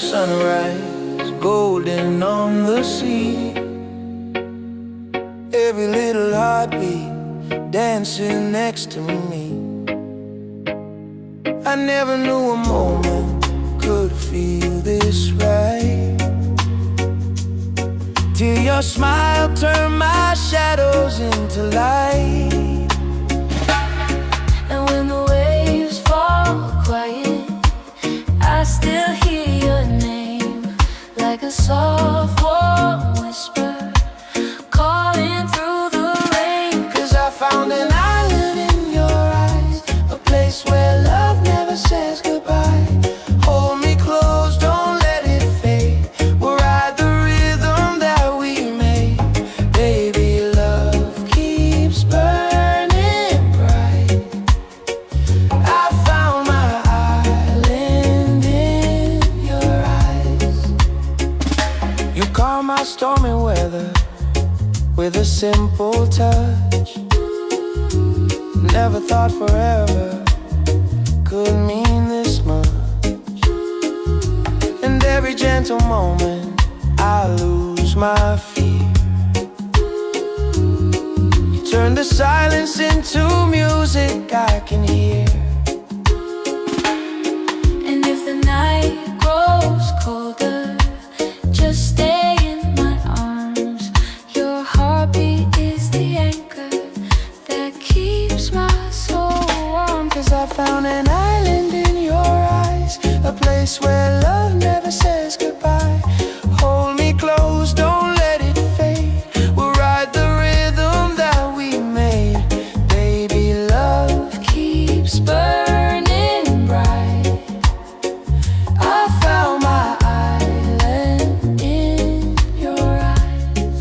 sunrise, golden on the sea. Every little heartbeat dancing next to me. I never knew a moment could feel this right, till your smile turned my shadows into light. And when the waves fall quiet, I still hear your name, like a soft warm whisper calling through the rain. 'Cause I found an island in your eyes, a place where love never says goodbye. Hold me close, don't let it fade. We'll ride the rhythm that we made. Baby, love keeps burning bright. I found my island in your eyes. You calm my stormy weather with a simple touch. Never thought forever could mean this much. And every gentle moment I lose my fear. You turn the silence into music I can hear. And if the night grows colder, just stay in my arms. Your heartbeat is the anchor that keeps my soul warm. 'Cause I found an island in your eyes, a place where love never says goodbye. Hold me close, don't let it fade. We'll ride the rhythm that we made. Baby, love keeps burning bright. I found my island in your eyes.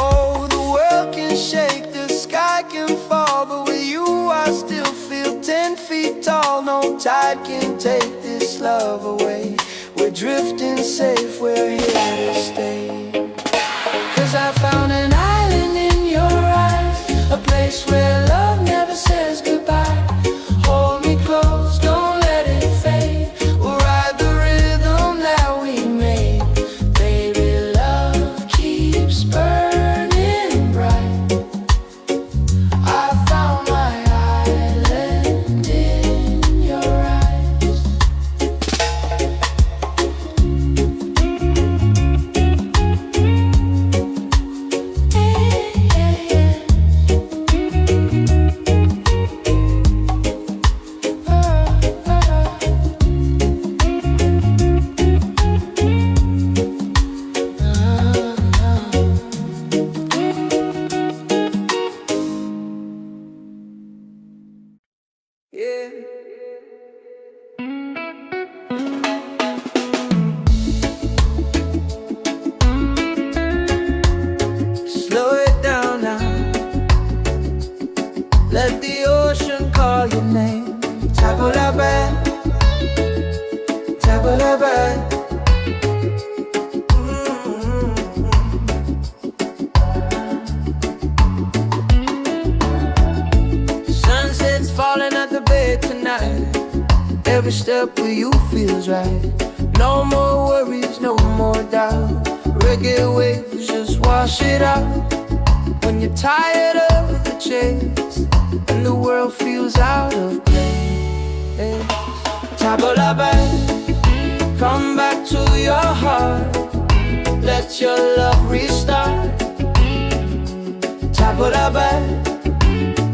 Oh, the world can shake, the sky can fall, but with you I still feel 10 feet tall. No tide can take this love away. We're drifting safe, we're here to stay. 'Cause I found an island in your eyes, a place where love never says goodbye. Hold me close, don't let it fade. We'll ride the rhythm that we made. Baby, love keeps burning bright. I found my island in your eyes. Yeah. Slow it down now. Let the ocean call your name. Tabulaban, tabulaban. Sunset's falling at the bay tonight. Every step with you feels right. No more worries, no more doubt. Reggae waves just wash it out. When you're tired of the chase and the world feels out of place, Tabulaban, come back to your heart. Let your love restart. Tabulaban,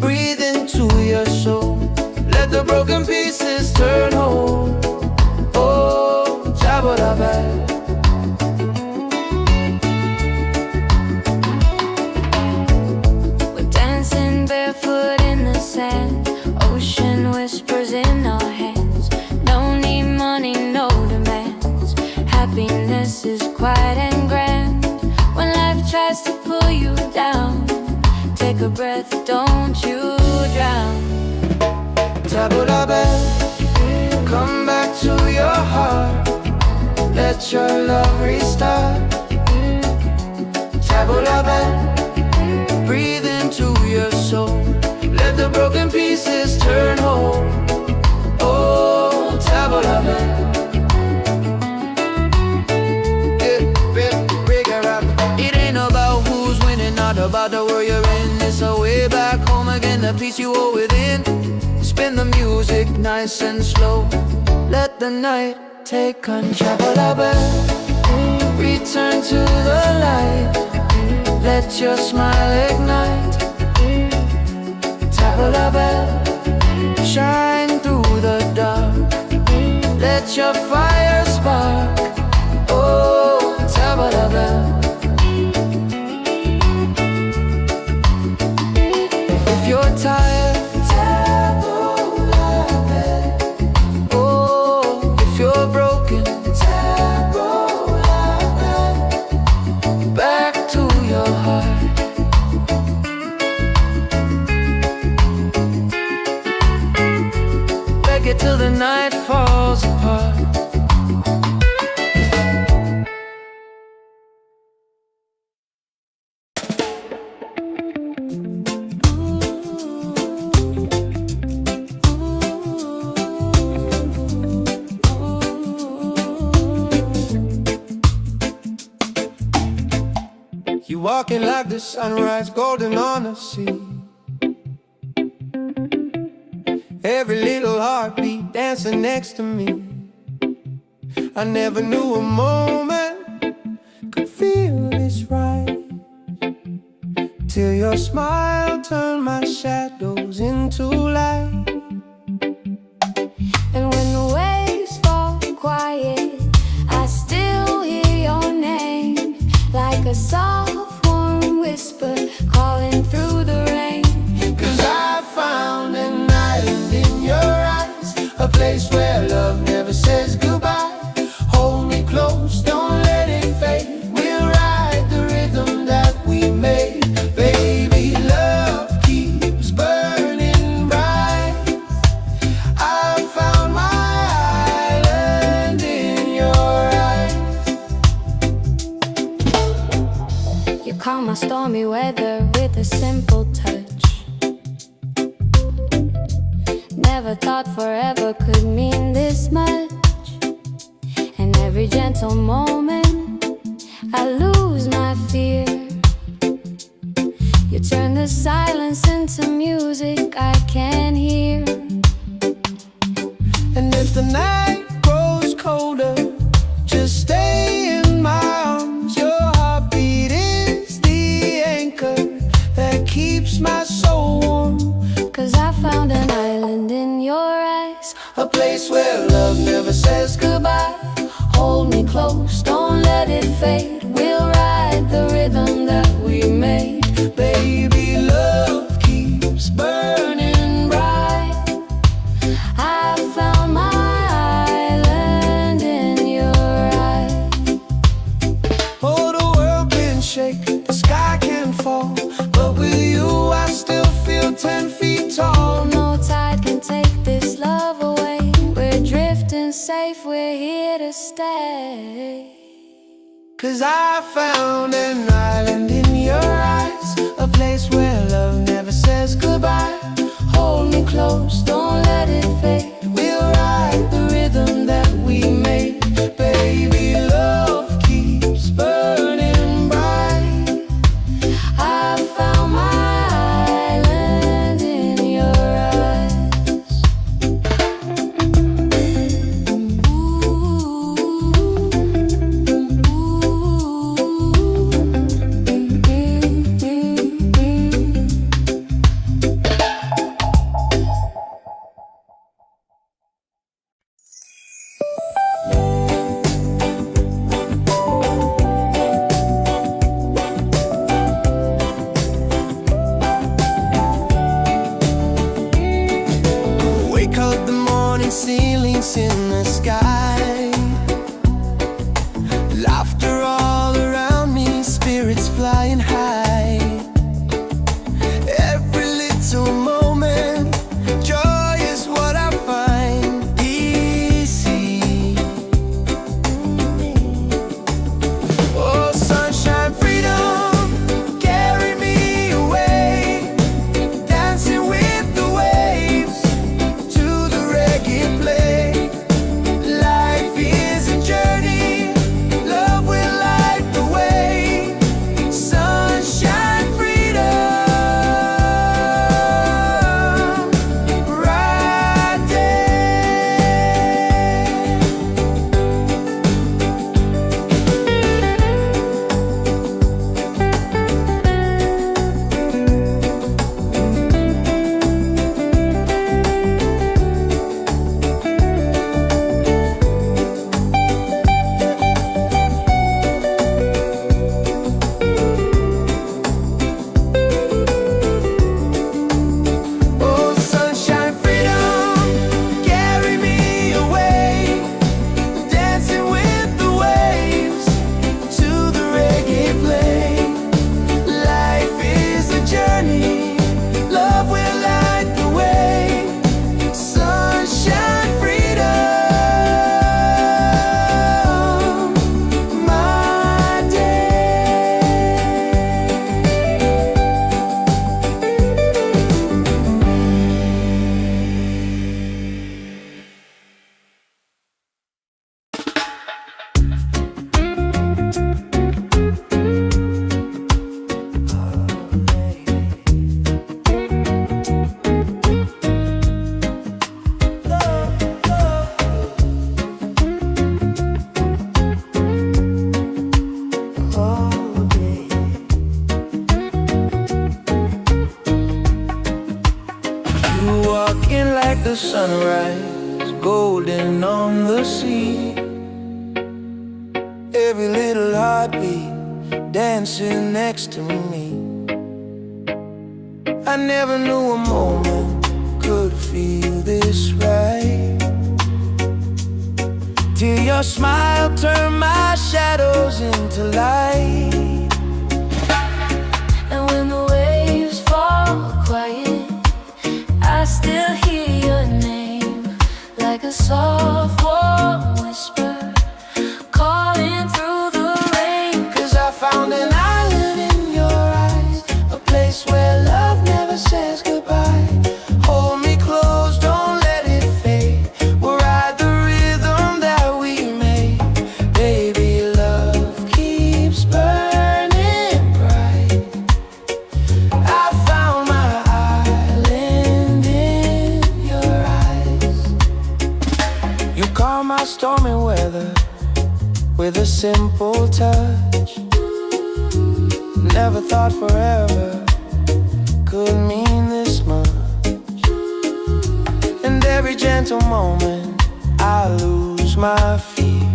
breathe into your soul. Let the broken pieces turn whole. Oh, Tabulaban. We're dancing barefoot in the sand, ocean whispers in our hands. No need money, no demands. Happiness is quiet and grand. When life tries to pull you down, take a breath, don't you drown. Tabulaban, come back to your heart. Let your love restart. Tabulaban, breathe into your soul. Let the broken pieces turn whole. Oh, Tabulaban. about the world you're in. It's a way back home again, the peace you hold within. Spin the music nice and slow. Let the night take control. Return to the light. Let your smile ignite. Travel a bell, shine through the dark. Let your fire spark. Oh, travel a bell. If you're tired, travel a bell. Oh, if you're broken, travel a bell. Back to your heart. Reggae till the night falls apart. You walking like the sunrise, golden on the sea. Every little heartbeat dancing next to me. I never knew a moment could feel this right, till your smile turned my shadows into light. And when the waves fall quiet, I still hear your name, like a soft warm whisper calling through the rain. 'Cause I found an island in your eyes, a place where love never says goodbye. Hold me close, don't let it fade. We'll ride the rhythm that we made. Baby, love keeps burning bright. I found my island in your eyes. You calm my stormy weather with a simple touch. Never thought forever could mean this much. And every gentle moment I lose my fear. You turn the silence into music I can hear. And if the night grows colder, just stay in my arms. Your heartbeat is the anchor that keeps my soul warm. 'Cause I found an island in your eyes, A place where love never says goodbye. hold me close, don't let it fade. We'll ride the rhythm that we made. Baby, love keeps burning bright. I found my island in your eyes. Oh, the world can shake, the sky can fall, but with you I still feel 10 feet tall. No tide can take this love away. We're drifting safe, we're here to stay. 'Cause I found an island in your eyes, a place where love never says goodbye. Hold me close, don't let it fade. We'll ride the rhythm that we made. Baby, love keeps burning bright. I found my island in your eyes. sunrise, golden on the sea. Every little heartbeat dancing next to me. I never knew a moment could feel this right, till your smile turned my shadows into light. And when the waves fall quiet, I still hear your name, like a soft warm whisper calling through the rain. 'Cause I found an island in your eyes, a place where love never says goodbye. Hold me close, don't let it fade. We'll ride the rhythm that we made. Baby, love keeps burning bright. I found my island in your eyes. You calm my stormy weather with a simple touch. Never thought forever could mean this much. And every gentle moment I lose my fear.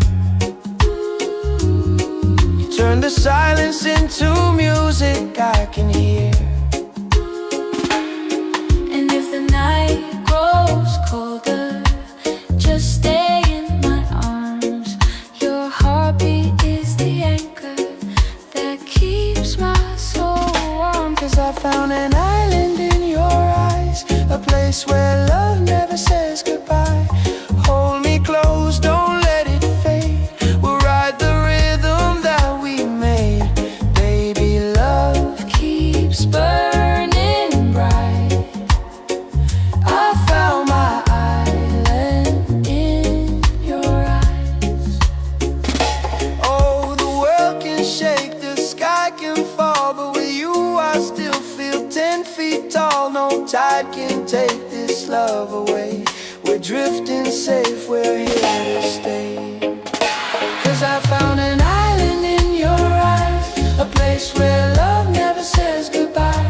You turn the silence into music I can hear. And if the night grows colder, just stay in my arms. Your heartbeat is the anchor that keeps my soul warm. 'Cause I found an island in your eyes, a place where love never says goodbye. Hold me close, don't let it fade. We'll ride the rhythm that we made. Baby, love keeps burning bright. I found my island in your eyes. Oh, the world can shake, the sky can fall, but with you I still feel 10 feet tall. No tide can take this love away. We're drifting safe, we're here to stay. 'Cause I found an island in your eyes, a place where love never says goodbye.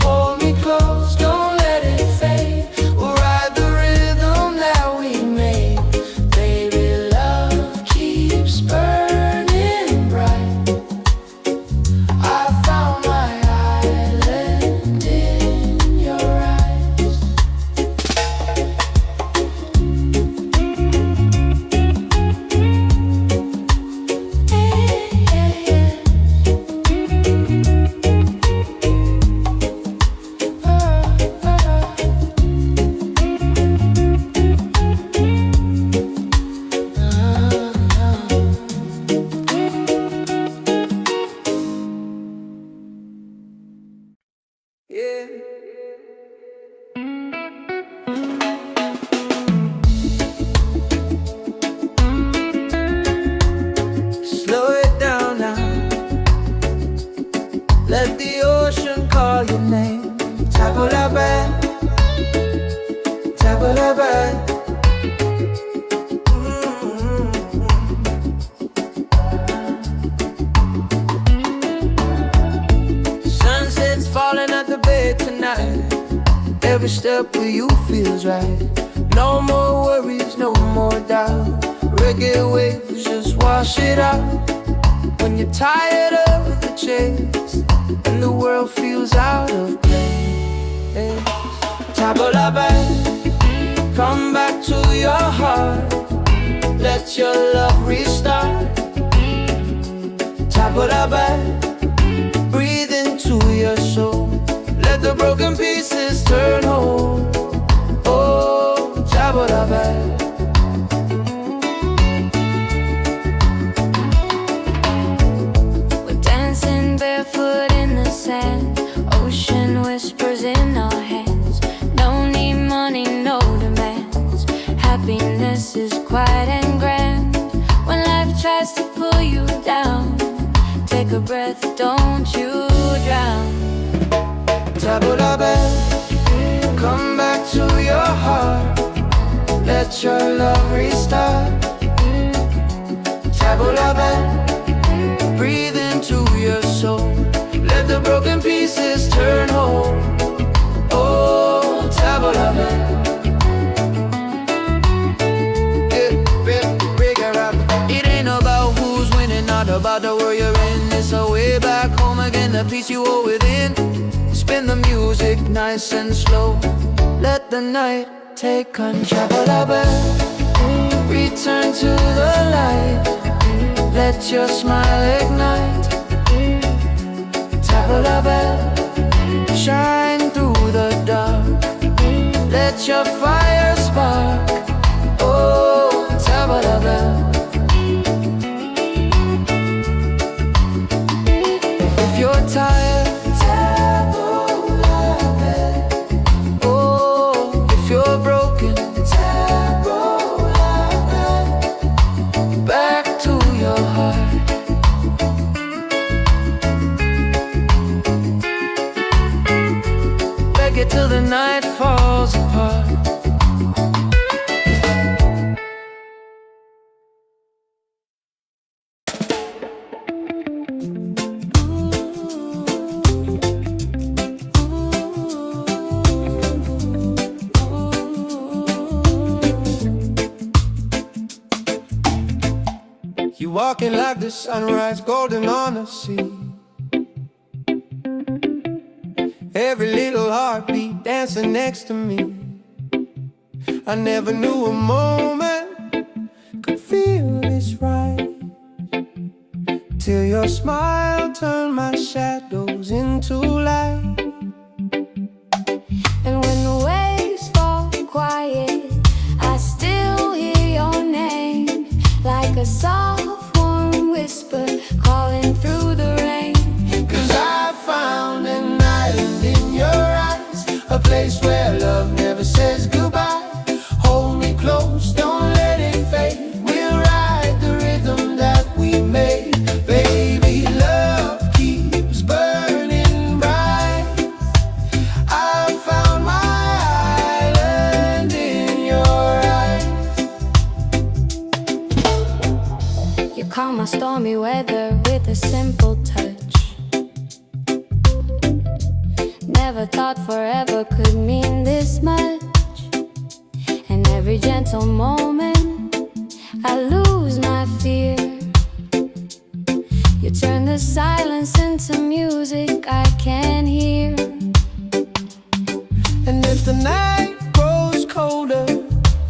Hold me close, don't let it fade. We'll ride the rhythm that we made. Baby, love keeps burning bright. I found my island in your eyes. Yeah. Slow it down now. Let the ocean call your name. Tabula bad, tabula bad. Sunset's falling at the bay tonight. Every step with you feels right. No more worries, no more doubt. Reggae waves just wash it out. When you're tired of the chase and the world feels out of place, tabula bad, come back to your heart. Let your love restart. Tabula bad, breathe into your soul. Let the broken pieces turn whole. Oh, tabula bad. We're dancing barefoot in the sand. Ocean whispers in our hands. No need money, no demands. Happiness is quiet and grand. When life tries to pull you down, take a breath, don't you drown. Tabula bad, come back to your heart. Let your love restart. Tabula bad, breathe into your soul. Let the broken pieces turn whole. Oh, tabula bad. about the world you're in. It's a way back home again, the peace you hold within. Spin the music nice and slow. Let the night take control. Return to the light. Let your smile ignite. Table la belle, shine through the dark. Let your fire spark. Oh, table la belle. If you're tired, table la belle. Oh, if you're broken, table la belle. Back to your heart. Reggae till the night falls apart. You walking like the sunrise, golden on the sea. Every little heartbeat dancing next to me. I never knew a moment could feel this right, till your smile turned my shadows into light. And when the waves fall quiet, I still hear your name, like a soft warm whisper calling through the rain. 'Cause I found an island in your eyes, a place where love never says goodbye. Hold me close, don't let it fade. We'll ride the rhythm that we made. Baby, love keeps burning bright. I found my island in your eyes. You calm my stormy weather with a simple touch. Never thought forever could mean this much. And every gentle moment I lose my fear. You turn the silence into music I can hear. And if the night grows colder,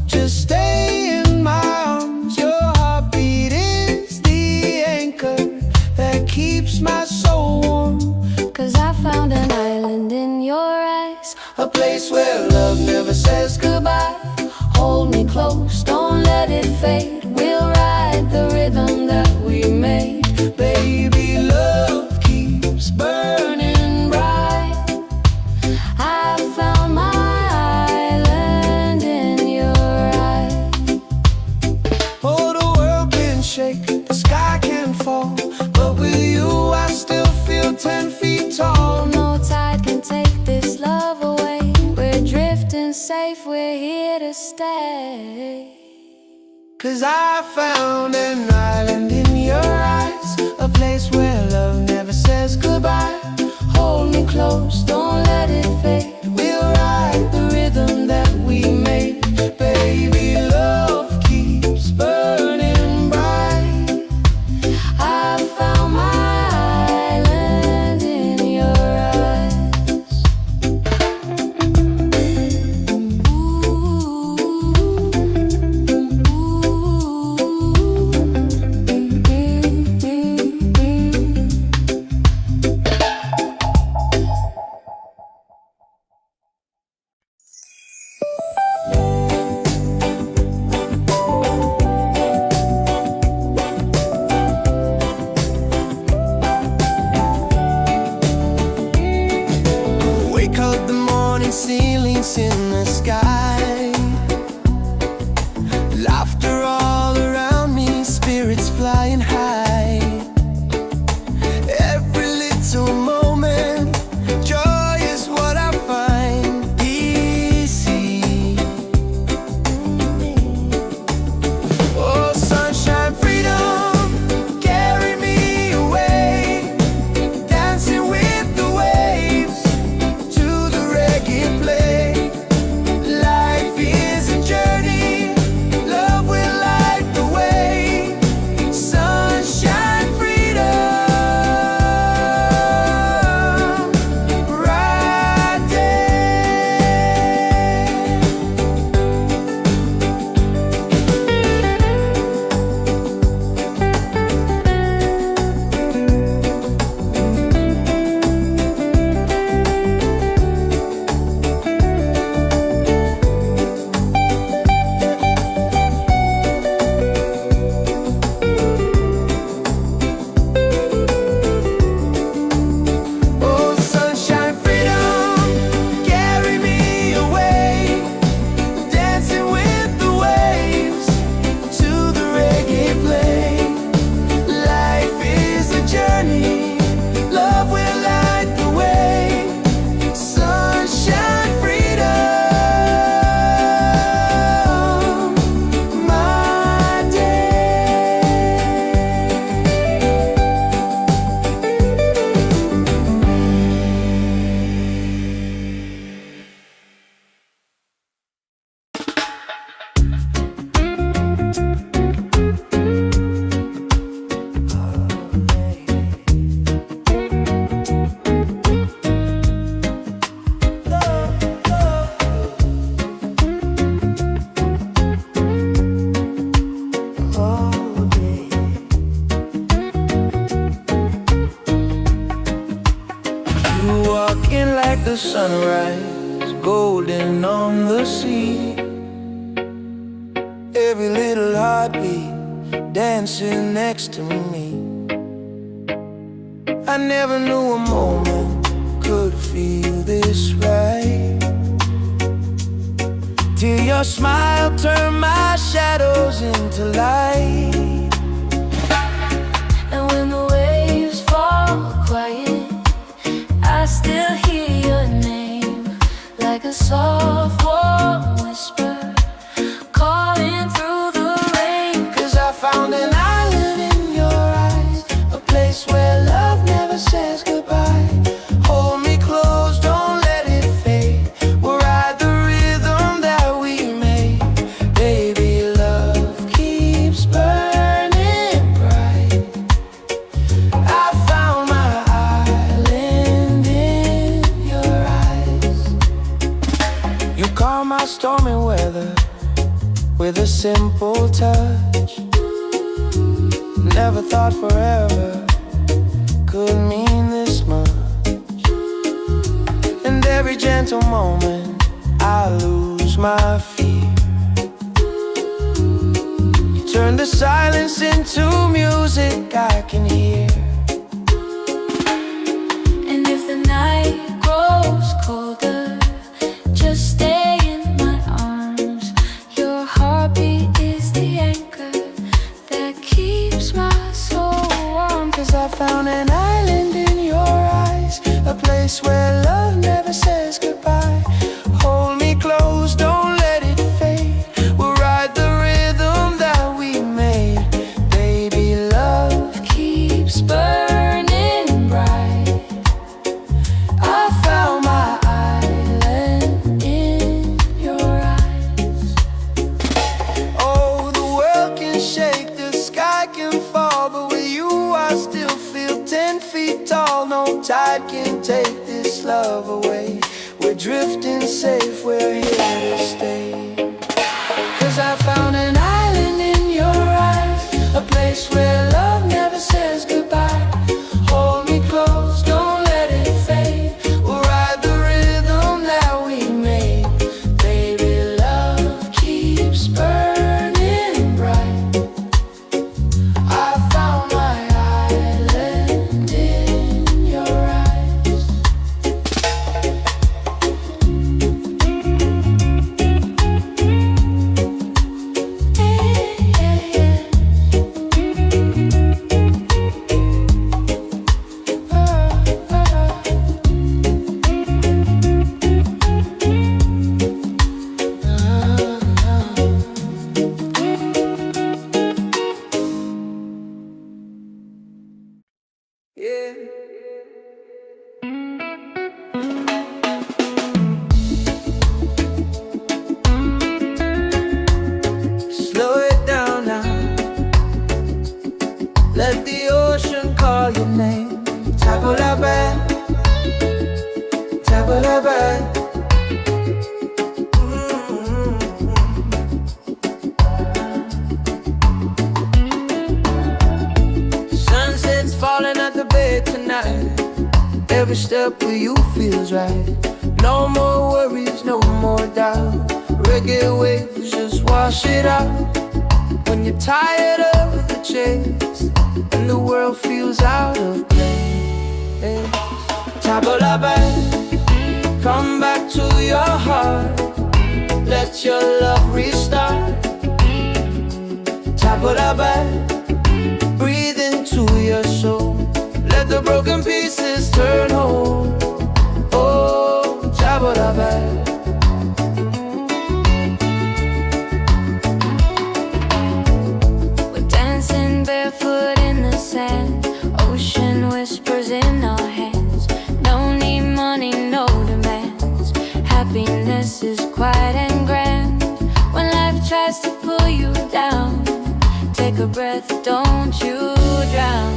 just stay in my arms. Your heartbeat is the anchor that keeps my soul warm. 'Cause I found an island in your eyes, A place where love never says goodbye. Hold me close, don't let it fade. We'll ride the rhythm that we made. Baby, love keeps burning bright. I found my island in your eyes. Oh, the world can shake, the sky can fall, but with you I still feel 10 feet tall. No tide can take this love away. We're drifting safe, we're here to stay. 'Cause I found an island in your eyes, a place where love never says goodbye. Hold me close, don't let it fade. We'll ride the rhythm that we made. Baby, love keeps burning bright. I found my island in your eyes. Wake up the morning, ceilings in the sky. Laughter all around me, spirits flying high. Every little moment, joy is what I find easy. Oh, sunshine, freedom, carry me away. Dancing with the waves to the reggae play. the sunrise, golden on the sea. Every little heartbeat dancing next to me. I never knew a moment could feel this right, till your smile turned my shadows into light. And when the waves fall quiet, I still hear your name, like a soft warm whisper calling through the rain. 'Cause I found an island in your eyes, a place where love never says goodbye. Hold me close, don't let it fade. We'll ride the rhythm that we made. Baby, love keeps burning bright. I found my island in your eyes. You calm my stormy weather with a simple touch. Never thought forever could mean this much. And every gentle moment I lose my fear. You turn the silence into music I can hear. And if the night grows colder, just stay in my arms. Your heartbeat is the anchor that keeps my soul warm. 'Cause I found an island in your eyes, a place where love never says goodbye. Hold me close, don't let it fade. We'll ride the rhythm that we made. Baby, love keeps burning bright. I found my island in your eyes. Oh, the world can shake, the sky can fall, but with you I still feel 10 feet tall. No tide can take this love away. We're drifting safe, we're here to stay. 'Cause I found an island in your eyes, a place where love never says goodbye. Hold me close, don't let it fade. We'll ride the rhythm that we made. Baby, love keeps burning bright. I found my island in your eyes. Yeah. Slow it down now. Let the ocean call your name. Tabula-ba, tabula-ba. Sunset's falling at the bay tonight. Every step with you feels right. No more worries, no more doubt. Reggae waves just wash it out. When you're tired of the chase and the world feels out of place, tabula-ba, come back to your heart. Let your love restart. Tabula-ba, breathe into your soul. Let the broken pieces turn whole. Oh, tabula-ba. We're dancing barefoot in the sand, ocean whispers in our hands. No need money, no demands. Happiness is quiet and grand. When life tries to pull you down, take a breath, don't you drown.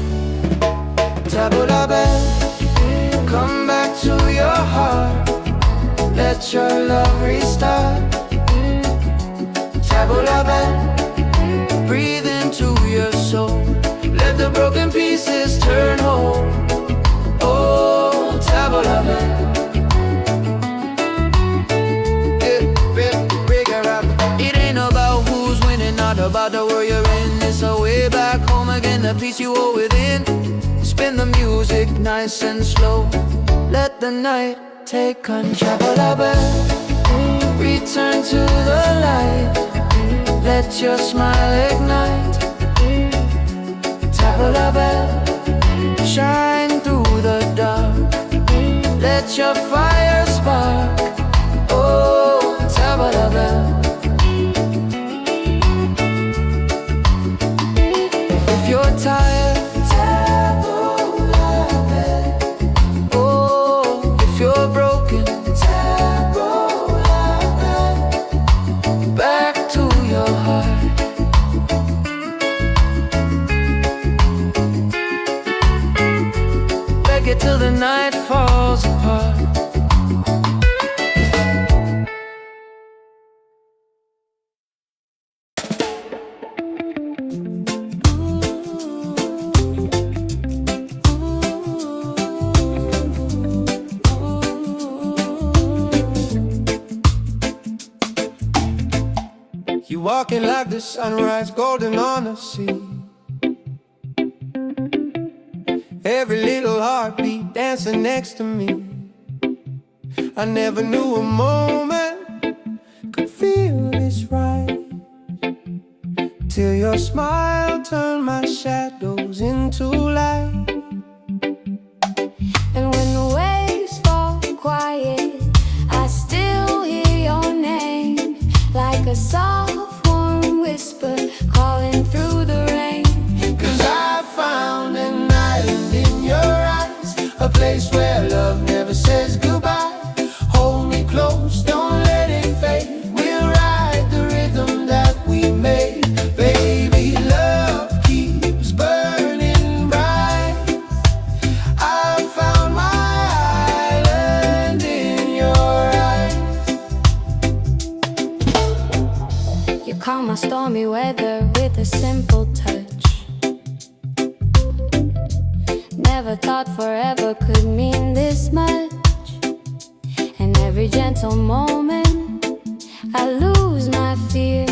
Tabula-ba, come back to your heart. Let your love restart. Tabula-ba, breathe into your soul. Let the broken pieces turn whole. Oh, tabula-ba. the peace you hold within. Spin the music nice and slow. Let the night take control. Return to the light. Let your smile ignite. Tabla bell, shine through the dark. Let your fire spark. Oh, tabla bell. If you're tired, oh, if you're broken, back to your heart. Reggae till the night falls apart. You walking like the sunrise, golden on the sea. Every little heartbeat dancing next to me. I never knew a moment could feel this right, till your smile turned my shadows into light. And when the waves fall quiet, I still hear your name, like a soft warm whisper calling through the rain. 'Cause I found an island in your eyes, a place where love never says goodbye. Hold me close, don't let it fade. We'll ride the rhythm that we made. Baby, love keeps burning bright. I found my island in your eyes. You calm my stormy weather with a simple touch. Never thought forever could mean this much. And every gentle moment I lose my fear.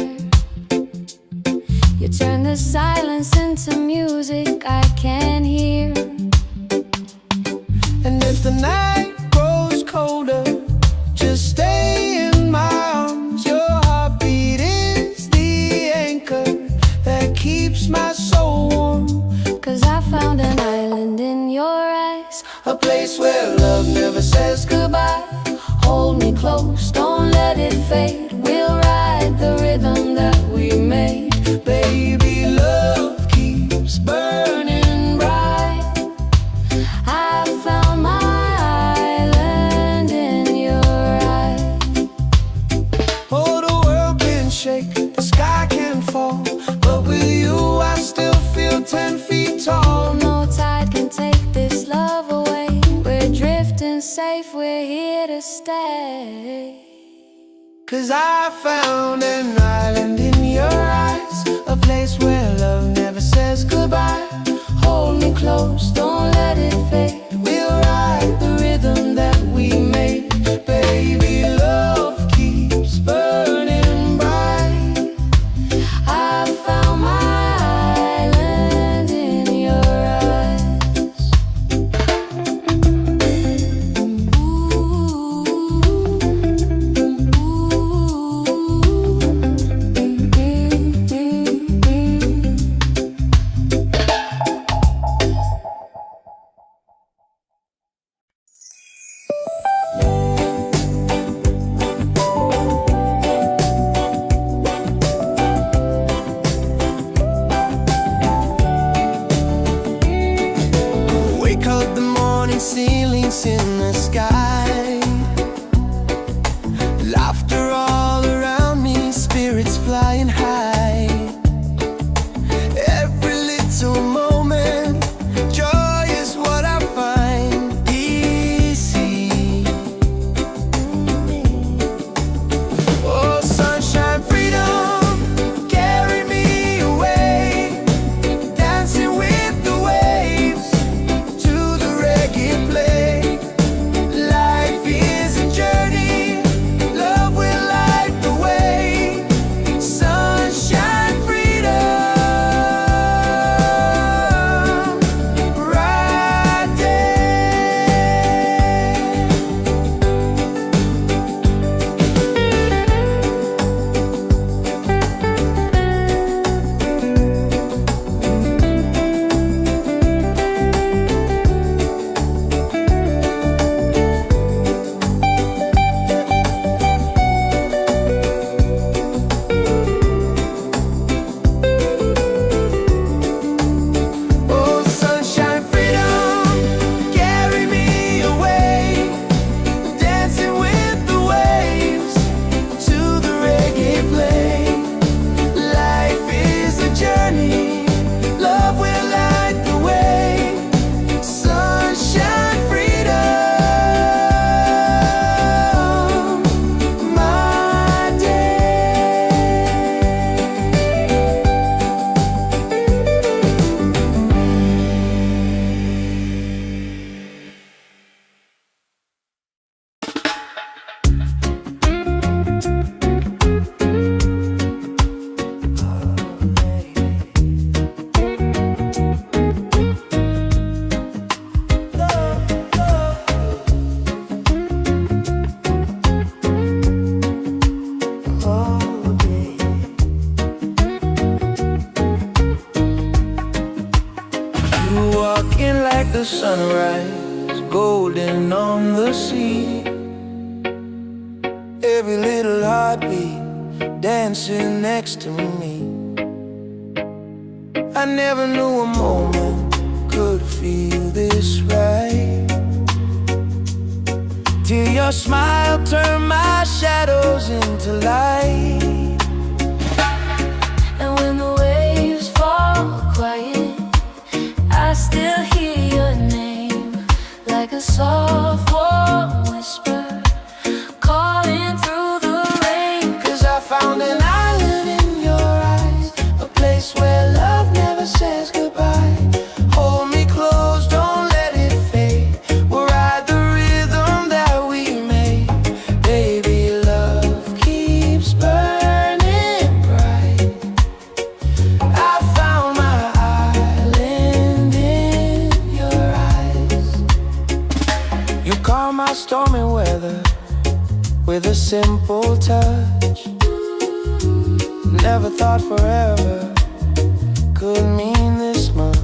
You turn the silence into music I can hear. And if the night grows colder, just stay in my arms. Your heartbeat is the anchor that keeps my soul warm. 'Cause I found an island in your eyes, A place where love never says goodbye. Hold me close, don't let it fade. We'll ride the rhythm that we made. Baby, love keeps burning bright. I found my island in your eyes. Oh, the world can shake, the sky can fall, but with you I still feel 10 feet tall. No tide can take this love away. We're drifting safe, we're here to stay. 'Cause I found an island in your eyes, a place where love never says goodbye. Hold me close, don't let it fade. We'll ride the rhythm that we made. Baby, love keeps burning bright. I found my island in your eyes. Wake up the morning, ceilings in the sky. Laughter all around me, spirits flying high. Every little moment, joy is what I find. Easy. Oh, sunshine, freedom, carry me away. Dancing with the waves to the reggae play. Light like the sunrise, golden on the sea. Every little heartbeat dancing next to me. I never knew a moment could feel this right, till your smile turned my shadows into light. And when the waves fall quiet, I still hear your name, like a soft warm whisper calling through the rain. 'Cause I found an island in your eyes, a place where love never says goodbye. Hold me close, don't let it fade. We'll ride the rhythm that we made. Baby, love keeps burning bright. I found my island in your eyes. You calm my stormy weather with a simple touch. Never thought forever could mean this much.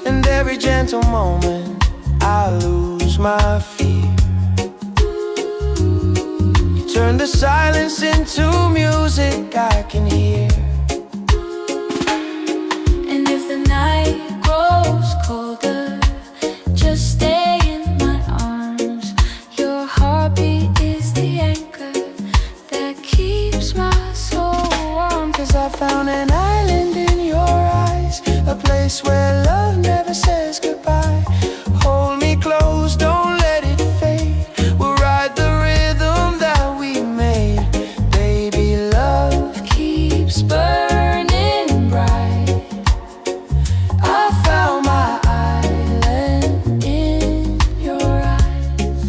And every gentle moment I lose my fear. You turn the silence into music I can hear. And if the night grows colder, just stay in my arms. Your heartbeat is the anchor that keeps my soul warm. 'Cause I found an island in your eyes, a place where love never says goodbye. Hold me close, don't let it fade. We'll ride the rhythm that we made. Baby, love keeps burning bright. I found my island in your eyes.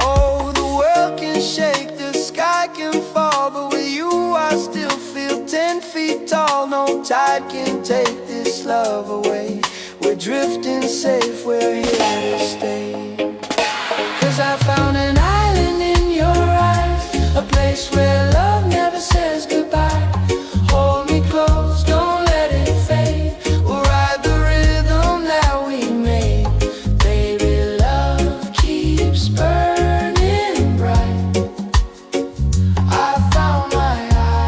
Oh, the world can shake, the sky can fall, but with you I still feel 10 feet tall. No tide can take this love away. We're drifting safe, we're here to stay. 'Cause I found an island in your eyes, a place where love never says goodbye. Hold me close, don't let it fade. We'll ride the rhythm that we made. Baby, love keeps burning bright. I found my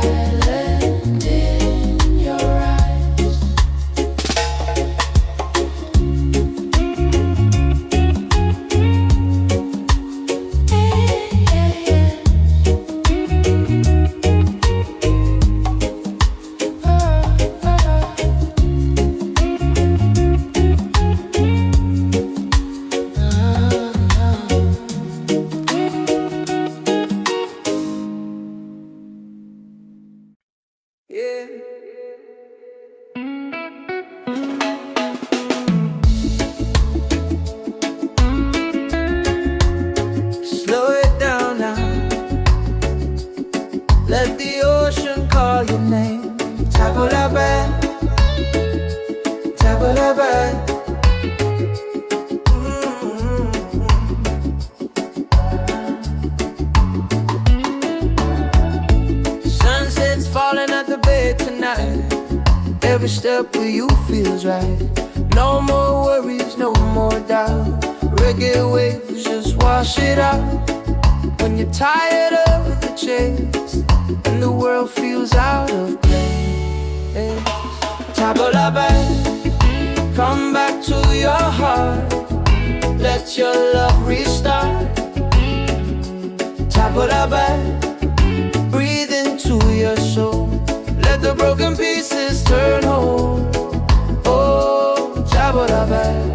island in your eyes. Yeah. Slow it down now. Let the ocean call your name. Table la bed, table la bed. Sunset's falling at the bay tonight. Every step with you feels right. No more worries, no more doubt. Reggae waves just wash it out. When you're tired of the chase and the world feels out of place, table la bed, come back to your heart. Let your love restart. Table la bed, breathe into your soul. Let the broken pieces turn whole. Oh, table la bed.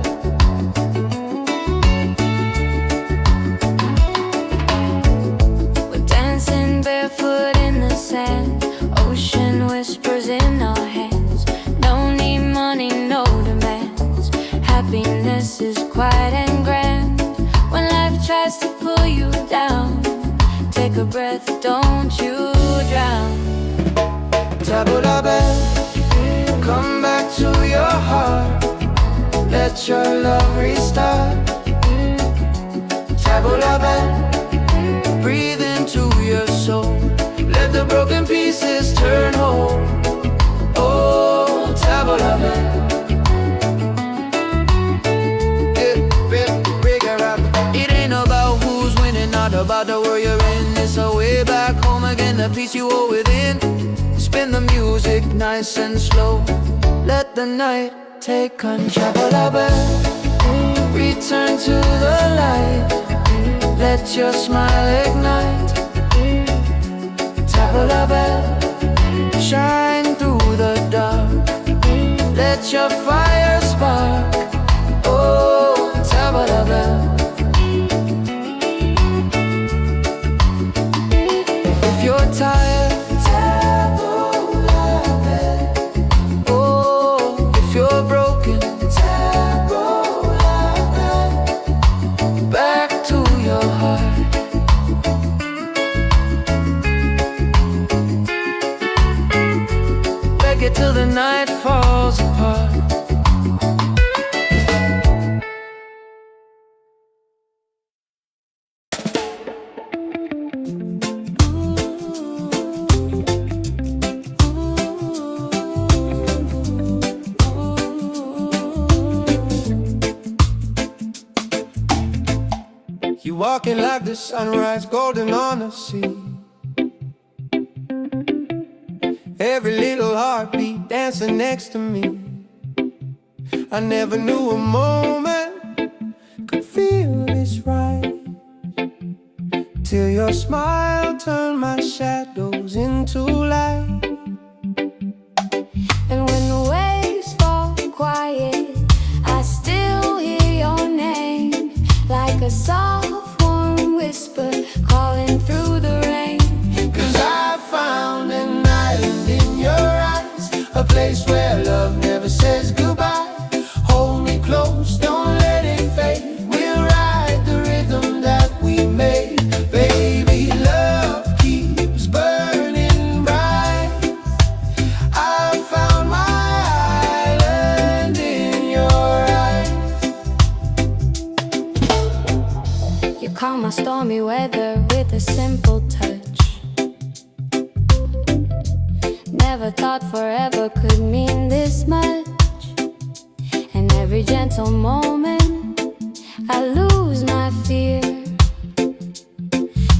We're dancing barefoot in the sand, ocean whispers in our hands. No need money, no demands. Happiness is quiet and grand. When life tries to pull you down, take a breath, don't you drown. Table la bed, come back to your heart. Let your love restart. Table la bed, breathe into your soul. Let the broken pieces turn whole. Oh, table la bed. the peace you hold within. Spin the music nice and slow. Let the night take control. Return to the light. Let your smile ignite. Tabla bell, shine through the dark. Let your fire spark. Oh, tabla bell. If you're tired, tabla bell. Oh, if you're broken, tabla bell. Back to your heart. Reggae till the night falls apart. You walking like the sunrise, golden on the sea. Every little heartbeat dancing next to me. I never knew a moment could feel this right, till your smile turned my shadows into light. And when the waves fall quiet, I still hear your name, like a soft warm whisper calling through the rain. 'Cause I found an island in your eyes, a place where love never says goodbye. Hold me close, don't let it fade. We'll ride the rhythm that we made. Baby, love keeps burning bright. I found my island in your eyes. You calm my stormy weather with a simple touch. Never thought forever could mean this much. And every gentle moment I lose my fear.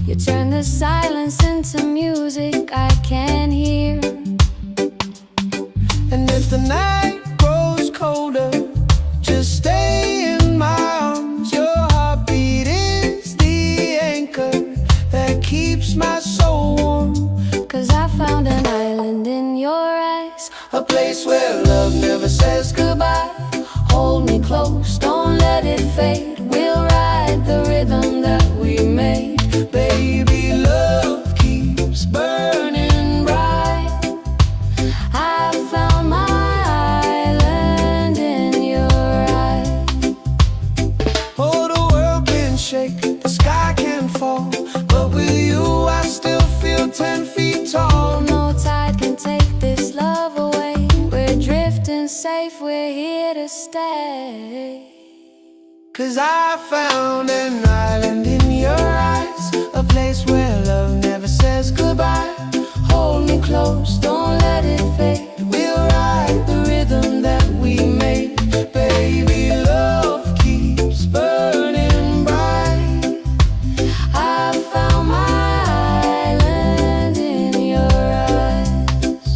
You turn the silence into music I can hear. And if the night grows colder, just stay in my arms. Your heartbeat is the anchor that keeps my soul warm. 'Cause I found an island in your eyes, A place where love never says goodbye. Hold me close, don't let it fade. We'll ride the rhythm that we made. Baby, love keeps burning bright. I found my island in your eyes. Oh, the world can shake, the sky can fall, but with you I still feel 10 feet tall. No tide can take this love away. We're drifting safe, we're here to stay. 'Cause I found an island in your eyes, a place where love never says goodbye. Hold me close, don't let it fade. We'll ride the rhythm that we made. Baby, love keeps burning bright. I found my island in your eyes.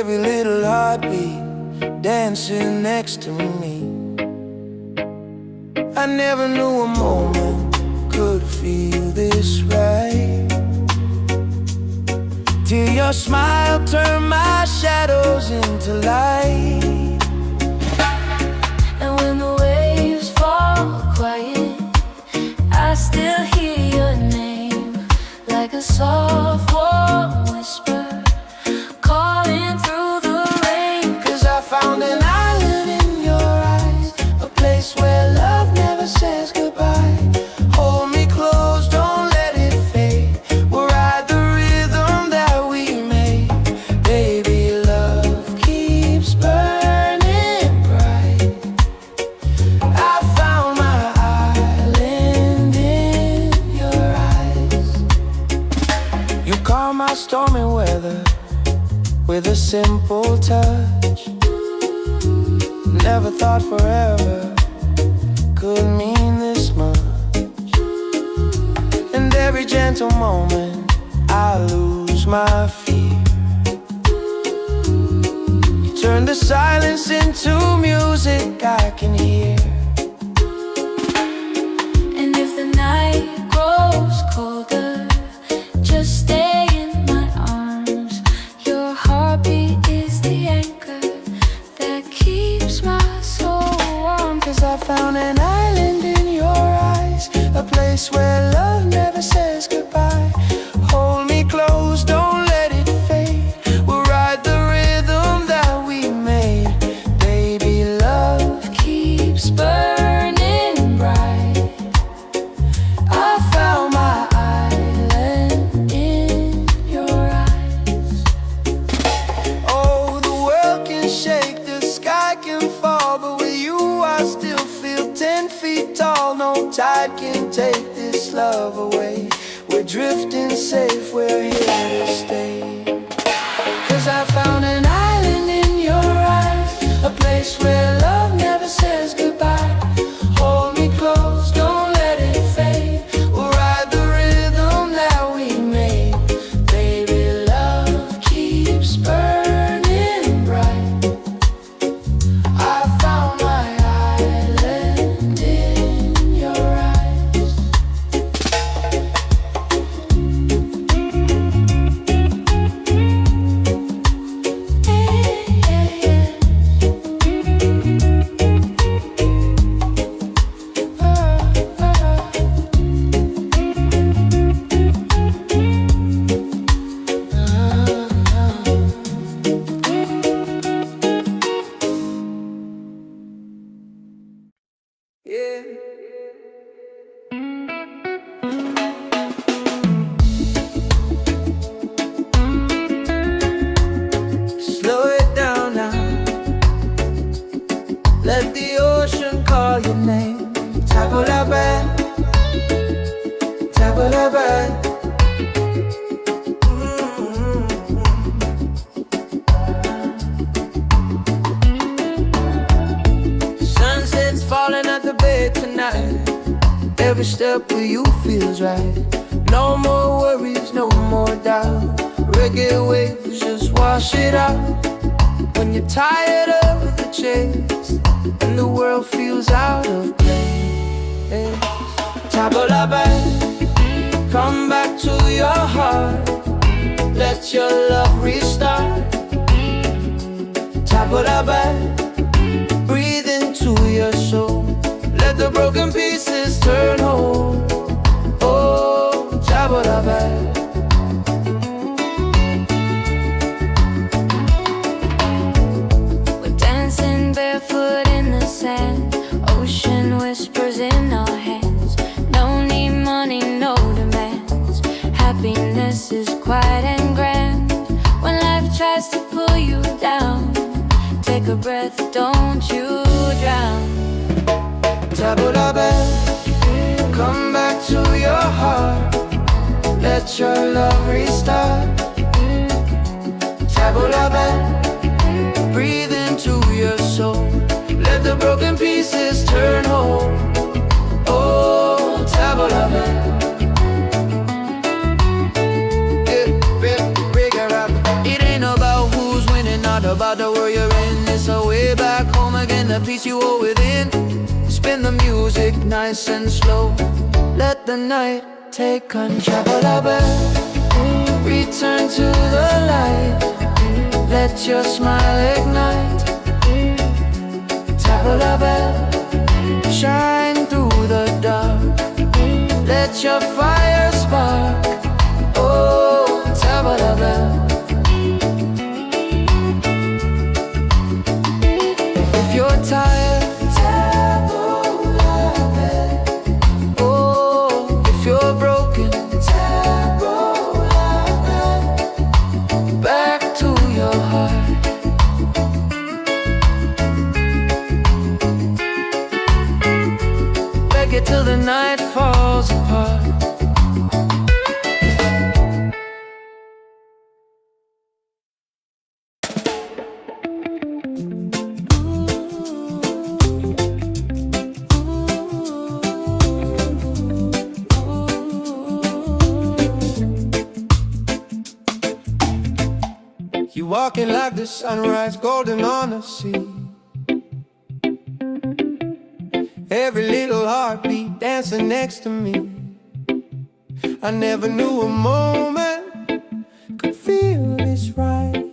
every little heartbeat dancing next to me. I never knew a moment could feel this right, till your smile turned my shadows into light. And when the waves fall quiet, I still hear your name, like a soft warm whisper calling through the rain. 'Cause I found an island in your eyes, a place where love never says goodbye. Hold me close, don't let it fade. We'll ride the rhythm that we made. Baby, love keeps burning bright. I found my island in your eyes. You calm my stormy weather with a simple touch. Never thought forever could mean this much. And every gentle moment I lose my fear. You turn the silence into music I can hear. And if the night grows colder, just stay in my arms. Your heartbeat is the anchor that keeps my soul warm. 'Cause I found an island in your eyes, a place where love never says goodbye. Hold me close, don't let it fade. We'll ride the rhythm that we made. Baby, love keeps burning bright. I found my island in your eyes. Oh, the world can shake, the sky can fall, but with you I still feel 10 feet tall. No tide can take this love away. We're drifting safe, we're here to stay. 'Cause I found an island in your eyes, a place where love never says goodbye. Hold me close, don't let it fade. We'll ride the rhythm that we made. Baby, love keeps burning bright. I found my island in your eyes. Yeah. Slow it down now. Let the ocean call your name. Taboo la bad, taboo la bad. Sunset's falling at the bay tonight. Every step with you feels right. No more worries, no more doubt. Reggae waves just wash it out. When you're tired of the chase and the world feels out of place, tabula band, come back to your heart. Let your love restart. Tabula band, breathe into your soul. Let the broken pieces turn whole. Oh, tabula band. We're dancing barefoot in the sand. Ocean whispers in our hands. No need money, no demands. Happiness is quiet and grand. When life tries to pull you down, take a breath, don't you drown. Tabula band, come back to your heart. Let your love restart. Tabula band, breathe into your soul. Let the broken pieces turn whole. Oh, tabula band. It ain't about who's winning or matter where you're in, it's a way back home again, the peace you hold within. Spin the music nice and slow, let the night take control. Return to the light, let your smile ignite. Tap la bell, shine through the dark, let your fire spark. Oh, tap la bell. If you're tired, tap la bell. Oh, if you're broken, tap la bell. Back to your heart. Reggae till the night falls apart. You walking like the sunrise, golden on the sea. Every little heartbeat dancing next to me. I never knew a moment could feel this right,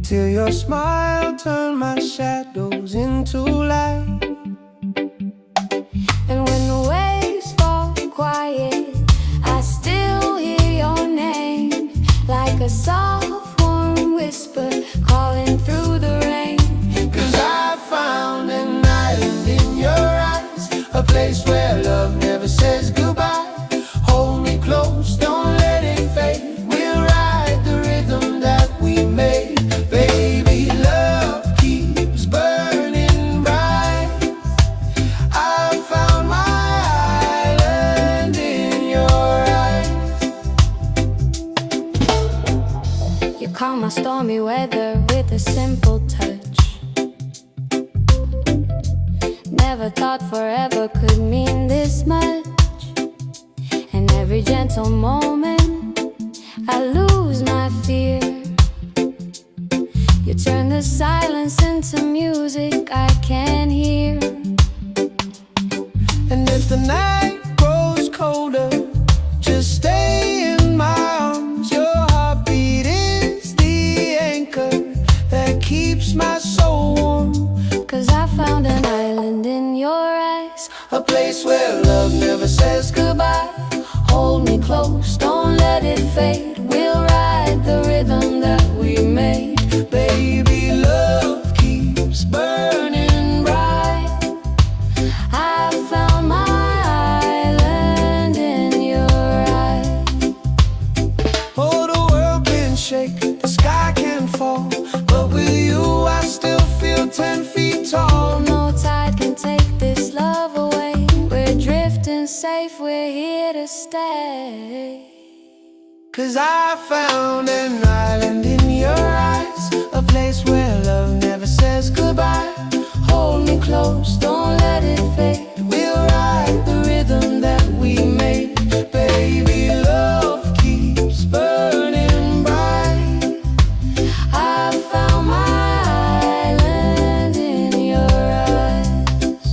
till your smile turned my shadows into light. And when the waves fall quiet, I still hear your name, like a soft warm whisper calling through the rain. 'Cause I found an island in your eyes, a place where love never says goodbye. Hold me close, don't let it fade. We'll ride the rhythm that we made. Baby, love keeps burning bright. I found my island in your eyes. You calm my stormy weather with a simple touch. Never thought forever could mean this much. And every gentle moment I lose my fear. You turn the silence into music I can hear. And if the night grows colder, just stay in my arms. Your heartbeat is the anchor that keeps my soul warm. 'Cause I found an island in your eyes, A place where love never says goodbye. Hold me close, don't let it fade. We'll ride the rhythm that we made. Baby, love keeps burning bright. I found my island in your eyes. Oh, the world can shake, the sky can fall, but with you I still feel 10 feet tall. No tide can take this love away. We're drifting safe, we're here to stay. 'Cause I found an island in your eyes, a place where love never says goodbye. Hold me close, don't let it fade. We'll ride the rhythm that we made. Baby, love keeps burning bright. I found my island in your eyes.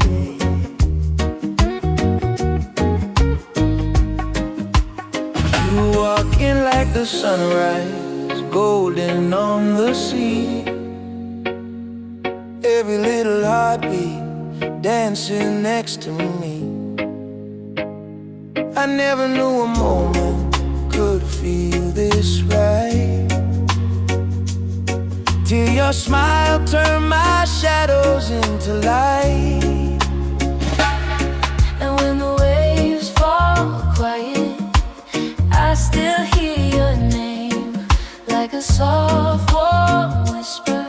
day. You walking like the sunrise, golden on the sea. Every little heartbeat dancing next to me. I never knew a moment could feel this right, till your smile turned my shadows into light. And when the waves fall quiet, I still hear your name, like a soft warm whisper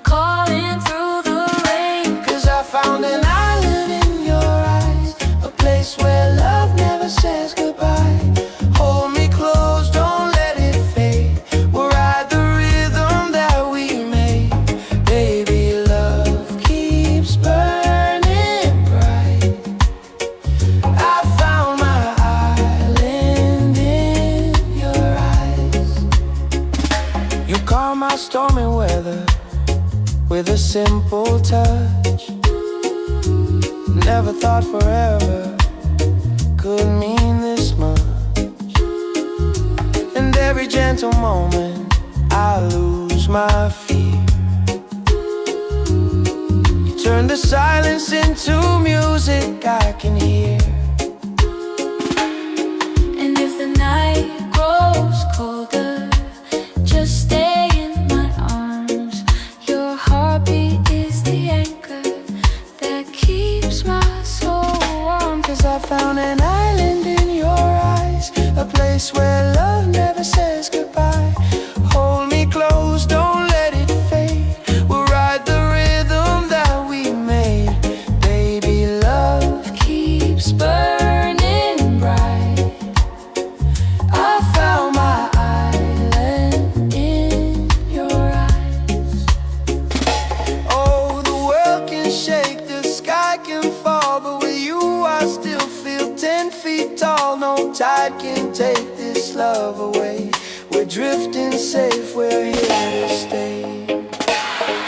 calling through the rain. 'Cause I found an island in your eyes, a place where love never says goodbye. Hold me close, don't let it fade. We'll ride the rhythm that we made. Baby, love keeps burning bright. I found my island in your eyes. You calm my stormy weather with a simple touch. Never thought forever could mean this much. And every gentle moment I lose my fear. You turn the silence into music I can hear. And if the night grows colder, just stay in my arms. Your heartbeat is the anchor that keeps my soul warm. 'Cause I found an island in your eyes, a place where love never says goodbye. Hold me close, don't let it fade. We'll ride the rhythm that we made. Baby, love keeps burning bright. I found my island in your eyes. Oh, the world can shake, the sky can fall, but with you I still feel 10 feet tall. No tide can take this love away. We're drifting safe, we're here to stay.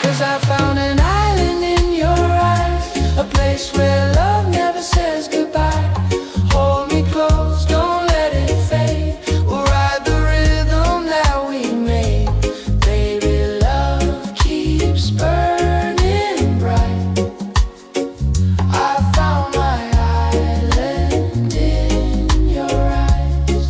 'Cause I found an island in your eyes, a place where love never says goodbye. Hold me close, don't let it fade. We'll ride the rhythm that we made. Baby, love keeps burning bright. I found my island in your eyes.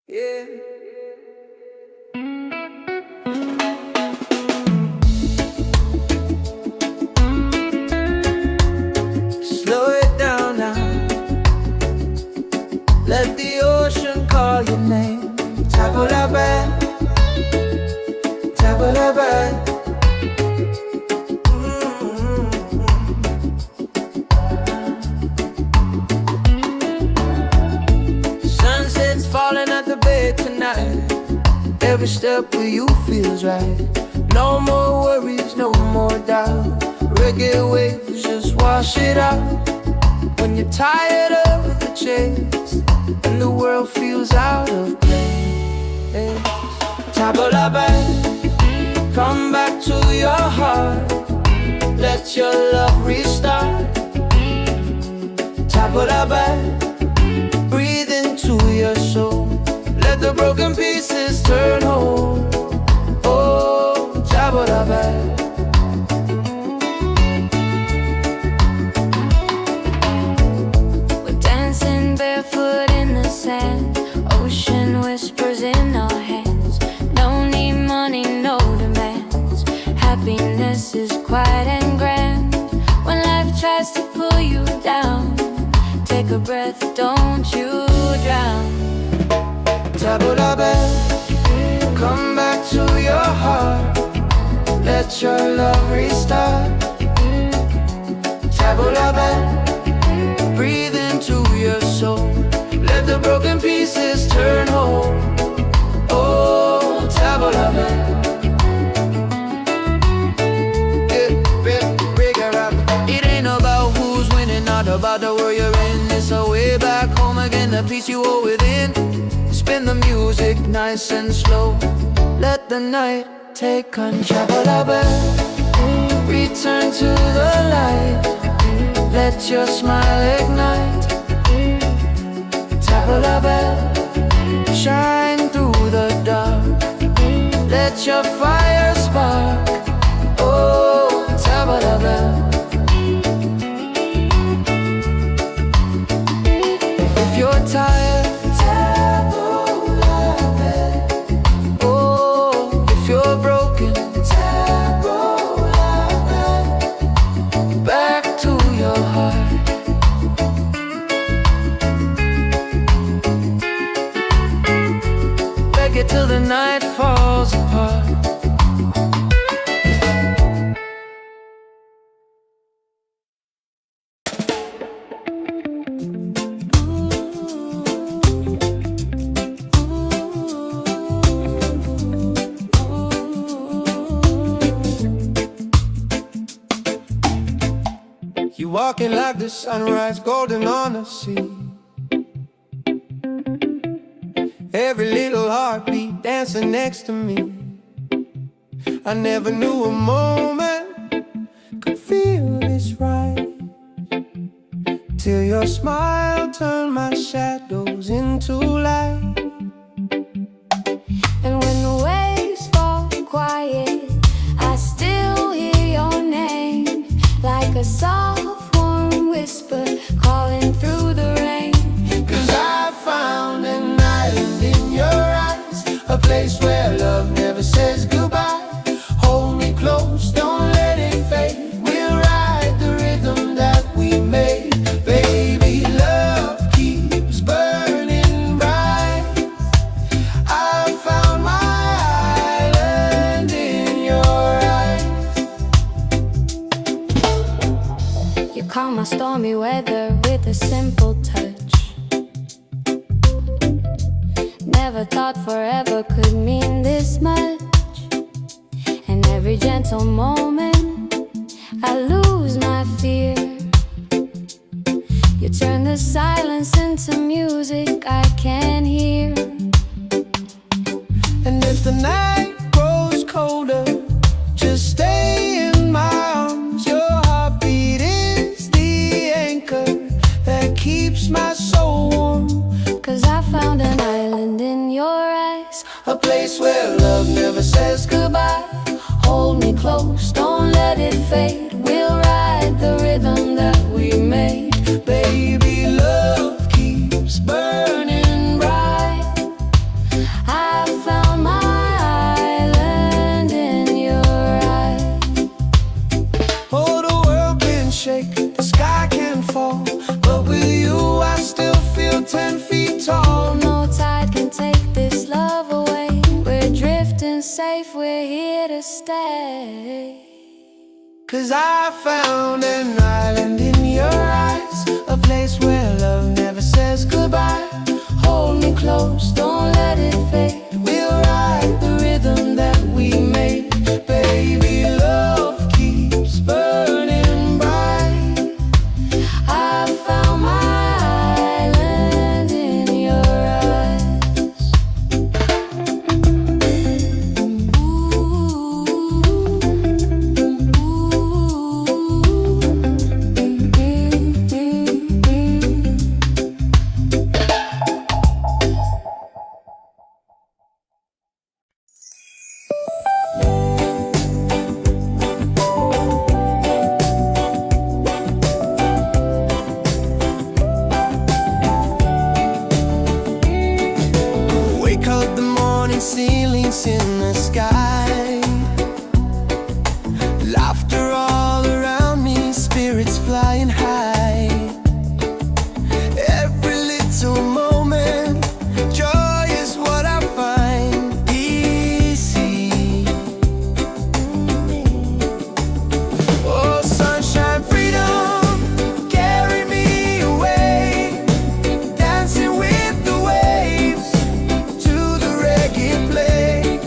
Yeah. Slow it down now. Let the ocean call your name. Tabulabe, tabulabe. Sunset's falling at the bay tonight. Every step with you feels right. No more worries, no more doubt. Reggae waves just wash it out. When you're tired of the chase and the world feels out of place, Tabulabe, come back to your heart. Let your love restart. Tabulabe, breathe into your soul. Let the broken pieces turn whole. Oh, Tabulabe. We're dancing barefoot in the sand, ocean whispers in our hands. No need money, no demands. Happiness is quiet and grand. When life tries to pull you down, take a breath, don't you drown. Tabulabe, come back to your heart. Let your love restart. Tabulabe, breathe into again the peace you hold within. Spin the music nice and slow. Let the night take control. Return to the light. Let your smile ignite. Tap la bell, shine through the dark. Let your fire spark. Oh, tap la bell. If you're tired, tap la bell. Oh, if you're broken, tap la bell. Back to your heart. Reggae till the night falls apart. You walking like the sunrise, golden on the sea. Every little heartbeat dancing next to me. I never knew a moment could feel this right, till your smile turned my shadows into light. And when the waves fall quiet, I still hear your name, like a soft warm whisper calling through the rain. 'Cause I found an island in your eyes, a place where love never says goodbye. Hold me close, don't let it fade. We'll ride the rhythm that we made. Baby, love keeps burning bright. I found my island in your eyes. You calm my stormy weather with a simple touch. Never thought forever could mean this much. And every gentle moment I lose my fear. You turn the silence into music I can hear. And if the night grows colder, just stay in my arms. Your heartbeat is the anchor that keeps my soul warm. 'Cause I found an island in your eyes, A place where love never says goodbye. Hold me close, don't let it fade. We'll ride the rhythm that we made. Baby, love keeps burning bright. I found my island in your eyes. Oh, the world can shake, the sky can fall, but with you I still feel 10 feet tall. No tide can take this love away. We're drifting safe, we're here to stay. 'Cause I found an island in your eyes, a place where love never says goodbye. Hold me close, don't let it fade. We'll ride the rhythm that we made. Baby, love keeps burning bright. I found my island in your eyes. Wake up the morning, ceilings in the sky. Laughter all around me, spirits flying high. Every little moment, joy is what I find. Easy. Oh, sunshine, freedom, carry me away. Dancing with the waves to the reggae play.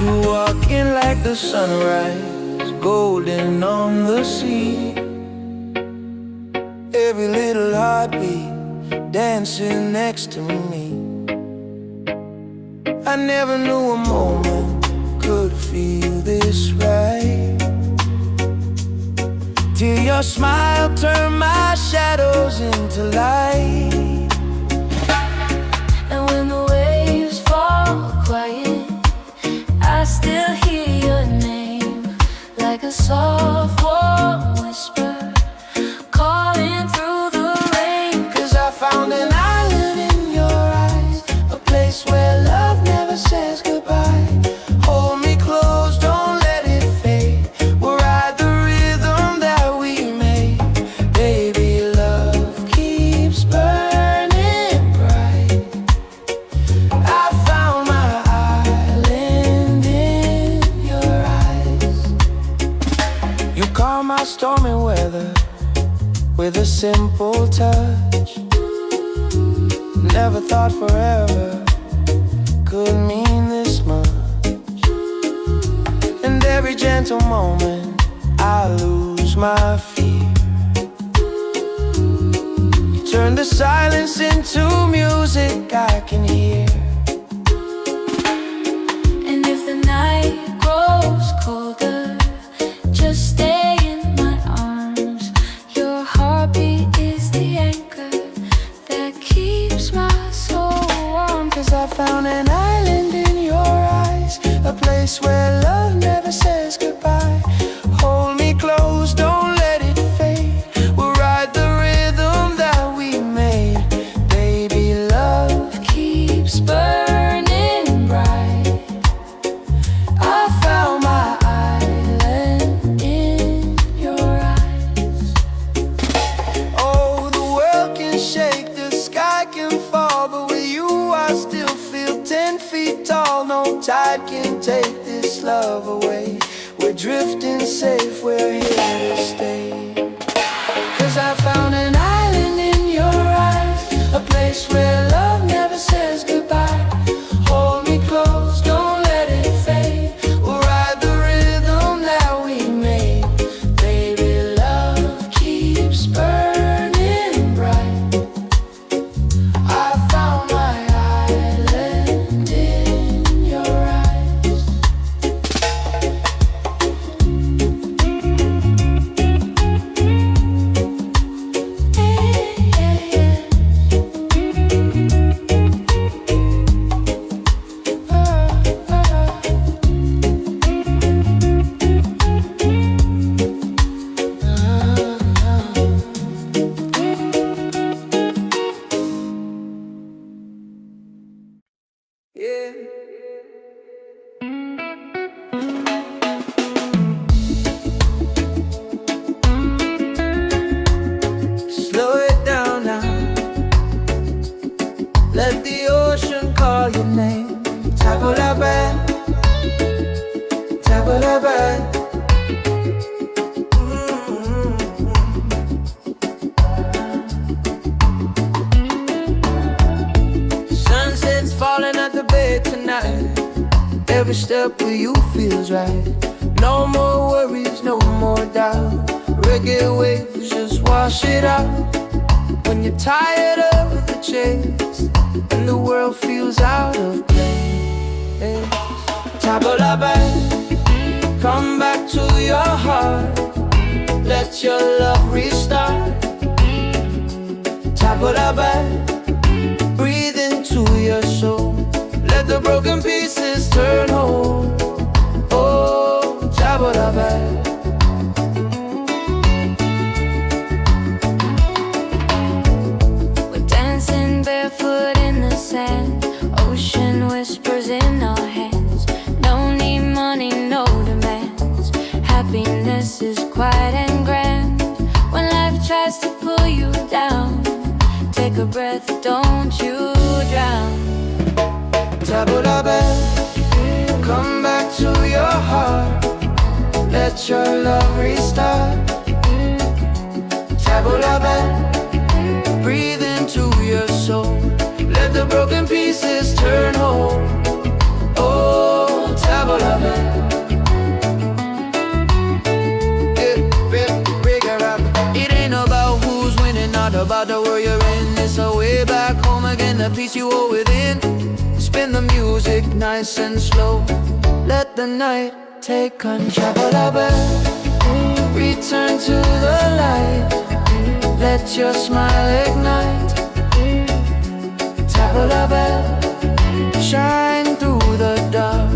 You walk in like the sunrise, golden on the sea. Every little heartbeat dancing next to me. I never knew a moment could feel this right, till your smile turned my shadows into light. And when the waves fall quiet, I still hear your name, like a soft warm whisper calling through the rain. 'Cause I found an island in your eyes, a place where love never says goodbye. Hold me close, don't let it fade. We'll ride the rhythm that we made. Baby, love keeps burning bright. I found my island in your eyes. You calm my stormy weather with a simple touch. Never thought forever could mean this much. And every gentle moment I lose my fear. You turn the silence into music I can hear. And if the night grows colder, just stay in my arms. Your heartbeat is the anchor that keeps my soul warm. 'Cause I found an island in your eyes, a place where love never says goodbye. Hold me close, don't let it fade. We'll ride the rhythm that we made. Baby, love keeps burning bright. I found my island in your eyes. Oh, the world can shake, the sky can fall, but with you I still feel 10 feet tall. No tide can take this love away. We're drifting safe, we're here to stay. 'Cause I found an island in your eyes, a place where love never says goodbye. Hold me close, don't let it fade. We'll ride the rhythm that we made. Baby, love keeps burning bright. I found my island in your eyes. Yeah. Slow it down now. Let the ocean call your name. Table la bed, table la bed. Sunset's falling at the bay tonight. Every step with you feels right. No more worries, no more doubt. Reggae waves just wash it out. When you're tired of the chase and the world feels out of place, table la bed, come back to your heart. Let your love restart. Table la bed, breathe into your soul. Let the broken pieces turn whole. Oh, table la bed. We're dancing barefoot in the sand, ocean whispers in our hands. Don't need money, no demands. Happiness is quiet and grand. When life tries to pull you down, take a breath, don't you drown. Table la bed, come back to your heart. Let your love restart. Table la bed, breathe into your soul. Let the broken pieces turn whole. Oh, table la the peace you hold within. Spin the music nice and slow. Let the night take control. Return to the light. Let your smile ignite. Tabla bell, shine through the dark.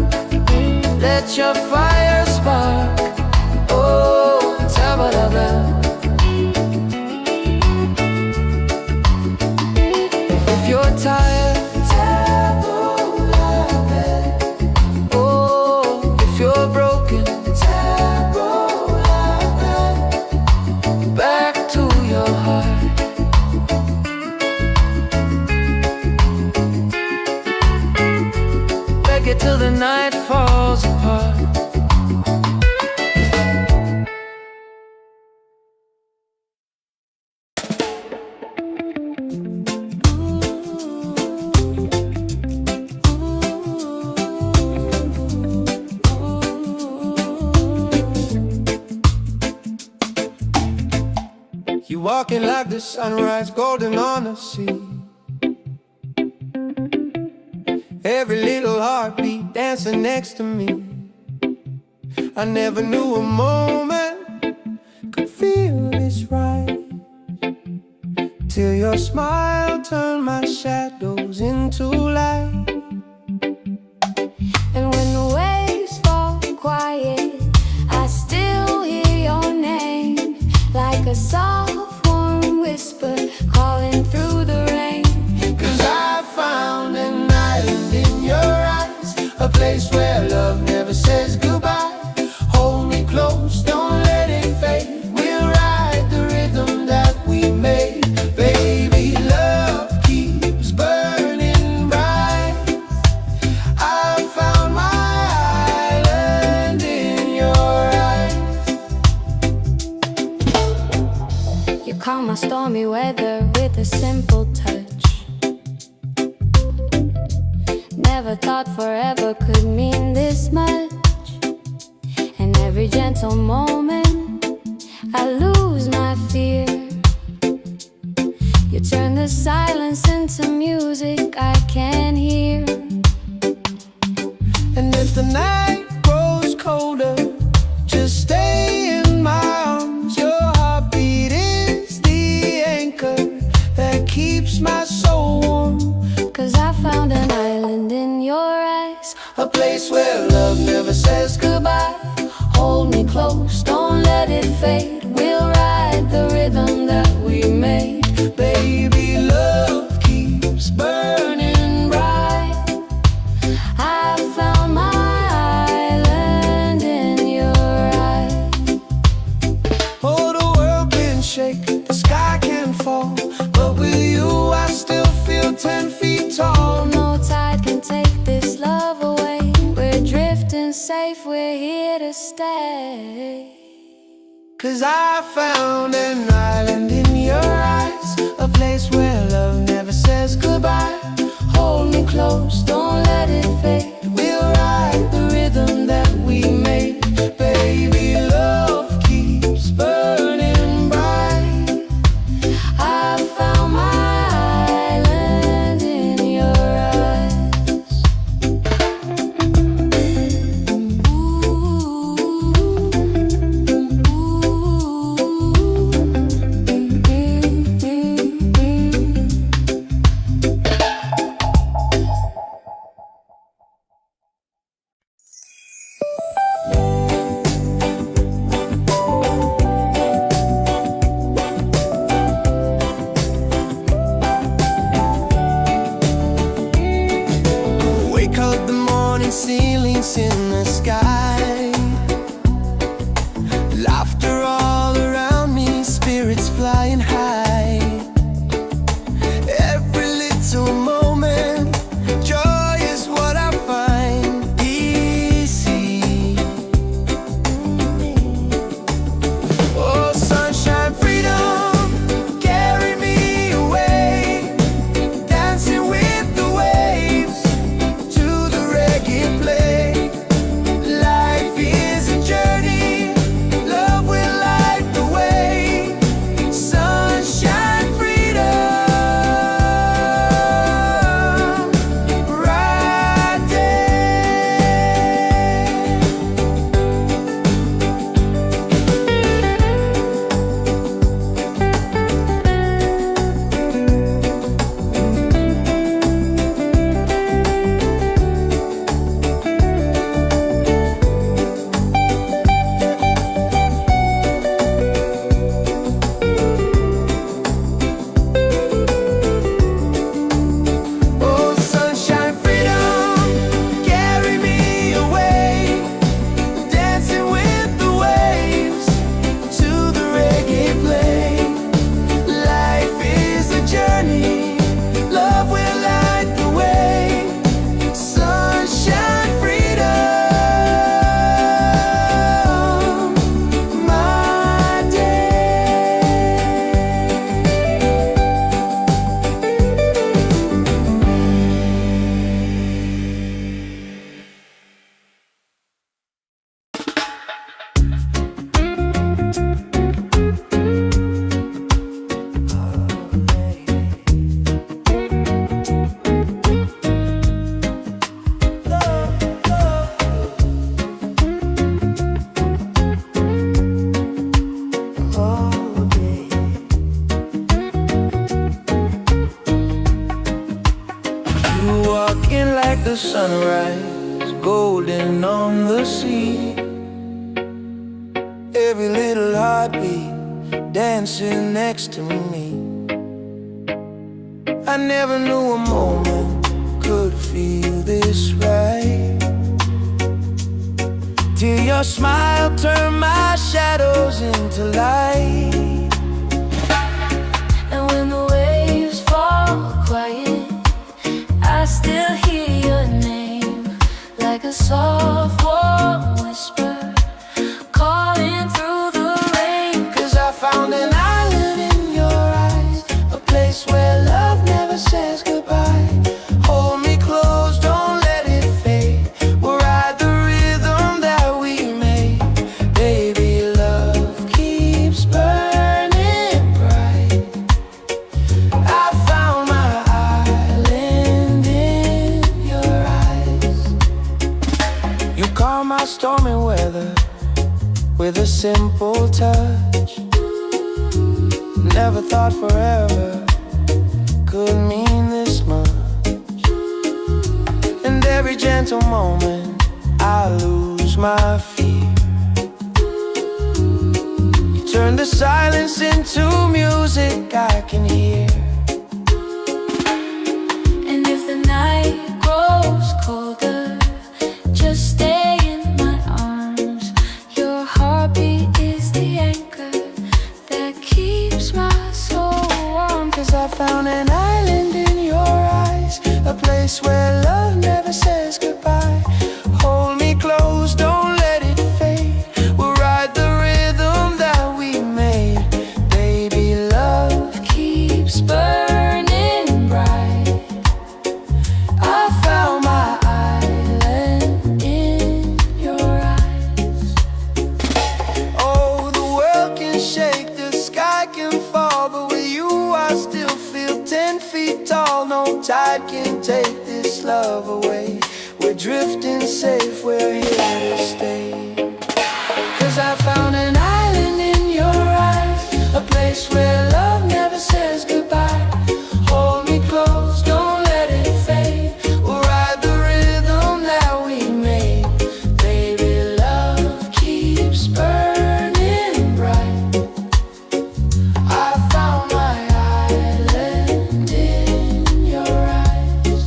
Let your fire spark. Oh, tabla bell. If you're tired, tabla bell. Oh, if you're broken, tabla bell. Back to your heart. Reggae till the night falls apart. You walking like the sunrise, golden on the sea. Every little heartbeat dancing next to me. I never knew a moment could feel this right, till your smile turned my shadows into light. And when the waves fall quiet, I still hear your name, like a soft warm whisper calling through the rain. 'Cause I found an island in your eyes, a place where love never says goodbye. Hold me close, don't let it fade. We'll ride the rhythm that we made. Baby, love keeps burning bright. I found my island in your eyes. You calm my stormy weather with a simple touch. Never thought forever could mean this much. And every gentle moment I lose my fear. You turn the silence into music I can hear. And if the night grows colder, just stay in my arms. Your heartbeat is the anchor that keeps my soul warm. 'Cause I found an island in your eyes, A place where love never says goodbye. hold me close, don't let it fade. We'll ride the rhythm that we made. Baby, love keeps burning bright. I found my island in your eyes. Oh, the world can shake, the sky can fall, but with you I still feel 10 feet tall. No tide can take this love away. We're drifting safe, we're here to stay. 'Cause I found an island in your eyes, a place where love never says goodbye. Hold me close, don't let it fade. We'll ride the rhythm that we made. Baby, love keeps burning bright. I found my island in your eyes. Wake up the morning, ceilings in the sky. Laughter all around me, spirits flying high. Every little moment, joy is what I find. Easy. Oh, sunshine, freedom, carry me away. Dancing with the waves to the reggae play. Life sunrise, golden on the sea. Every little heartbeat dancing next to me. I never knew a moment could feel this right, till your smile turned my shadows into light. And when the waves fall quiet, I still hear your name, like a soft warm whisper calling through the rain. 'Cause I found an island in your eyes, a place where love never says goodbye. Hold me close, don't let it fade. We'll ride the rhythm that we made. Baby, love keeps burning bright. I found my island in your eyes. You calm my stormy weather with a simple touch. Never thought forever could mean this much. And every gentle moment I lose my fear. You turn the silence into music I can hear. And if the night grows colder, just stay in my arms. Your heartbeat is the anchor that keeps my soul warm. 'Cause I found an island in your eyes, a place where love never says goodbye. Hold me close, don't let it fade. We'll ride the rhythm that we made. Baby, love keeps burning bright. I found my island in your eyes. Oh, the world can shake, the sky can fall, but with you I still feel 10 feet tall. No tide can take this love away. We're drifting safe, we're here to stay. 'Cause I found an island in your eyes, a place where love never says goodbye. Hold me close, don't let it fade. We'll ride the rhythm that we made. Baby, love keeps burning bright. I found my island in your eyes.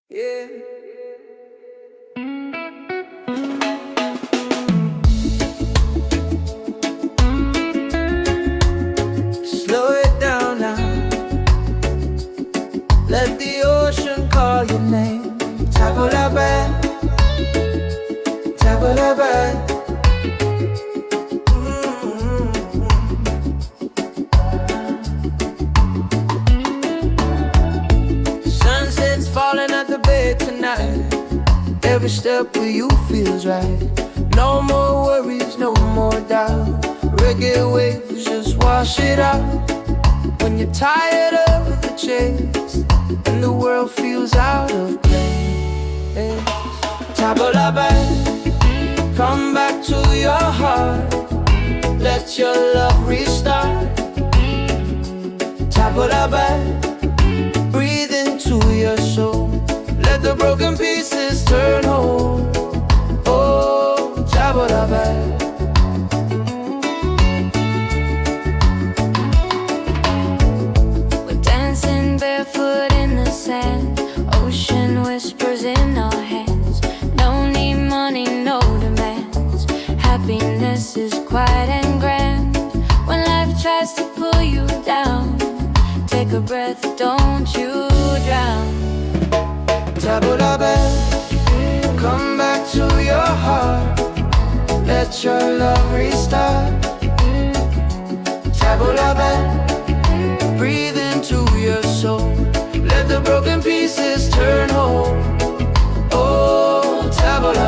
Yeah. Slow it down now. Let the ocean call your name. Tabula, tabula. Sunset's falling at the bay tonight. Every step with you feels right. No more worries, no more doubt. Reggae waves just wash it out. When you're tired of the chase and the world feels out of place, tabula, come back to your heart. Let your love restart. Tabula, breathe into your soul. Let the broken pieces turn whole. Oh, tabula. We're dancing barefoot in the sand. Ocean whispers in our hands. No need money, no demands. Happiness is quiet and grand. When life tries to pull you down, take a breath, don't you drown. Tabula, come back to your heart. Let your love restart. Tabula, breathe into your soul. Let the broken pieces turn whole. Oh, tabula.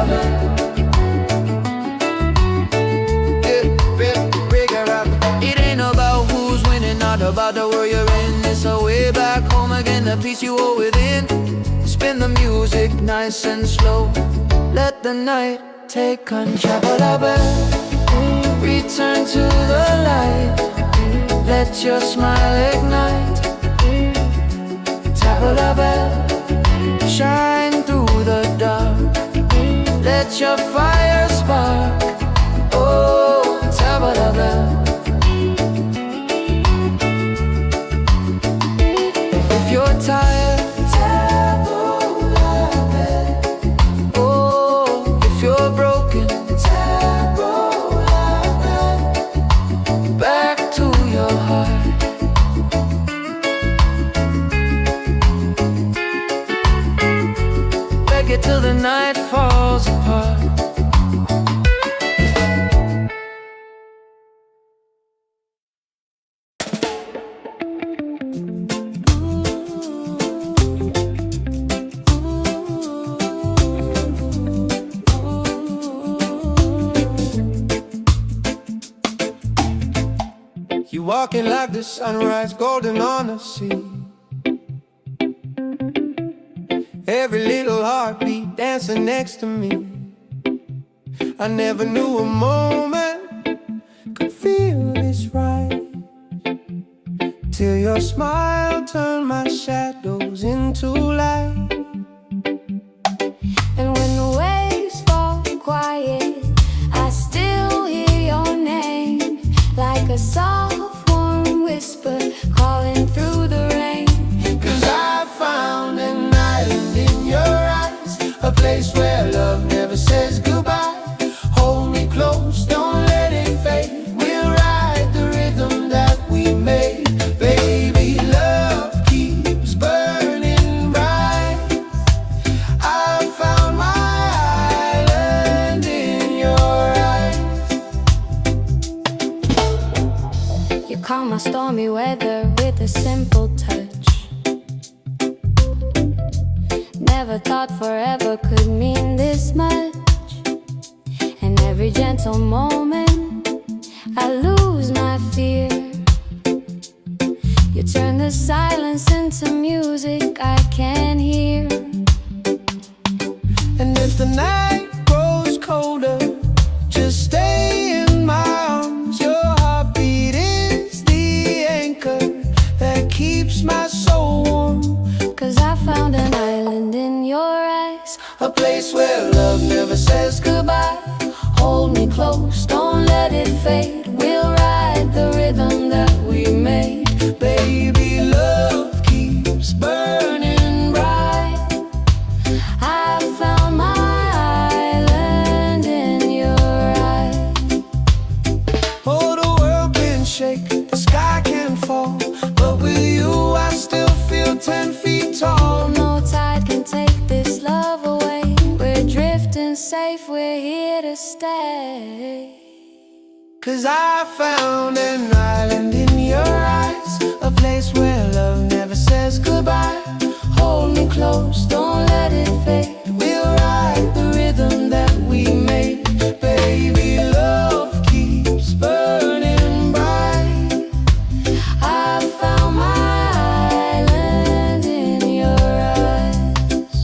about the world you're in. It's a way back home again, the peace you hold within. Spin the music nice and slow. Let the night take control. Return to the light. Let your smile ignite. Tabla bell, shine through the dark. Let your fire spark. Oh, tabla bell. If you're tired, tabla bell. Oh, if you're broken, tabla bell. Back to your heart. Reggae till the night falls apart. You walking like the sunrise, golden on the sea. Every little heartbeat dancing next to me. I never knew a moment could feel this right, till your smile turned my shadows into light. And when the waves fall quiet, I still hear your name, like a soft warm whisper calling through the rain. 'Cause I found an island in your eyes, a place where love never says goodbye. Hold me close, don't let it fade. We'll ride the rhythm that we made. Baby, love keeps burning bright. I found my island in your eyes. You calm my stormy weather with a simple touch. Never thought forever could mean this much. And every gentle moment I lose my fear. You turn the silence into music I can hear. And if the night grows colder, just stay in my arms. Your heartbeat is the anchor that keeps my soul warm. 'Cause I found an island in your eyes, A place where love never says goodbye. Hold me close, don't let it fade. We'll ride the rhythm that we made. Baby, love keeps burning bright. I found my island in your eyes. Oh, the world can shake, the sky can fall, but with you I still feel 10 feet tall. No tide can take this love away. We're drifting safe, we're here to stay. 'Cause I found an island in your eyes, a place where love never says goodbye. Hold me close, don't let it fade. We'll ride the rhythm that we made. Baby, love keeps burning bright. I found my island in your eyes.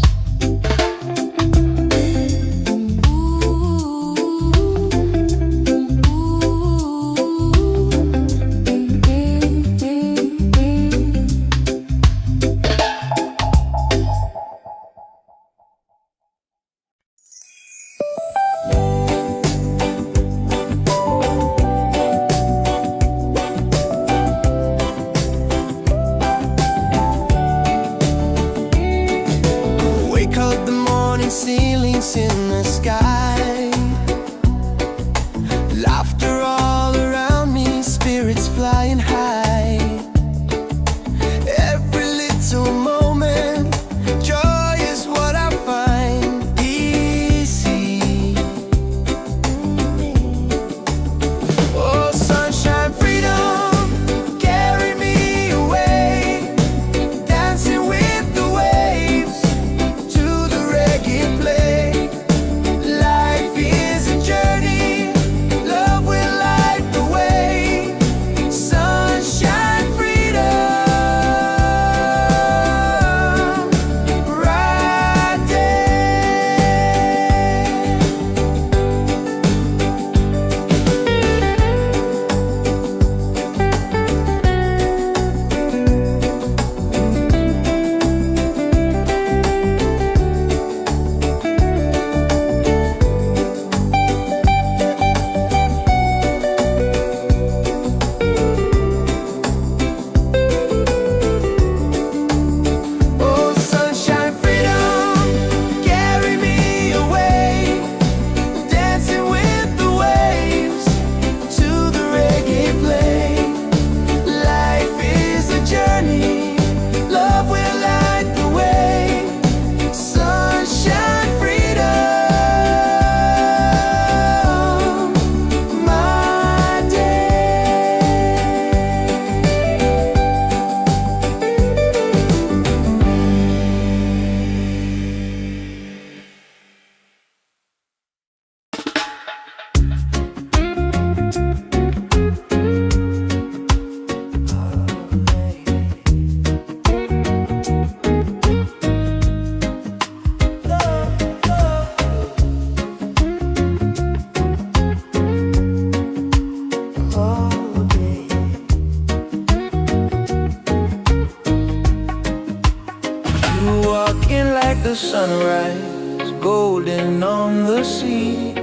the sunrise, golden on the sea.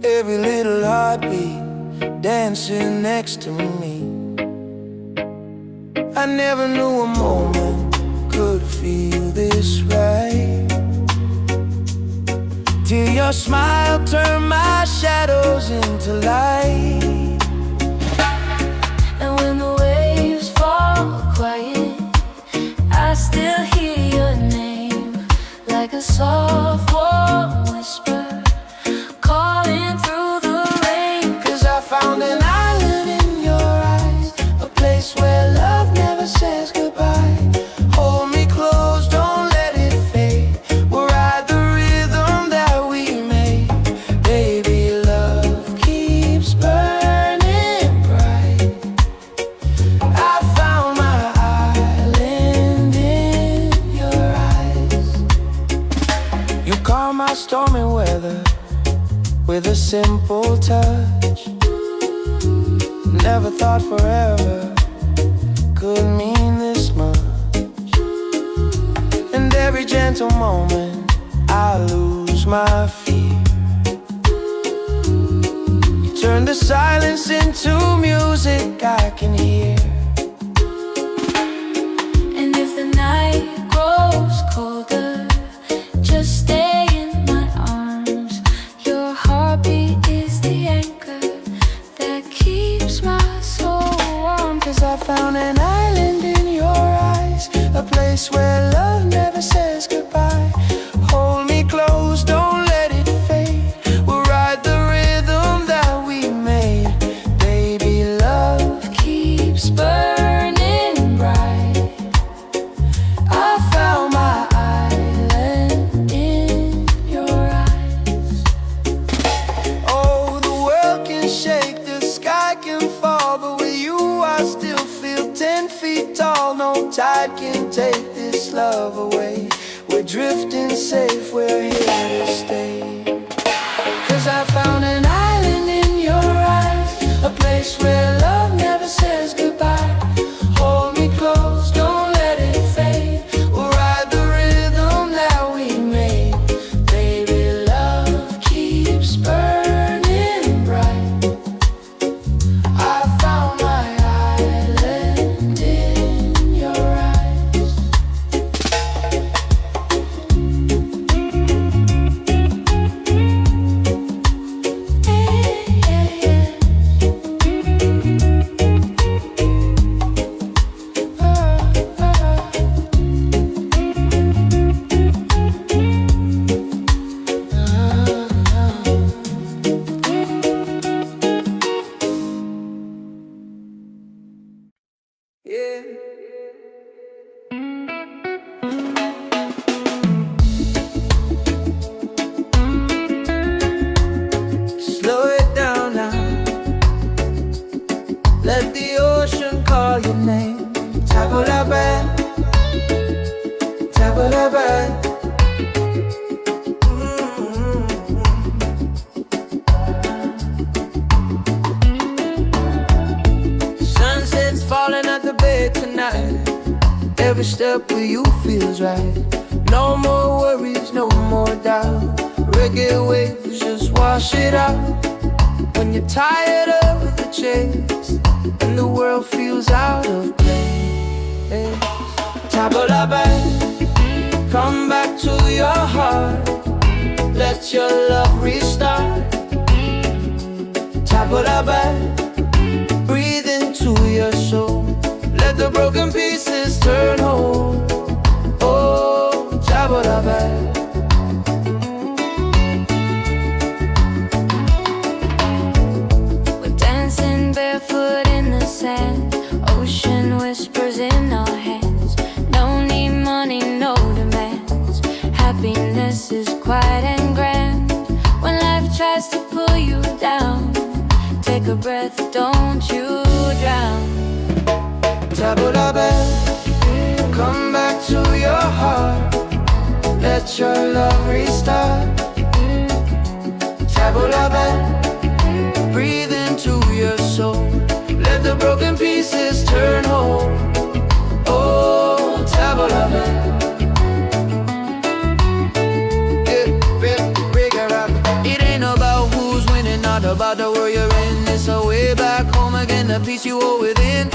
Every little heartbeat dancing next to me. I never knew a moment could feel this right, till your smile turned my shadows into light. And when the waves fall quiet, I still hear your name, like a soft warm whisper calling through the rain. 'Cause I found an island in your eyes, a place where love never says goodbye. Hold me close, don't let it fade. We'll ride the rhythm that we made. Baby, love keeps burning bright. I found my island in your eyes. You calm my stormy weather with a simple touch. Never thought forever could mean this much. And every gentle moment I lose my fear. You turn the silence into music I can hear. And if the night grows colder, just stay in my arms. Your heartbeat is the anchor that keeps my soul warm. 'Cause I found an island in your eyes, a place where love never says goodbye. Hold me close, don't let it fade. We'll ride the rhythm that we made. Baby, love keeps burning bright. I found my island in your eyes. Oh, the world can shake, the sky can fall, but with you I still feel 10 feet tall. No tide can take this love away. We're drifting safe, we're here to stay. 'Cause I found an island in your eyes, a place where love never says goodbye. Hold me close, don't let it fade. We'll ride the rhythm that we made. Baby, love keeps burning bright. I found my island in your eyes. Yeah. Slow it down now. Let the ocean call your name. Tabulaban, tabulaban. Sunset's falling at the bay tonight. Every step with you feels right. No more worries, no more doubt. Reggae waves just wash it out. When you're tired of the chase and the world feels out of place, Tabulaban, come back to your heart. Let your love restart. Tabulaban, breathe into your soul. Let the broken pieces turn whole. Oh, Tabulaban. We're dancing barefoot in the sand. Ocean whispers in our hands. No need money, no demands. Happiness is quiet and grand. When life tries to pull you down, take a breath, don't you drown. Tabulaban, come back to your heart. Let your love restart. Tabulaban, breathe into your soul. Let the broken pieces turn whole. Oh, Tabulaban. matter where you're in, it's a way back home again, the peace you hold within.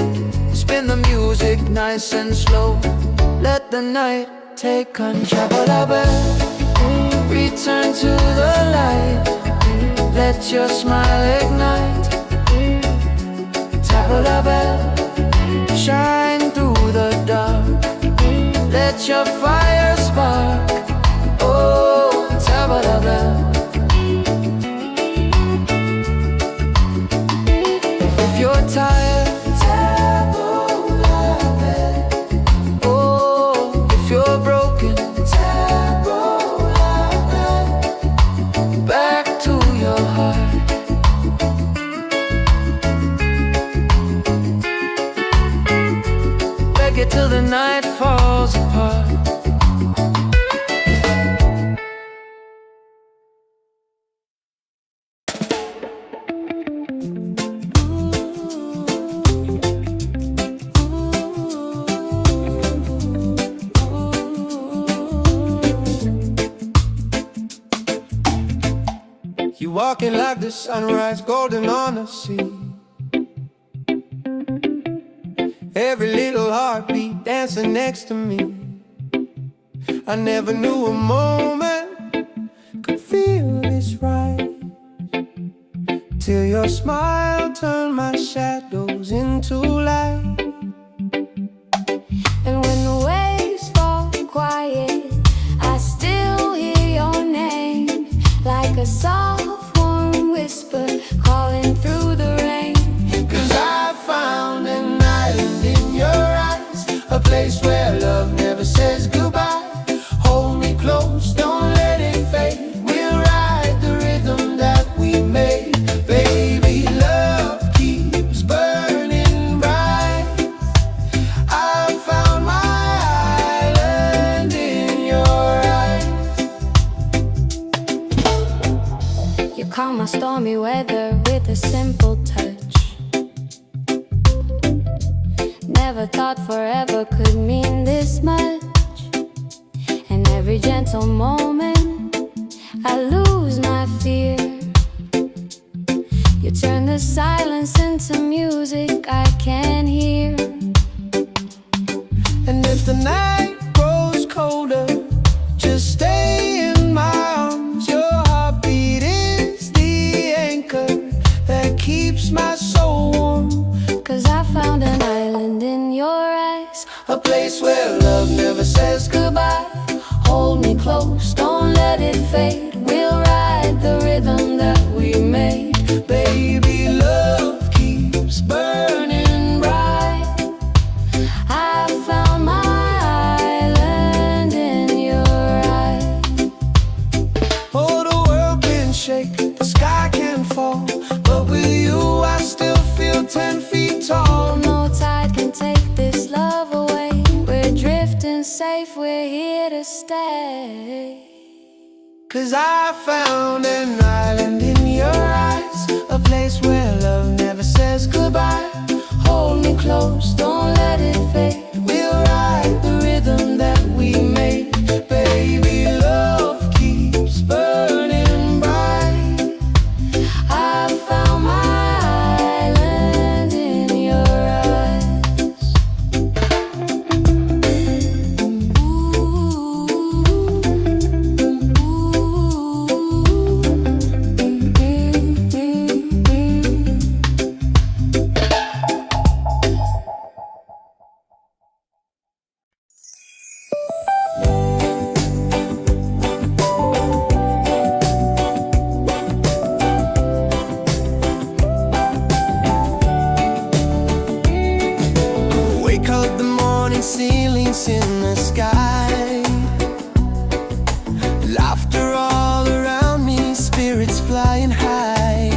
Spin the music nice and slow, let the night take control. Return to the light, let your smile ignite. Tap la bell, shine through the dark, let your fire spark. Oh, tap la bell. If you're tired, tap la bell. Oh, if you're broken, tap la bell. Back to your heart. Reggae till the night falls apart. You walking like the sunrise, golden on the sea. Every little heartbeat dancing next to me. I never knew a moment could feel this right, till your smile turned my shadows into light. And when the waves fall quiet, I still hear your name, like a soft warm whisper calling through the rain. 'Cause I found an island in your eyes, a place where love never says goodbye. Hold me close, don't let it fade. We'll ride the rhythm that we made. Baby, love keeps burning bright. I found my island in your eyes. You calm my stormy weather with a simple touch. Never thought forever could mean this much. And every gentle moment I lose my fear. You turn the silence into music I can hear. And if the night grows colder, just stay in my arms. Your heartbeat is the anchor that keeps my soul warm. 'Cause I found an island in your eyes, A place where love never says goodbye. Hold me close, don't let it fade. We'll ride the rhythm that we made. Baby, love keeps burning bright. I found my island in your eyes. Oh, the world can shake, the sky can fall, but with you I still feel 10 feet tall. No tide can take this love away. We're drifting safe, we're here to stay. 'Cause I found an island in your eyes, a place where love never says goodbye. Hold me close, don't let it fade. We'll ride the rhythm that we made. Baby, love keeps burning bright. I found my island in your eyes. Wake up the morning, ceilings in the sky. Laughter all around me, spirits flying high.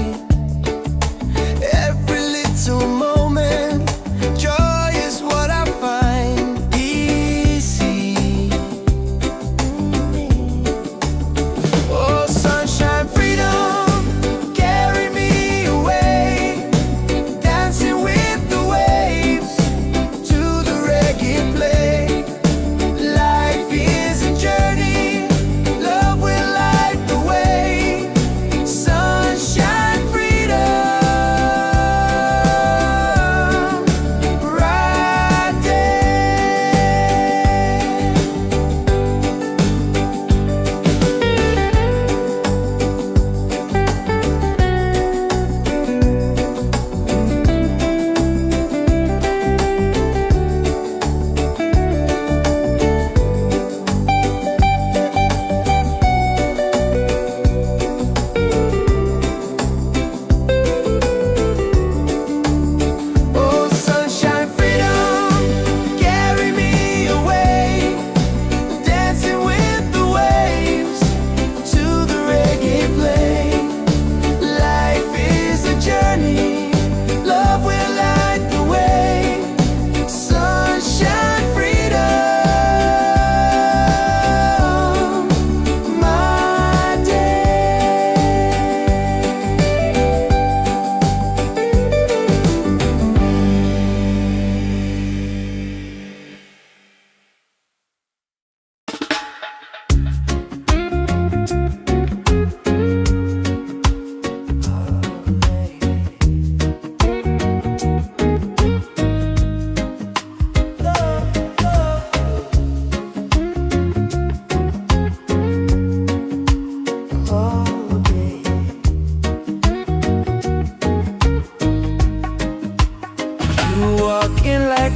Every little moment, joy is what I find. Easy. Oh, sunshine, freedom, carry me away. Dancing with the waves to the reggae play. Light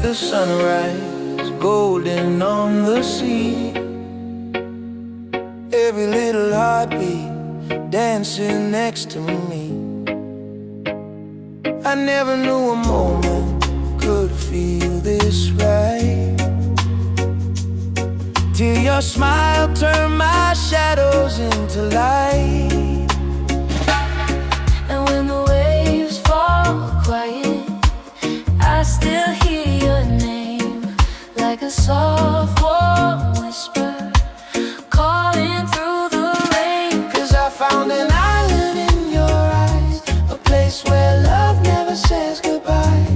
the sunrise, golden on the sea. Every little heartbeat dancing next to me. I never knew a moment could feel this right, till your smile turned my shadows into light. And when the waves fall quiet, I still hear your name, like a soft warm whisper calling through the rain. 'Cause I found an island in your eyes, a place where love never says goodbye.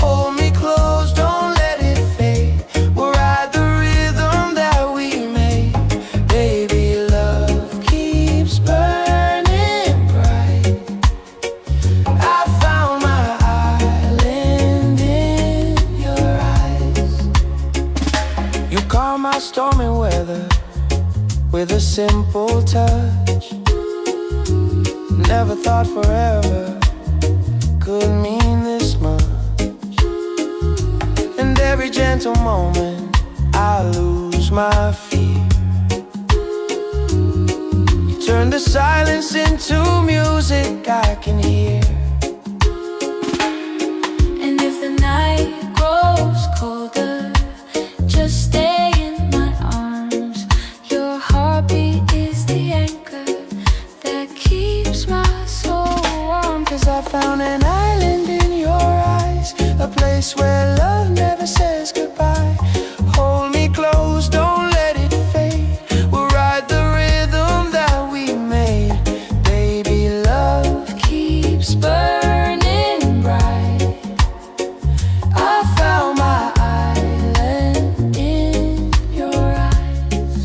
Hold me close, don't let it fade. We'll ride the rhythm that we made. Baby, love keeps burning bright. I found my island in your eyes. You calm my stormy weather with a simple touch. Never thought forever could mean this much. And every gentle moment I lose my fear. You turn the silence into music I can hear. And if the night grows colder, just stay in my arms. Your heartbeat is the anchor that keeps my soul warm. 'Cause I found an island in your eyes, a place where love never says goodbye. Hold me close, don't let it fade. We'll ride the rhythm that we made. Baby, love keeps burning bright. I found my island in your eyes.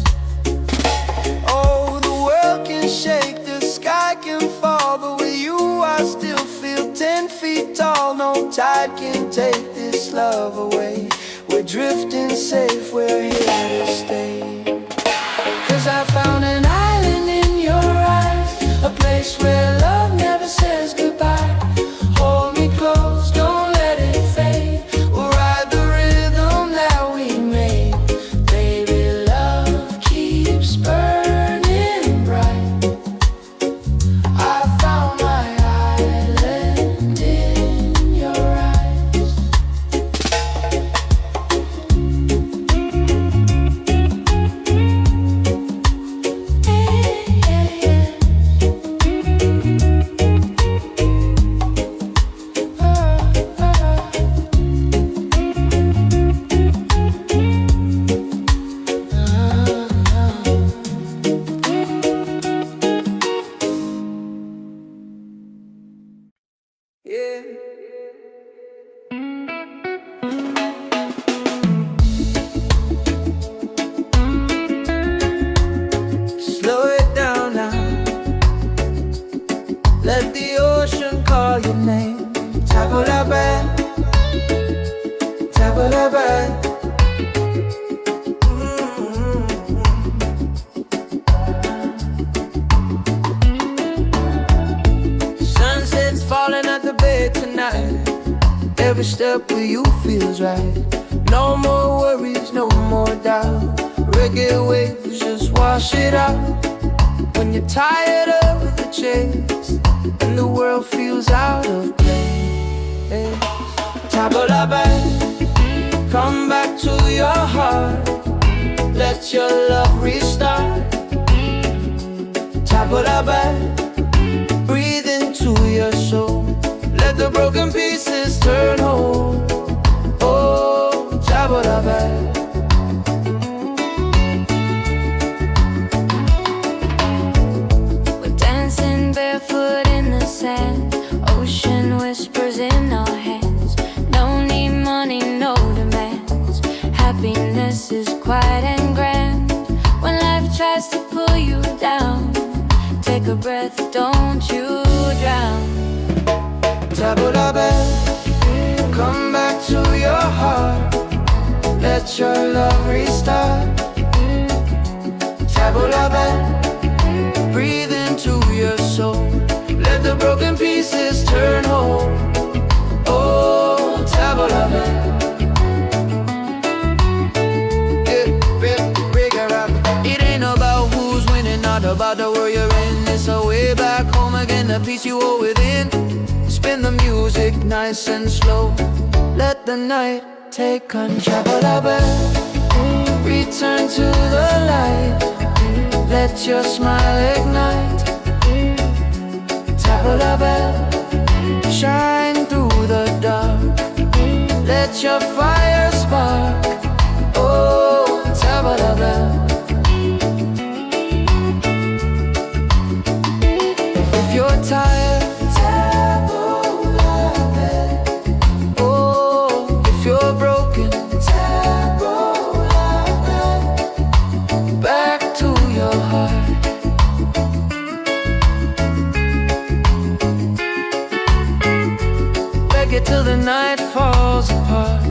Oh, the world can shake, the sky can fall, but with you I still feel 10 feet tall. No tide can take this love away. We're drifting safe, we're here to stay. 'Cause I found an island in your eyes, a place where love never says goodbye. Hold me close, don't let it fade. We'll ride the rhythm that we made. Baby, love keeps burning bright. I found my island in your eyes. Yeah. Slow it down now. Let the ocean call your name. Tabulabe, tabulabe. Sunset's falling at the bay tonight. Every step with you feels right. No more worries, no more doubt. Reggae waves just wash it out. When you're tired of the chase and the world feels out of place, Tabulabe, come back to your heart. Let your love restart. Tabulabe, breathe into your soul. Let the broken pieces turn whole. Oh, Tabulabe. We're dancing barefoot in the sand. Ocean whispers in our hands. No need money, no demands. Happiness is quiet and grand. When life tries to pull you down, take a breath, don't you drown. Tabulabe, come back to your heart. Let your love restart. Tabulabe, breathe into your soul. Let the broken pieces turn whole. Oh, Tabulabe. peace you hold within. Spin the music nice and slow. Let the night take control. Return to the light. Let your smile ignite. Tap the bell, shine through the dark. Let your fire spark. Oh, tap the bell. If you're tired, tap the bell. Oh, if you're broken, tap the bell. Back to your heart. Reggae till the night falls apart.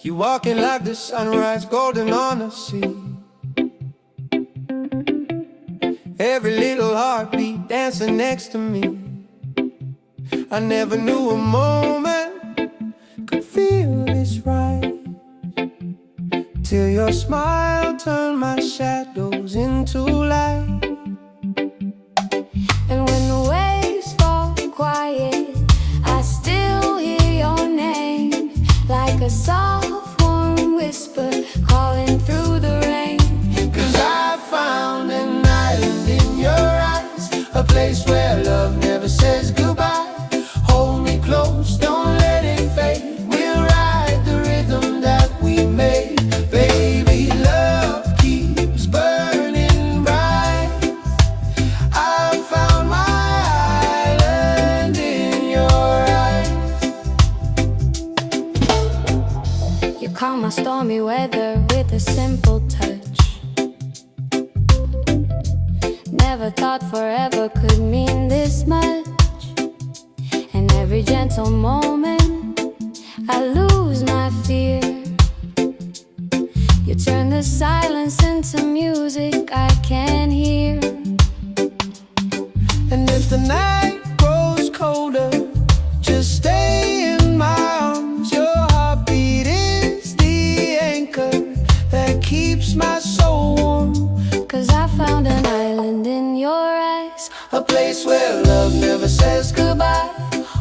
You walking like the sunrise, golden on the sea. Every little heartbeat dancing next to me. I never knew a moment could feel this right, till your smile turned my shadows into light. And when the waves fall quiet, I still hear your name, like a soft warm whisper calling through the rain. 'Cause I found an island in your eyes, a place where love never says goodbye. Hold me close, don't let it fade. We'll ride the rhythm that we made. Baby, love keeps burning bright. I found my island in your eyes. You calm my stormy weather with a simple touch. Never thought forever could mean this much. And every gentle moment I lose my fear. You turn the silence into music I can hear. And if the night grows colder, just stay in my arms. Your heartbeat is the anchor that keeps my soul warm. 'Cause I found an island in your eyes, A place where love never says goodbye.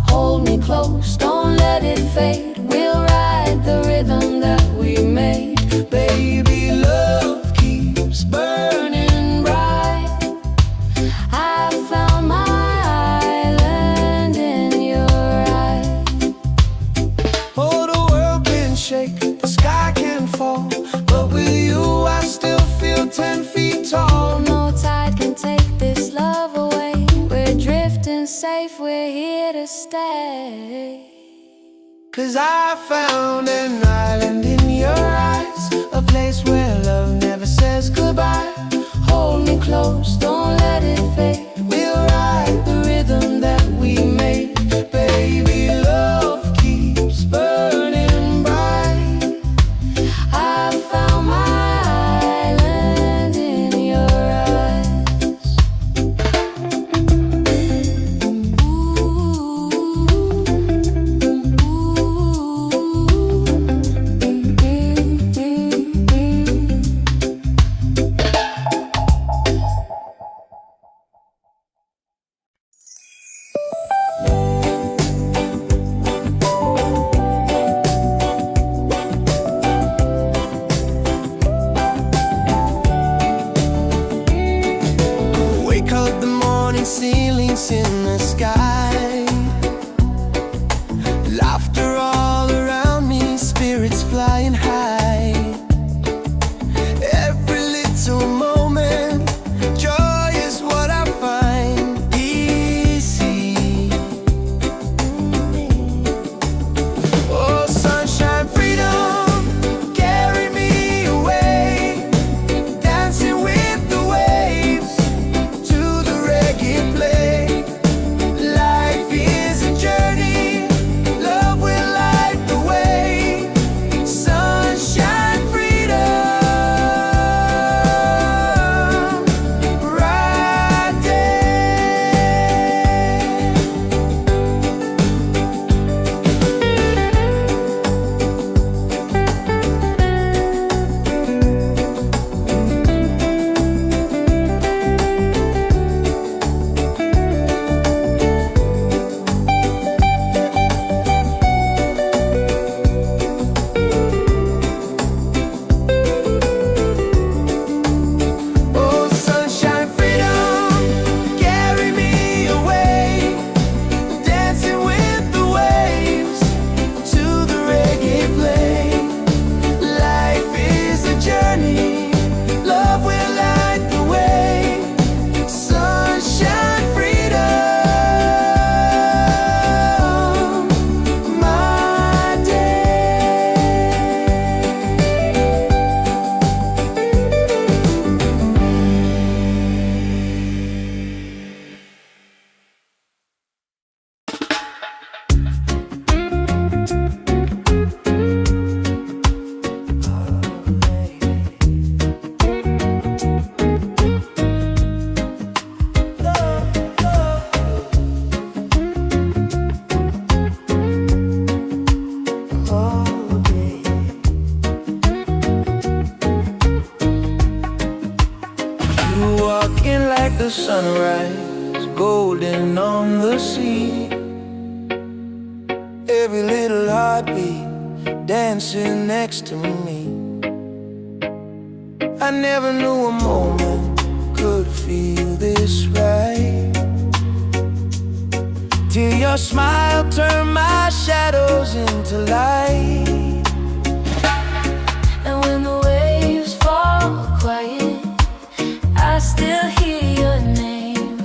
Hold me close, don't let it fade. We'll ride the rhythm that we made. Baby, love keeps burning bright. I found my island in your eyes. Oh, the world can shake, the sky can fall, but with you I still feel 10 feet tall. No tide can take this love away. We're drifting safe, we're here to stay. 'Cause I found an island in your eyes, a place where love never says goodbye. Hold me close, don't let it fade. We'll ride the rhythm that we made. Baby, love keeps burning bright. I found my island in your eyes. Wake up the morning ceilings in the sky. Laughter all around me, spirits flying high. Every little moment, joy is what I find. Easy. Oh, sunshine, freedom, carry me away. Dancing with the waves to the reggae play. Life sunrise, golden on the sea. Every little heartbeat dancing next to me. I never knew a moment could feel this right, till your smile turned my shadows into light. And when the waves fall quiet, I still hear your name,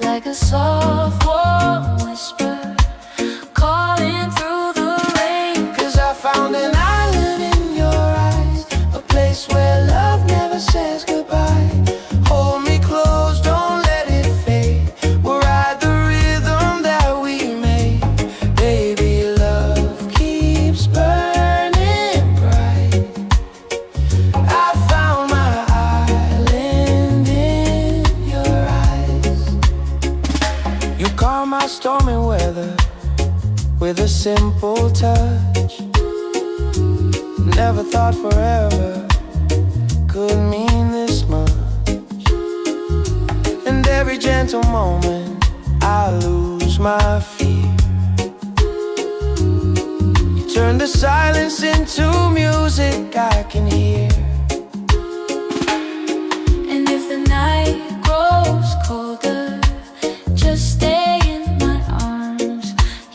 like a soft warm whisper calling through the rain. 'Cause I found an island in your eyes, a place where love never says goodbye. Hold me close, don't let it fade. We'll ride the rhythm that we made. Baby, love keeps burning bright. I found my island in your eyes. You calm my stormy weather with a simple touch. Never thought forever could mean this much. And every gentle moment I lose my fear. You turn the silence into music I can hear. And if the night grows colder, just stay in my arms.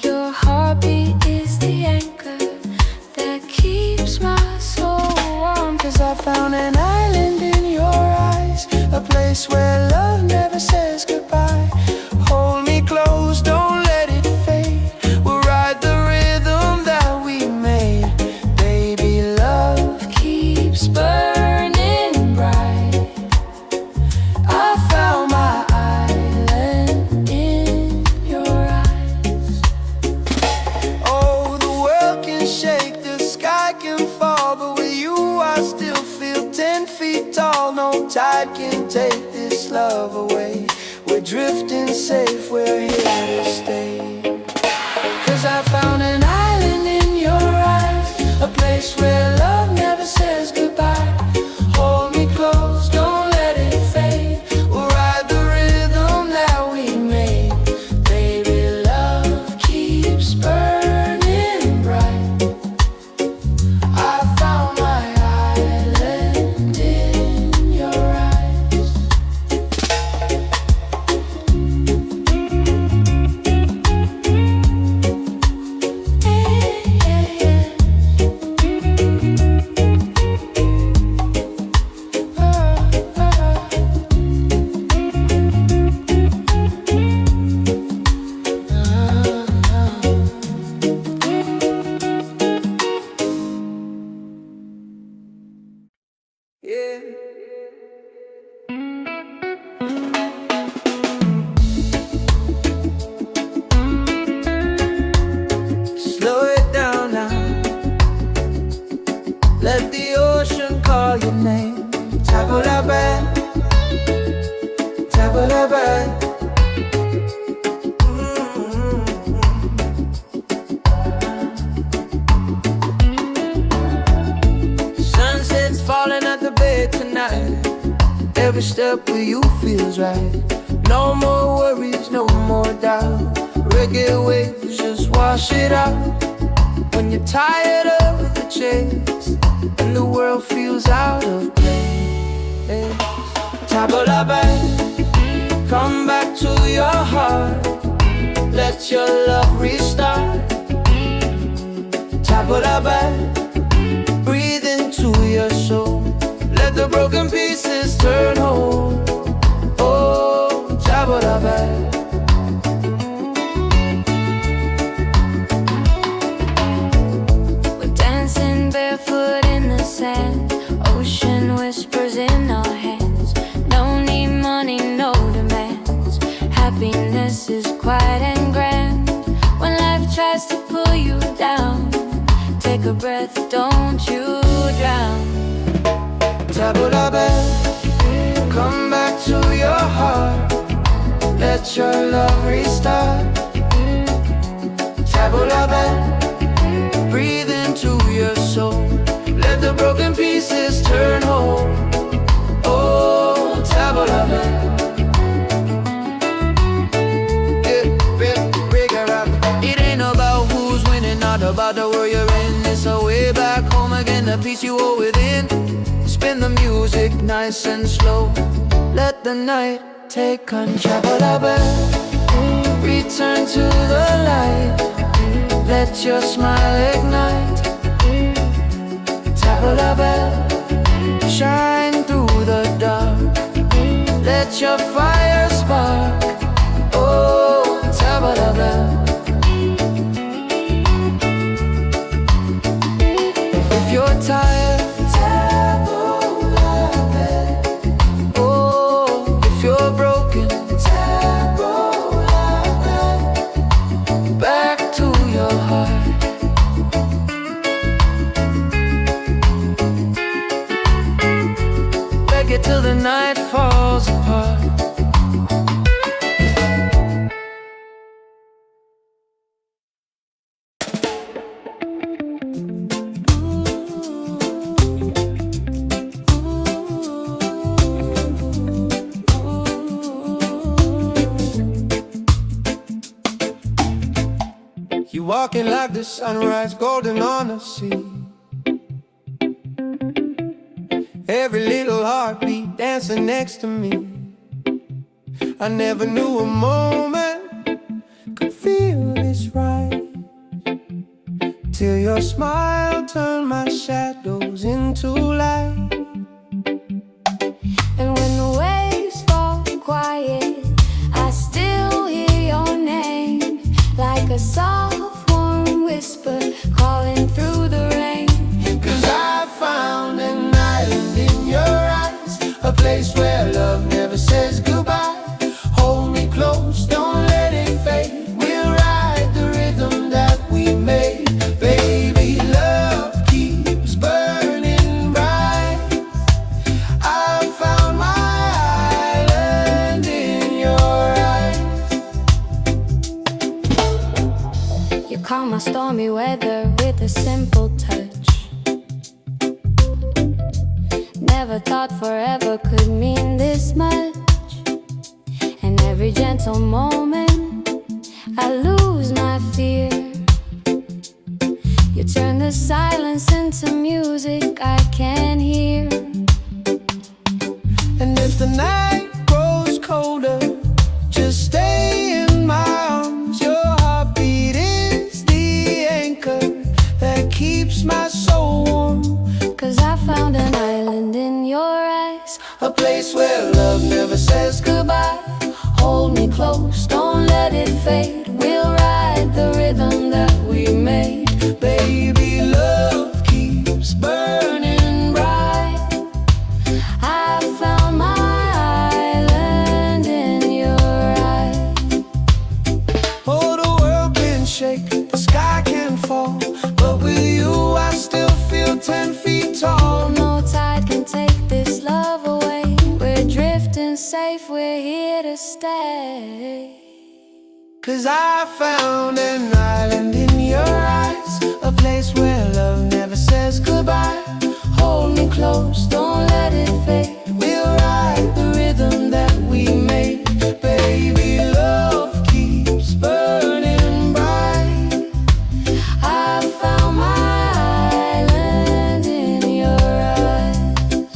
Your heartbeat is the anchor that keeps my soul warm. 'Cause I found an island in your eyes, a place where love never says goodbye. Hold me close, don't let it fade. We'll ride the rhythm that we made. Baby, love keeps burning bright. I found my island in your eyes. Oh, the world can shake, the sky can fall, but with you I still feel 10 feet tall. No tide can take this love away. We're drifting safe, we're here to stay. 'Cause I found an island in your eyes, a place where love never says goodbye. Hold me close, don't let it fade. We'll ride the rhythm that we made. Baby, love keeps burning bright. I found my island in your eyes. Yeah. Slow it down now. Let the ocean call your name. Table la bed, table la bed. Sunset's falling at the bed tonight. Every step with you feels right. No more worries, no more doubt. Reggae waves just wash it out. When you're tired of the chase and the world feels out of place, table la bed, come back to your heart. Let your love restart. Table la bed, breathe into your soul. Let the broken pieces turn whole. Oh, table la bed. We're dancing barefoot in the sand, ocean whispers in our hands. No need money, no demands. Happiness is quiet and grand. When life tries to pull you down, take a breath, don't you drown. Table la bed, come back to your heart. Let your love restart. Table la bed, breathe into your soul. Let the broken pieces turn whole. Oh, table la bed. the peace you hold within. Spin the music nice and slow. Let the night take control. Return to the light. Let your smile ignite. Tabla bell, shine through the dark. Let your fire spark. Oh, tabla bell. If you're tired, tabla bell. Oh, if you're broken, tabla bell. Back to your heart. Reggae till the night falls apart. You walking like the sunrise, golden on the sea. Every little heartbeat dancing next to me. I never knew a moment could feel this right, till your smile turned my shadows into light. And when the waves fall quiet, I still hear your name, like a soft warm whisper calling through the rain. 'Cause I found an island in your eyes, a place where love never says goodbye. Hold me close, don't let it fade. We'll ride the rhythm that we made. Baby, love keeps burning bright. I found my island in your eyes. You calm my stormy weather with a simple touch. Never thought forever could mean this much. And every gentle moment I lose my fear. You turn the silence into music I can hear. And if the night grows colder, just stay in my arms. Your heartbeat is the anchor that keeps my soul warm. 'Cause I found an island in your eyes, A place where love never says goodbye. Hold me close, don't let it fade. We'll ride the rhythm that we made. Baby, love keeps burning bright. I found my island in your eyes. Oh, the world can shake, the sky can fall, but with you I still feel 10 feet tall. No tide can take this love away. We're drifting safe, we're here to stay. 'Cause I found an island in your eyes, a place where love never says goodbye. Hold me close, don't let it fade. We'll ride the rhythm that we made. Baby, love keeps burning bright. I found my island in your eyes.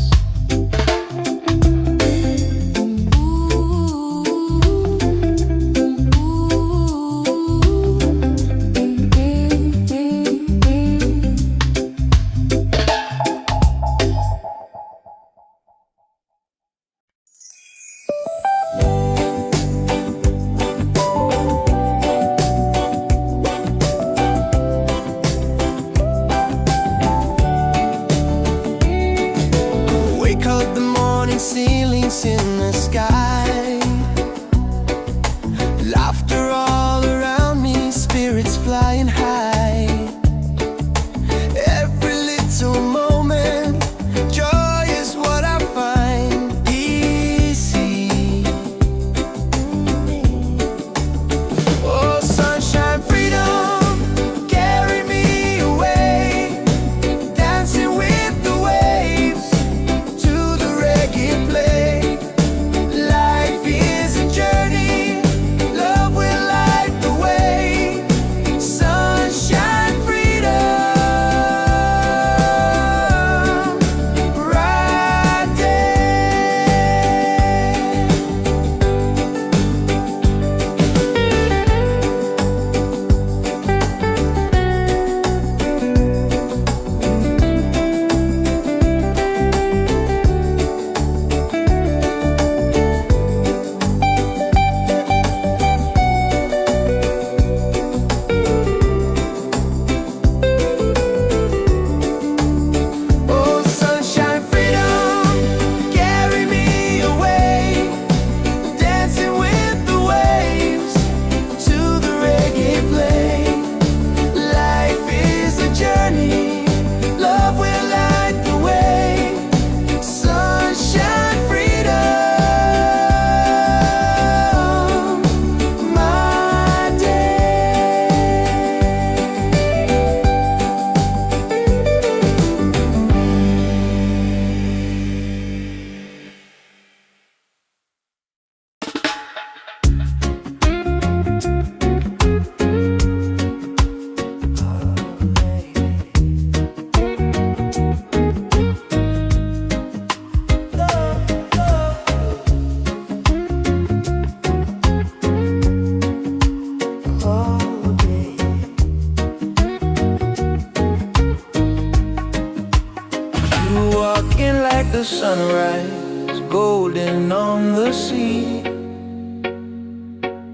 the sunrise, golden on the sea.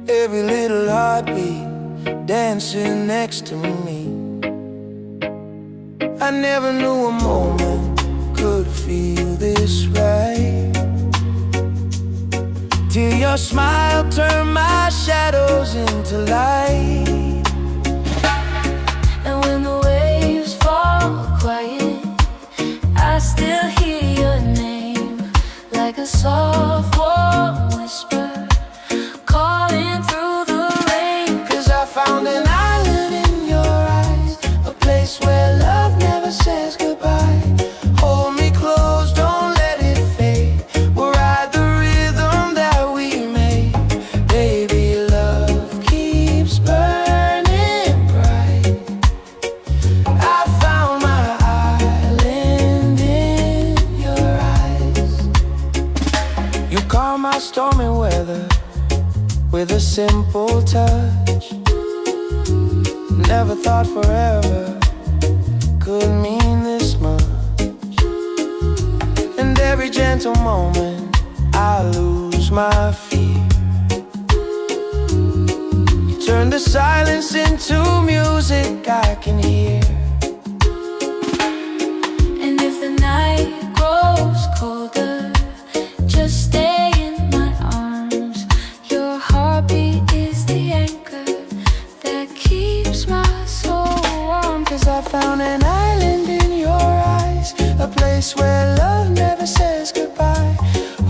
Every little heartbeat dancing next to me. I never knew a moment could feel this right, till your smile turned my shadows into light. And when the waves fall quiet, I still hear your name, like a soft warm whisper calling through the rain. 'Cause I found an island in your eyes, a place where love never says goodbye. Hold me close, don't let it fade. We'll ride the rhythm that we made. Baby, love keeps burning bright. I found my island in your eyes. You calm my stormy weather with a simple touch. Never thought forever could mean this much. And every gentle moment I lose my fear. You turn the silence into music I can hear. And if the night grows colder, just stay in my arms. Your heartbeat is the anchor that keeps my soul warm. 'Cause I found an island in your eyes, a place where love never says goodbye.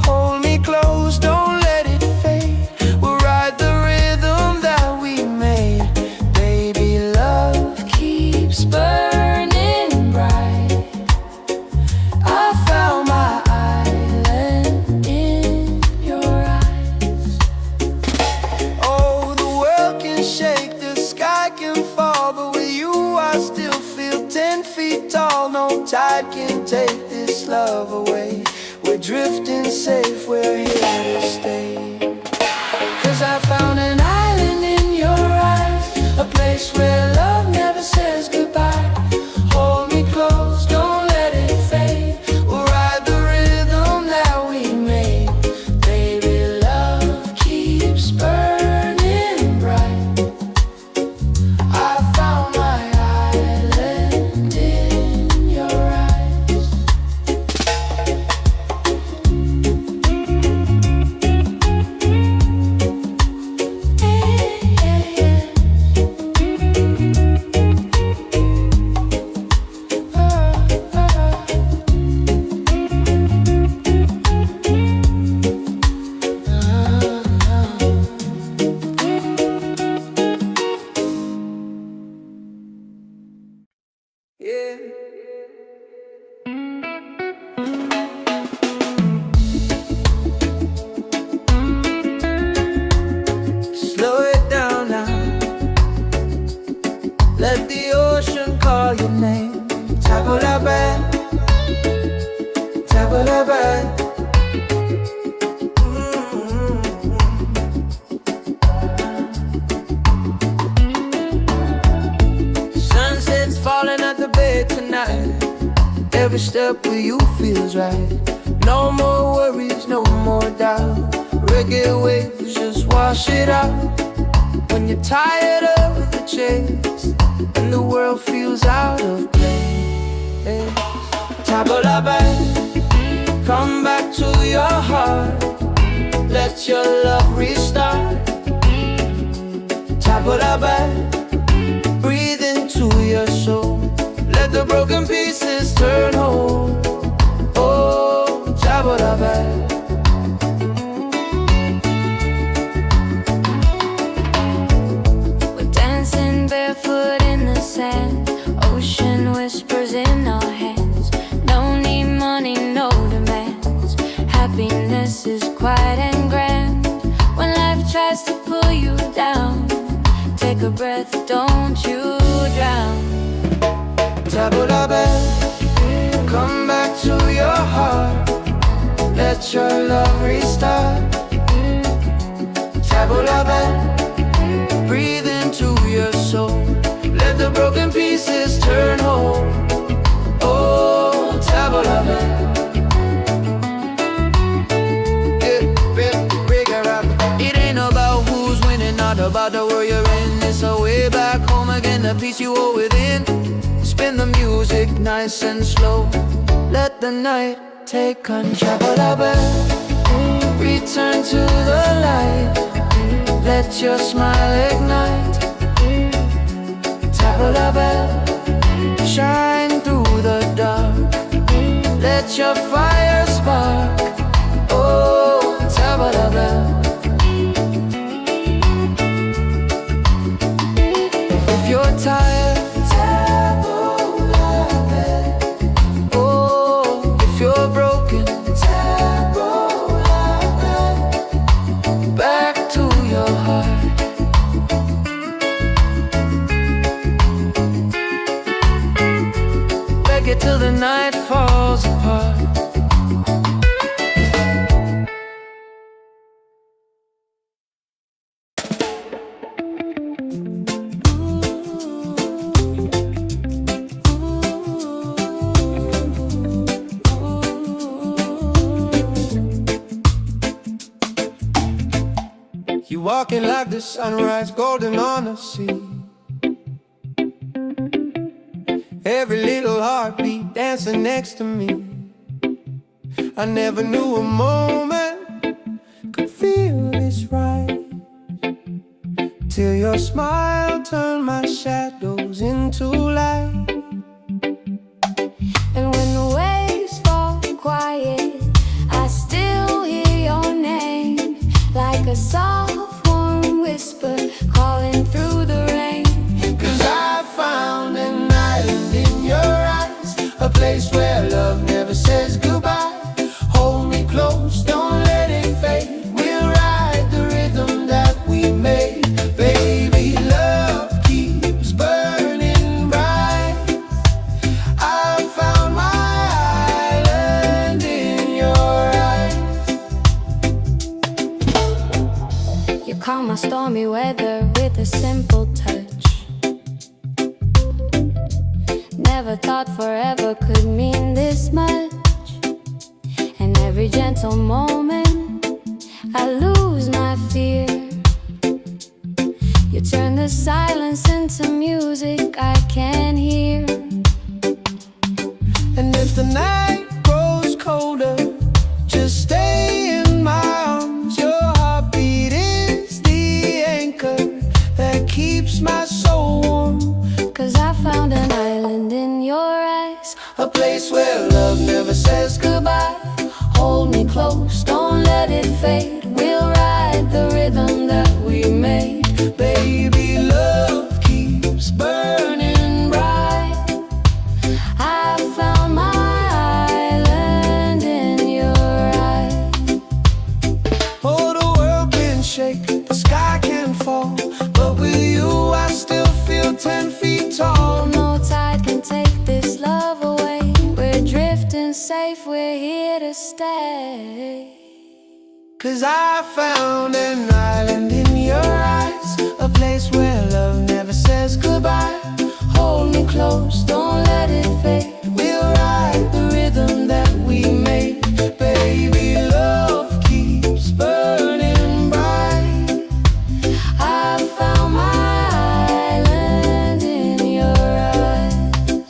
Hold me close, don't let it fade. We'll ride the rhythm that we made. Baby, love keeps burning bright. I found my island in your eyes. Oh, the world can shake, the sky can fall, but with you I still feel 10 feet tall. No tide can take this love away. We're drifting safe, we're here to stay. 'Cause I found an island in your eyes, a place where love never says goodbye. Hold me close, don't let it fade. We'll ride the rhythm that we made. Baby, love keeps burning bright. I found my island in your eyes. Yeah. Slow it down now. Let the ocean call your name. Tabulaban, tabulaban. Sunset's falling at the bay tonight. Every step with you feels right. No more worries, no more doubt. Reggae waves just wash it out. When you're tired of the chase and the world feels out of place, Tabulaban, come back to your heart. Let your love restart. Tabulaban, breathe into your soul. Let the broken pieces turn whole. Oh, Tabulaban. We're dancing barefoot in the sand, ocean whispers in our hands. No need money, no demands. Happiness is quiet and grand. When life tries to pull you down, take a breath, don't you drown. Tabulaban, come back to your heart. Let your love restart. Tabulaban, breathe into your soul. Let the broken pieces turn whole. Oh, Tabulaban. a piece you hold within. Spin the music nice and slow. Let the night take control. Return to the light. Let your smile ignite. Tabla shine through the dark. Let your fire spark. Oh, tabla. If you're tired, oh, if you're broken, back to your heart. Reggae till the night falls apart. You walking like the sunrise, golden on the sea. Every little heartbeat dancing next to me. I never knew a moment could feel this right, till your smile turned my shadows into light. And when the waves fall quiet, I still hear your name, like a soft warm whisper calling through the rain. 'Cause I found an island in your eyes, a place where love never says goodbye. Hold me close, don't let it fade. We'll ride the rhythm that we made. Baby, love keeps burning bright. I found my island in your eyes. You calm my stormy weather with a simple touch. Never thought forever could mean this much. And every gentle moment I lose my fear. You turn the silence into music I can hear. And if the night grows colder, just stay in my arms. Your heartbeat is the anchor that keeps my soul warm. 'Cause I found an island in your eyes, A place where love never says goodbye. Hold me close, don't let it fade. We'll ride the rhythm that we made. Baby, love keeps burning bright. I found my island in your eyes. Oh, the world can shake, the sky can fall, but with you I still feel 10 feet tall. No tide can take this love away. We're drifting safe, we're here to stay. 'Cause I found an island in your eyes, a place where love never says goodbye. Hold me close, don't let it fade. We'll ride the rhythm that we made. Baby, love keeps burning bright. I found my island in your eyes.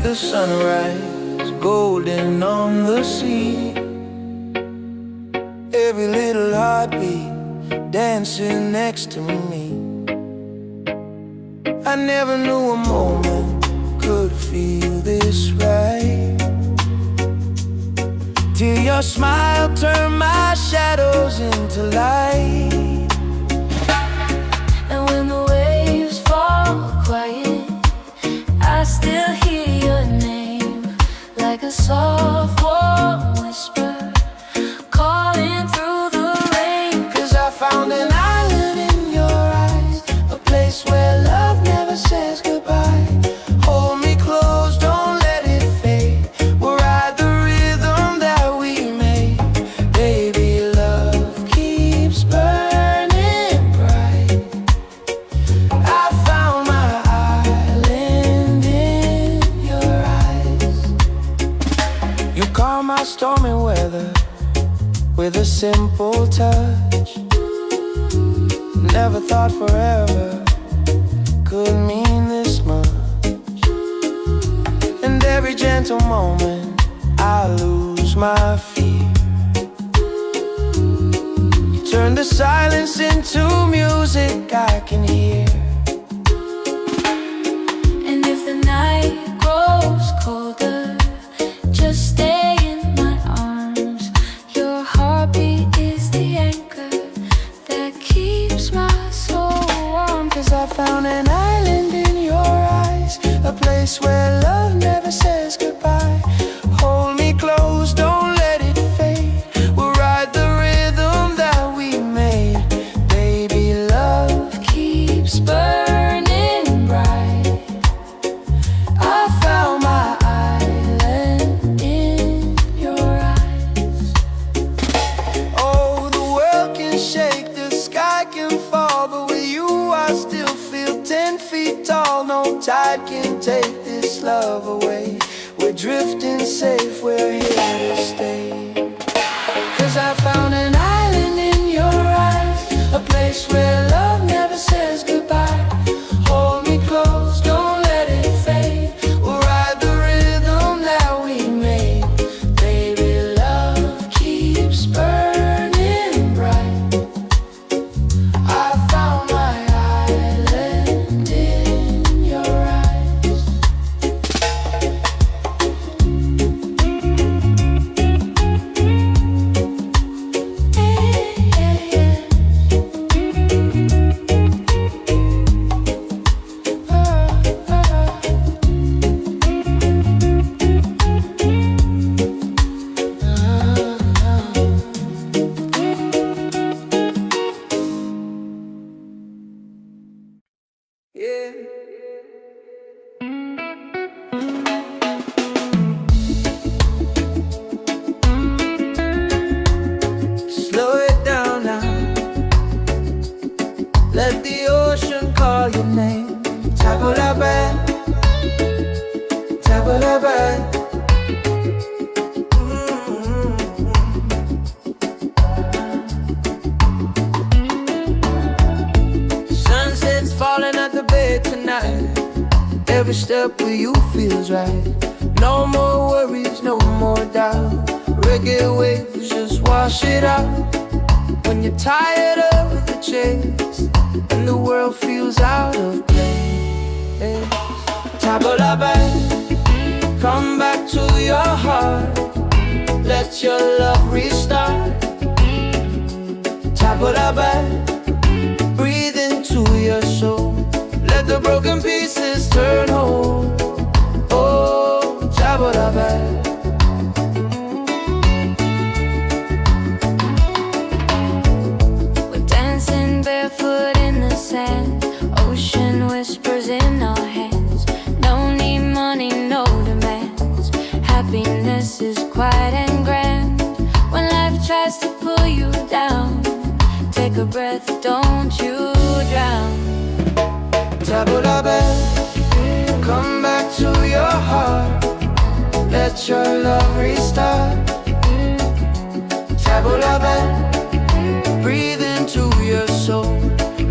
the sunrise, golden on the sea. Every little heartbeat dancing next to me. I never knew a moment could feel this right, till your smile turned my shadows into light. And when the waves fall quiet, I still hear your name, like a soft warm whisper calling through the rain. 'Cause I found an island in your eyes, a place where love never says goodbye. Hold me close, don't let it fade. We'll ride the rhythm that we made. Baby, love keeps burning bright. I found my island in your eyes. You calm my stormy weather with a simple touch. Never thought forever could mean this much. And every gentle moment I lose my fear. You turn the silence into music I can hear. And if the night grows colder, just stay in my arms. Your heartbeat is the anchor that keeps my soul warm. 'Cause I found an island in your eyes, a place where love never says goodbye. Hold me close, don't let it fade. We'll ride the rhythm that we made. Baby, love keeps burning bright. I found my island in your eyes. Oh, the world can shake, the sky can fall, but with you I still feel 10 feet tall. No tide can take this love away. We're drifting safe, we're here to stay. 'Cause I found an island in your eyes, a place where love never says goodbye. Hold me close, don't let it fade. We'll ride the rhythm that we made. Baby, love keeps burning bright. I found my island in your eyes. Yeah. Slow it down now. Let the ocean call your name. Tabula-ba, tabula-ba. Sunset's falling at the bay tonight. Every step with you feels right. No more worries, no more doubt. Reggae waves just wash it out. When you're tired of the chase and the world feels out of place. Tabula-ba, come back to your heart. Let your love restart. Tabula-ba, breathe into your soul. Let the broken pieces turn whole. Oh, tabula-ba. We're dancing barefoot in the sand, ocean whispers in our hands. No need money, no demands. Happiness is quiet and grand. When life tries to pull you down, take a breath, don't you drown. Tabula-ba, come back to your heart. Let your love restart. Tabula-ba, breathe into your soul.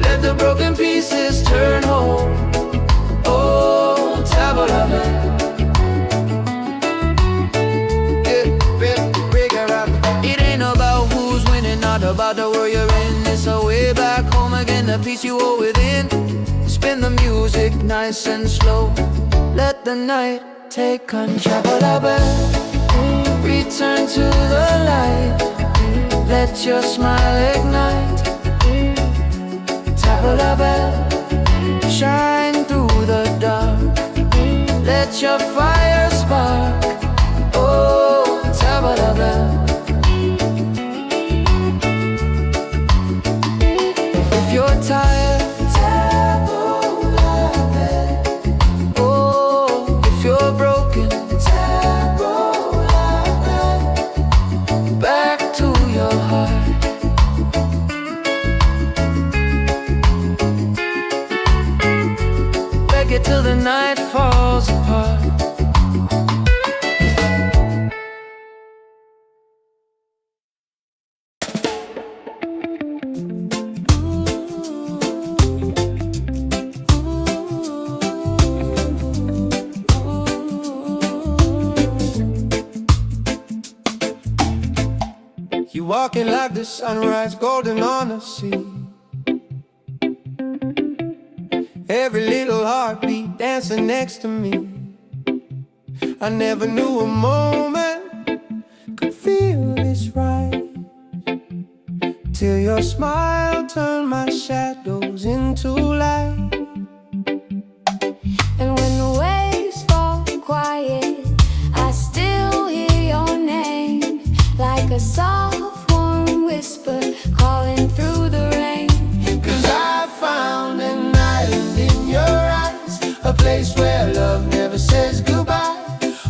Let the broken pieces turn whole. Oh, tabula-ba. the peace you hold within. Spin the music nice and slow. Let the night take control. Return to the light. Let your smile ignite. Tap a bell, shine through the dark. Let your fire spark. Oh, tap a bell. If you're tired, tap a bell. Oh, if you're broken, tap a bell. Back to your heart. Reggae till the night falls apart. You walking like the sunrise, golden on the sea. Every little heartbeat dancing next to me. I never knew a moment could feel this right, till your smile turned my shadows into light. And when the waves fall quiet, I still hear your name, like a soft warm whisper calling through the rain. 'Cause I found an island in your eyes, a place where love never says goodbye.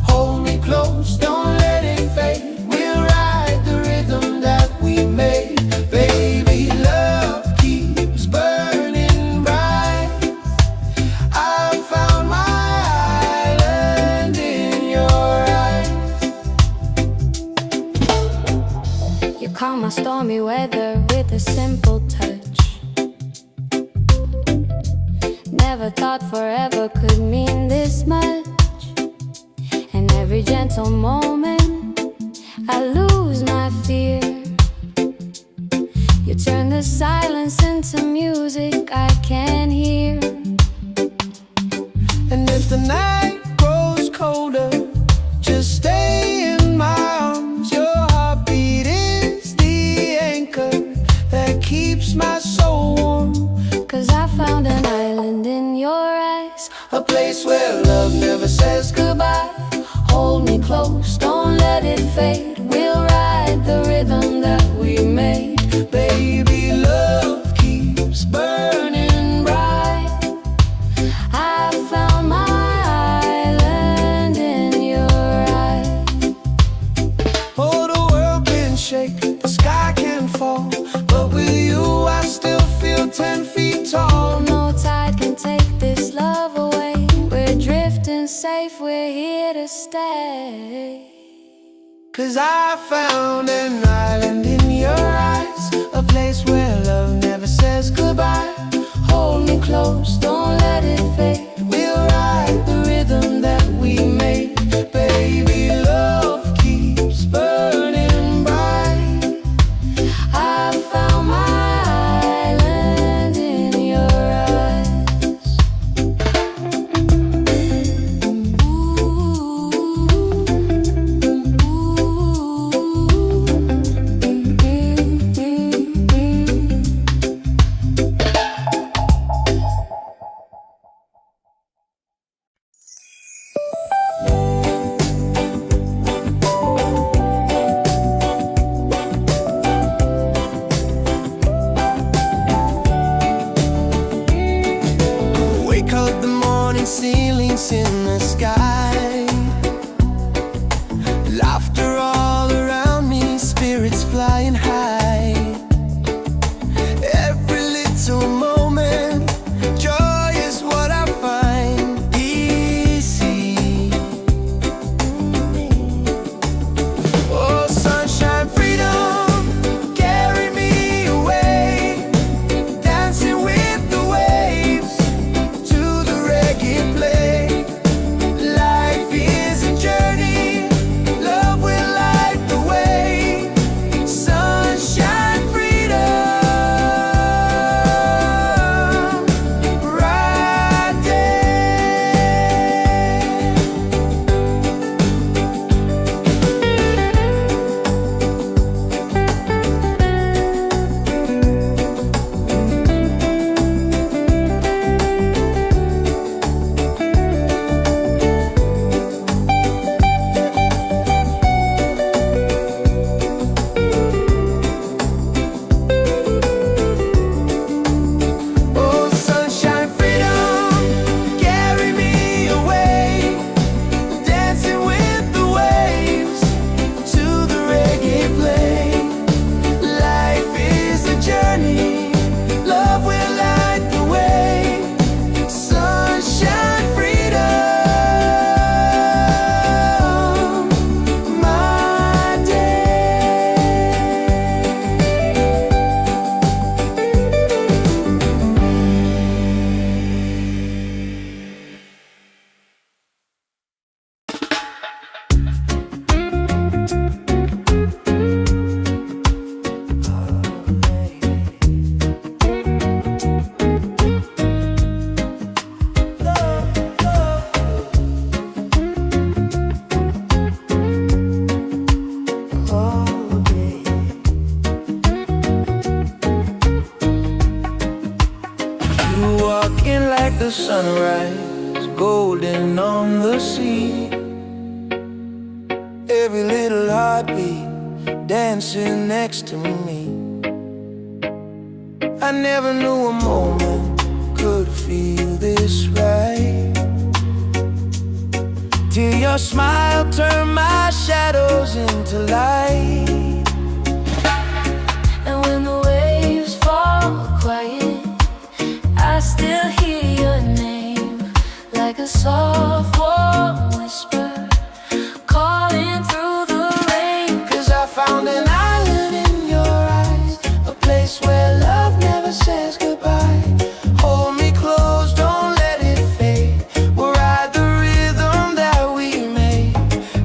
Hold me close, don't let it fade. We'll ride the rhythm that we made. Baby, love keeps burning bright. I found my island in your eyes. You calm my stormy weather with a simple touch. Never thought forever could mean this much. And every gentle moment I lose my fear. You turn the silence into music I can hear. And if the night grows colder, just stay in my arms. Your heartbeat is the anchor that keeps my soul warm. 'Cause I found an island in your eyes, A place where love never says goodbye. Hold me close, don't let it fade. We'll ride the rhythm that we made. Baby, love keeps burning bright. I found my island in your eyes. Oh, the world can shake, the sky can fall, but with you I still feel 10 feet tall. No tide can take this love away. We're drifting safe, we're here to stay. 'Cause I found an island in your eyes, a place where love never says goodbye. Hold me close, don't let it fade. We'll ride the rhythm that we made. Baby, love keeps burning bright. I found my island in your eyes. Wake up the morning, ceilings in the sky. Laughter all around me, spirits flying high. Every little moment, joy is what I find. Easy. Oh, sunshine, freedom, carry me away. Dancing with the waves to the reggae play. You walk in like the sunrise, golden on the sea. Every little heartbeat dancing next to me. I never knew a moment could feel this right, till your smile turned my shadows into light. And when the waves fall quiet, I still hear your name, like a soft warm whisper calling through the rain. 'Cause I found an island in your eyes, a place where love never says goodbye. Hold me close, don't let it fade. We'll ride the rhythm that we made.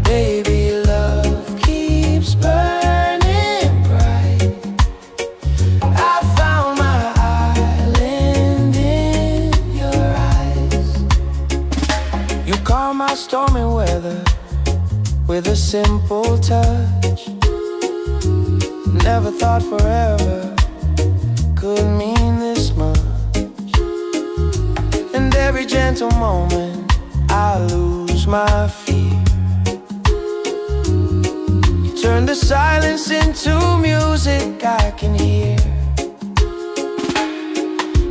Baby, love keeps burning bright. I found my island in your eyes. You calm my stormy weather with a simple touch. Never thought forever could mean this much. And every gentle moment I lose my fear. You turn the silence into music I can hear.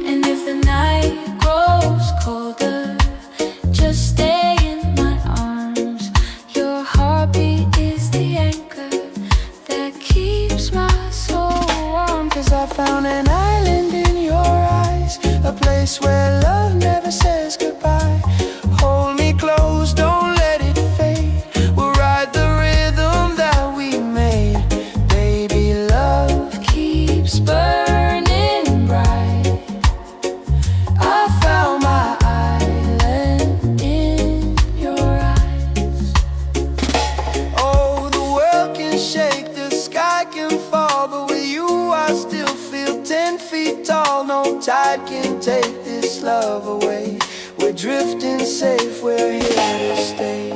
And if the night grows colder, just stay in my arms. Your heartbeat is the anchor that keeps my soul warm. 'Cause I found an island in your eyes, a place where love never says goodbye. Hold me close, don't let it fade. We'll ride the rhythm that we made. Baby, love keeps burning bright. I found my island in your eyes. Oh, the world can shake, the sky can fall, but with you I still feel 10 feet tall. No tide can take this love away. We're drifting safe, we're here to stay.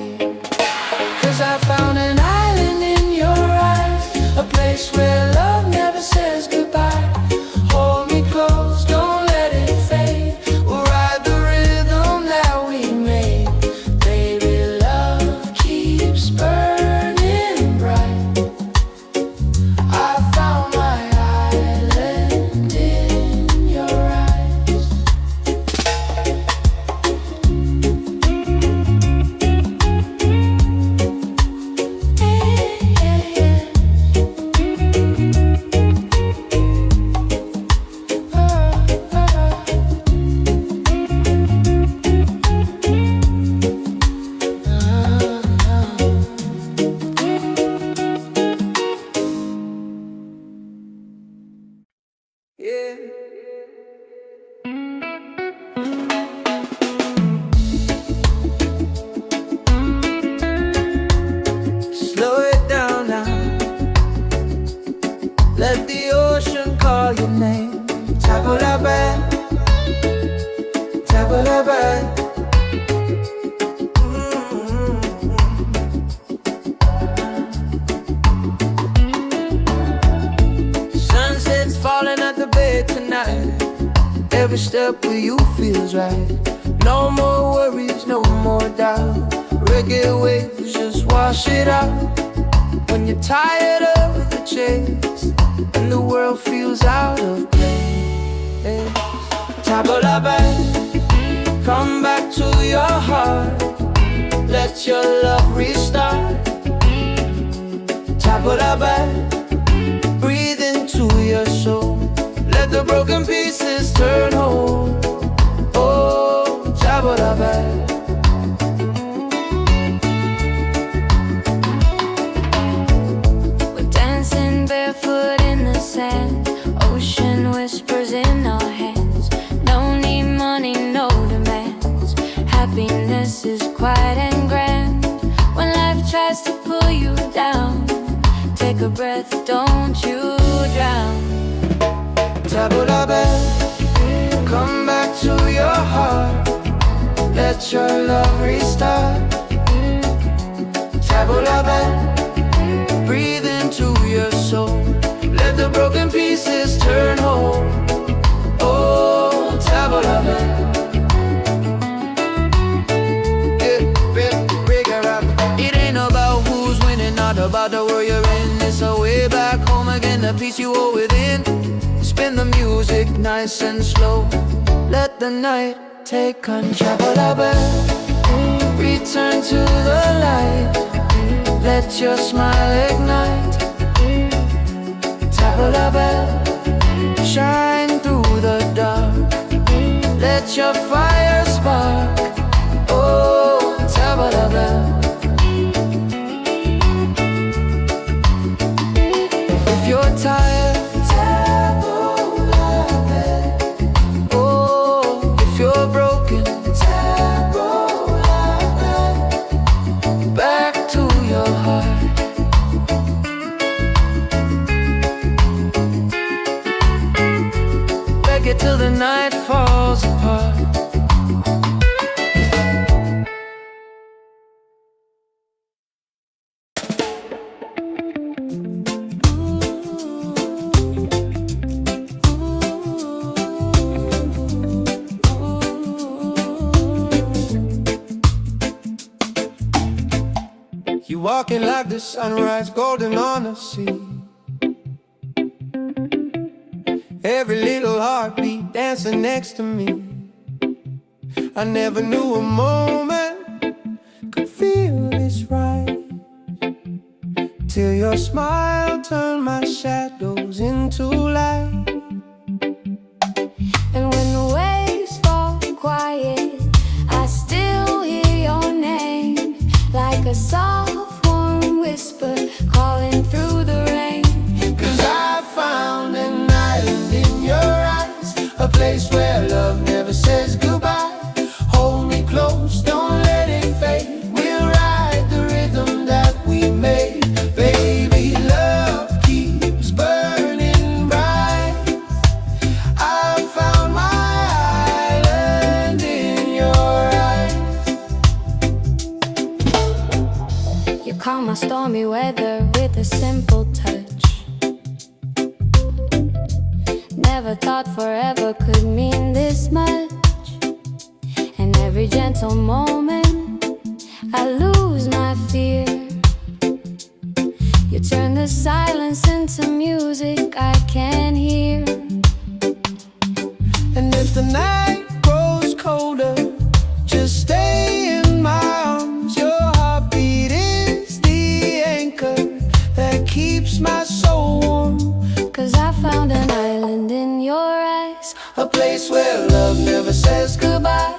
'Cause I found an island in your eyes, a place where love never says goodbye. Hold me close, don't let it fade. We'll ride the rhythm that we made. Baby, love keeps burning bright. I found my island in your eyes. Yeah. Slow it down now. Let the ocean call your name. Tabulaban, tabulaban. Sunset's falling at the bay tonight. Every step with you feels right. No more worries, no more doubt. Reggae waves just wash it out. When you're tired of the chase and the world feels out of place, Tabulaban, come back to your heart. Let your love restart. Tabulaban, breathe into your soul. Let the broken pieces turn whole. Oh, Tabulaban. We're dancing barefoot in the sand, ocean whispers in our hands. No need money, no demands. Happiness is quiet and grand. When life tries to pull you down, take a breath, don't you drown. Tabulaban, come back to your heart. Let your love restart. Tabulaban, breathe into your soul. Let the broken pieces turn whole. Oh, Tabulaban. peace you hold within. Spin the music nice and slow. Let the night take control. Return to the light. Let your smile ignite. Tabla bell, shine through the dark. Let your fire spark. Oh, tabla bell. If you're tired, tabla bell. Oh, if you're broken, tabla bell. Back to your heart. Reggae till the night falls apart. You walking like the sunrise, golden on the sea. Every little heartbeat dancing next to me. I never knew a moment could feel this right, till your smile turned my shadows into light. And when the waves fall quiet, I still hear your name, like a soft warm whisper calling through the rain. 'Cause I found an island in your eyes, a place where love never says goodbye. Hold me close, don't let it fade. We'll ride the rhythm that we made. Baby, love keeps burning bright. I found my island in your eyes. You calm my stormy weather with a simple touch. Never thought forever could mean this much. And every gentle moment I lose my fear. You turn the silence into music I can hear. And if the night grows colder, just stay in my arms. Your heartbeat is the anchor that keeps my soul warm. 'Cause I found an island in your eyes, A place where love never says goodbye.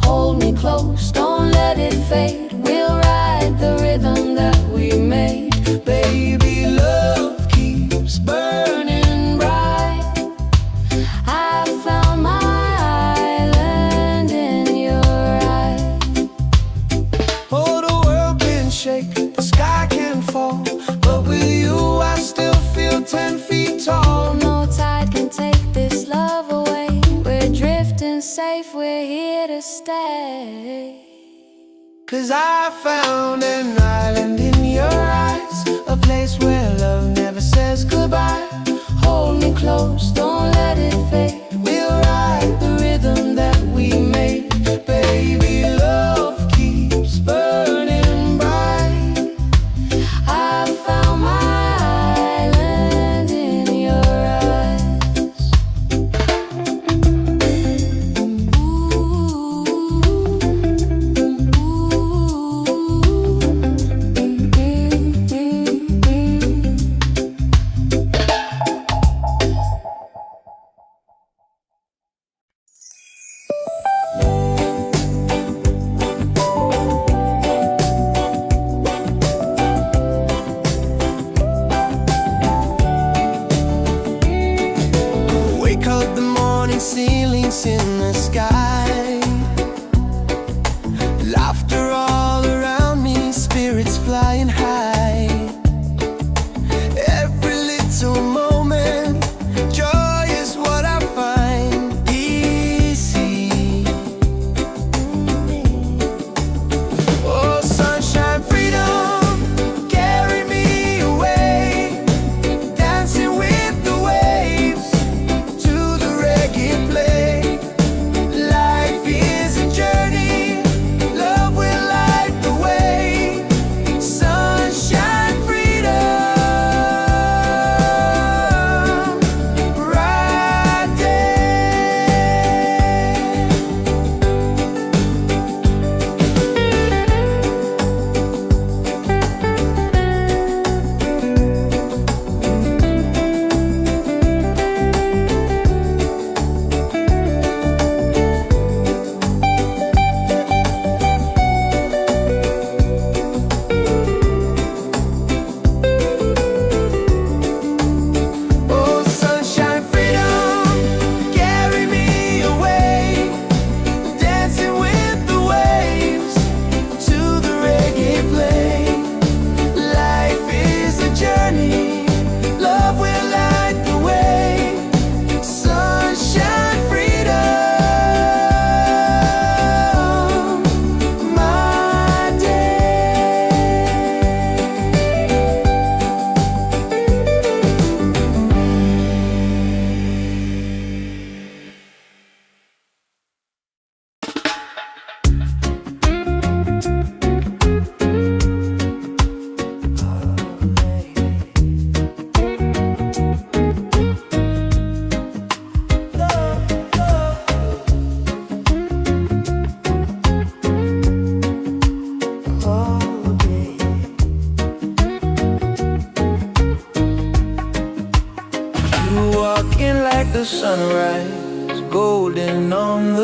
Hold me close, don't let it fade. We'll ride the rhythm that we made. Baby, love keeps burning bright. I found my island in your eyes. Oh, the world can shake, the sky can fall, but with you I still feel 10 feet tall. No tide can take this love away. We're drifting safe, we're here to stay. 'Cause I found an island in your eyes, a place where love never says goodbye. Hold me close, don't let it fade. We'll ride the rhythm that we made. Baby, love keeps burning bright. I found my island in your eyes.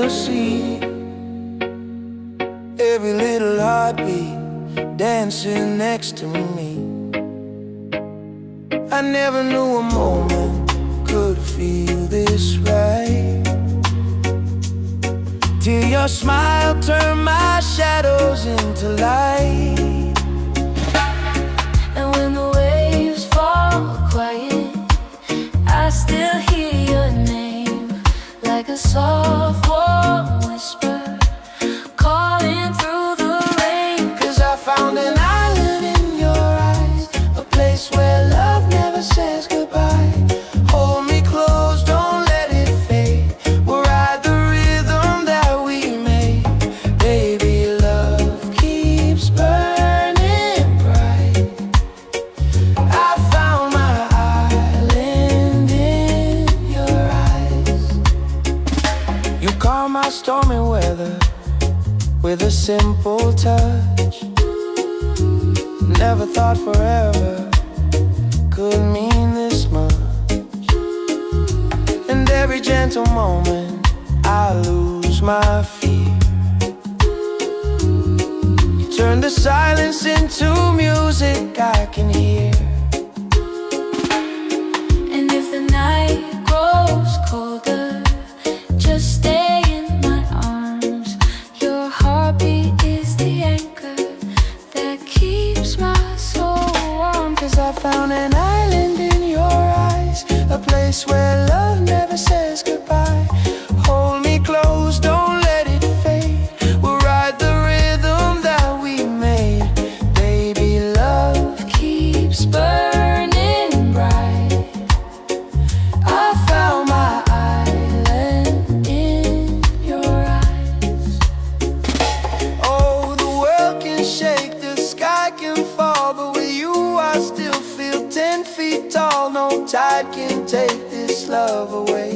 see. Every little heartbeat dancing next to me. I never knew a moment could feel this right, till your smile turned my shadows into light. And when the waves fall quiet, I still hear your name, like a soft warm whisper calling through the rain. 'Cause I found an island in your eyes, a place where love never says goodbye. Hold me close, don't let it fade. We'll ride the rhythm that we made. Baby, love keeps burning bright. I found my island in your eyes. You calm my stormy weather with a simple touch. Never thought forever could mean this much. And every gentle moment I lose my fear. You turn the silence into music I can hear. And if the night grows colder, just stay in my arms. Your heartbeat is the anchor that keeps my soul warm. 'Cause I found an island in your eyes, a place where love never says goodbye. Hold me close, don't let it fade. We'll ride the rhythm that we made. Baby, love keeps burning bright. I found my island in your eyes. Oh, the world can shake, the sky can fall, but with you I still feel 10 feet tall. No tide can take this love away.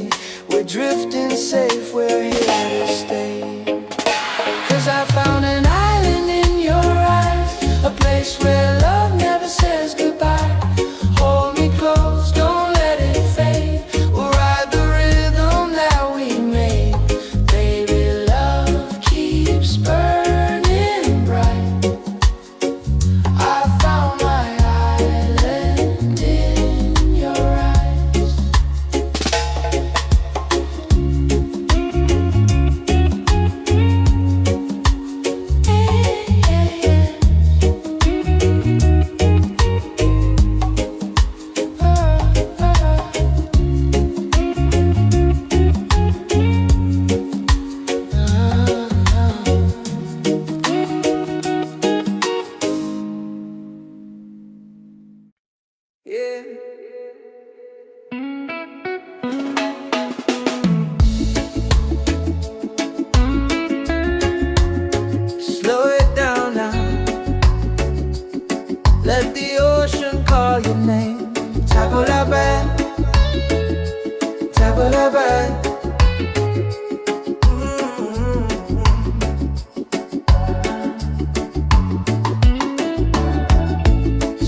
We're drifting safe, we're here to stay. 'Cause I found an island in your eyes, a place where love never says goodbye. Hold me close, don't let it fade. We'll ride the rhythm that we made. Baby, love keeps burning bright. I found my island in your eyes. Yeah. Slow it down now. Let the ocean call your name. Tabula bad, tabula bad.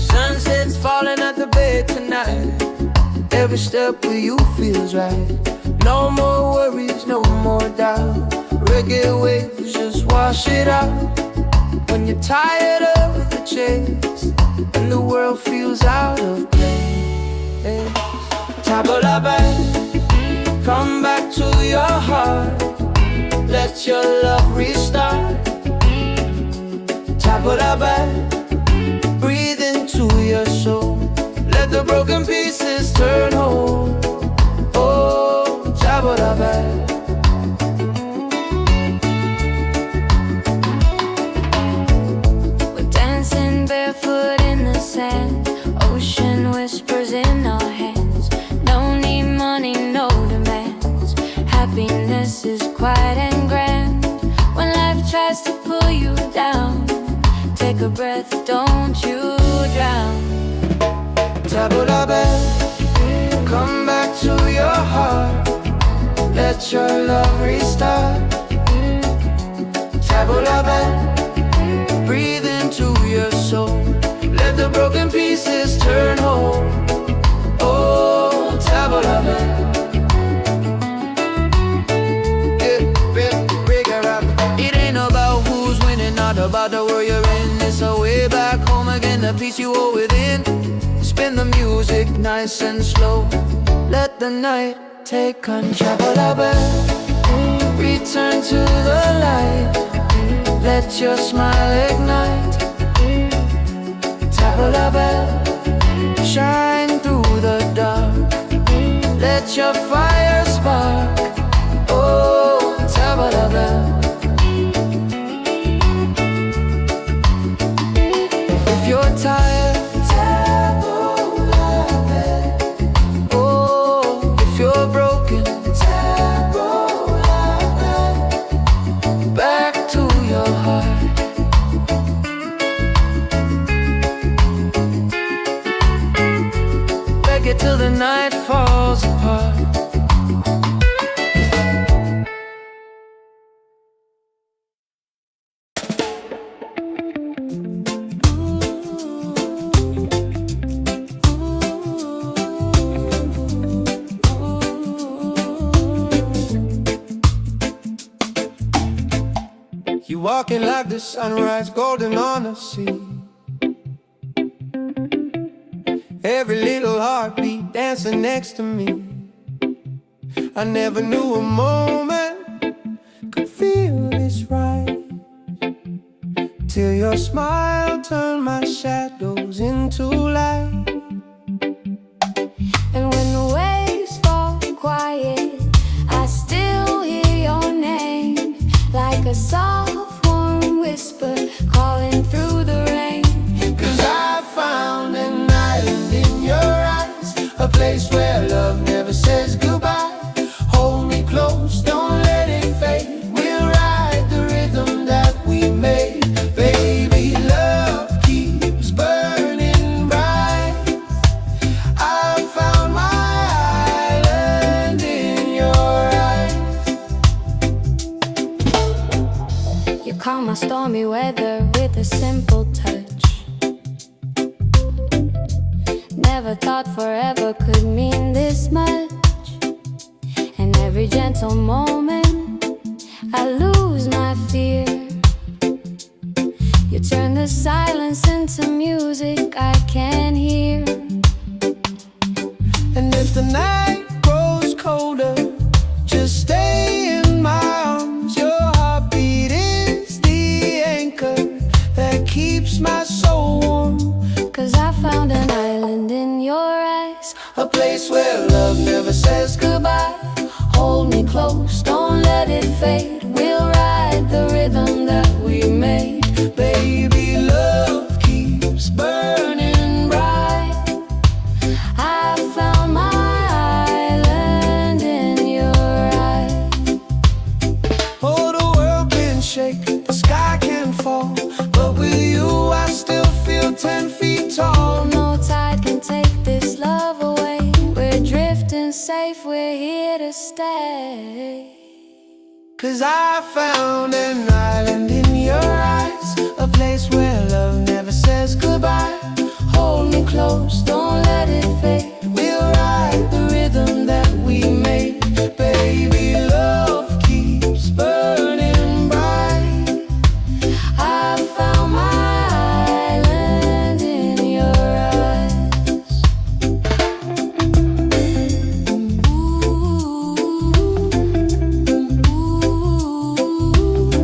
Sunset's falling at the bay tonight. Every step with you feels right. No more worries, no more doubt. Reggae waves just wash it out. When you're tired of the chase and the world feels out of place, tabula bad, come back to your heart. Let your love restart. Tabula bad, breathe into your soul. Let the broken pieces turn whole. Oh, tabula bad. We're dancing barefoot in the sand. Ocean whispers in our hands. No need money, no demands. Happiness is quiet and grand. When life tries to pull you down, take a breath, don't you drown. Tabula bad, come back to your heart. Let your love restart. Tabula bad, breathe into your soul. Let the broken pieces turn whole. Oh, tabula bad. Yeah, yeah. matter where you're in, it's a way back home again, the peace you hold within. Spin the music nice and slow, let the night take control. Return to the light, let your smile ignite. Tap la bell, shine through the dark, let your fire spark. Oh, tap la bell. If you're tired, tap la bell. Oh, if you're broken, tap la bell. Back to your heart. Reggae till the night falls apart. You walking like the sunrise, golden on the sea. Every little heartbeat dancing next to me. I never knew a moment could feel this right, till your smile turned my shadows into light. And when the waves fall quiet, I still hear your name, like a soft warm whisper calling through the rain. 'Cause I found an island in your eyes, a place where love never says goodbye. Hold me close, don't let it fade. We'll ride the rhythm that we made. Baby, love keeps burning bright. I found my island in your eyes. You calm my stormy weather with a simple touch. Never thought forever could mean this much. And every gentle moment I lose my fear. You turn the silence into music I can hear. And if the night grows colder, just stay in my arms. Your heartbeat is the anchor that keeps my soul warm. 'Cause I found an island in your eyes, A place where love never says goodbye. hold me close, don't let it fade. We'll ride the rhythm that we made. Baby, love keeps burning bright. I found my island in your eyes. Oh, the world can shake, the sky can fall, but with you I still feel 10 feet tall. No tide can take this love away. We're drifting safe, we're here to stay. 'Cause I found an island in your eyes, a place where love never says goodbye. Hold me close, don't let it fade. We'll ride the rhythm that we made. Baby, love keeps burning bright. I found my island in your eyes. Ooh, ooh, ooh.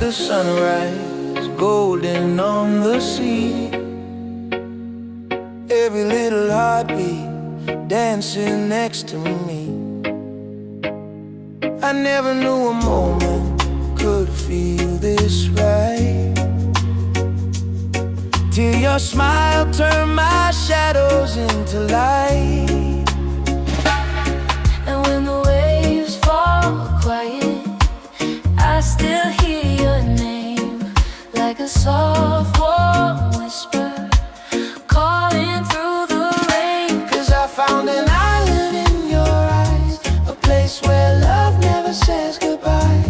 the sunrise, golden on the sea. Every little heartbeat dancing next to me. I never knew a moment could feel this right, till your smile turned my shadows into light. And when the waves fall quiet, I still hear your name, like a soft warm whisper calling through the rain. 'Cause I found an island in your eyes, a place where love never says goodbye.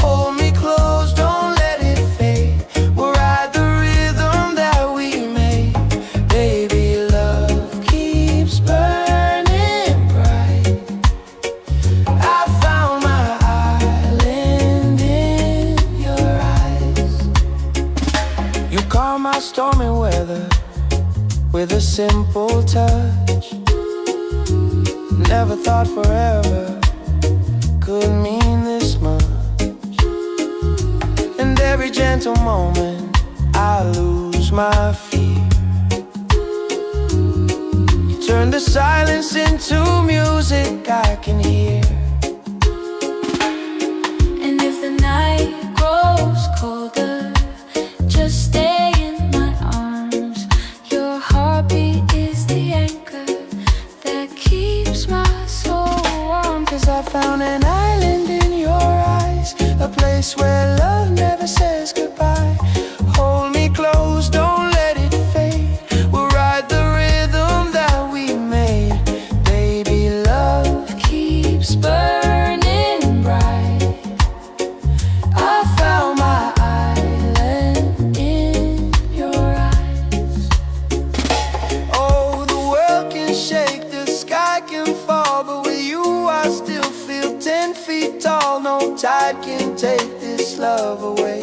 Hold me close, don't let it fade. We'll ride the rhythm that we made. Baby, love keeps burning bright. I found my island in your eyes. You calm my stormy weather with a simple touch. Never thought forever could mean this much. And every gentle moment I lose my fear. You turn the silence into music I can hear. And if the night grows colder, just stay in my arms. Your heartbeat is the anchor that keeps my soul warm. 'Cause I found an island in your eyes, a place where love never says goodbye. Hold me close, don't let it fade. We'll ride the rhythm that we made. Baby, love keeps burning bright. I found my island in your eyes. Oh, the world can shake, the sky can fall, but with you I still feel 10 feet tall. No tide can take this love away.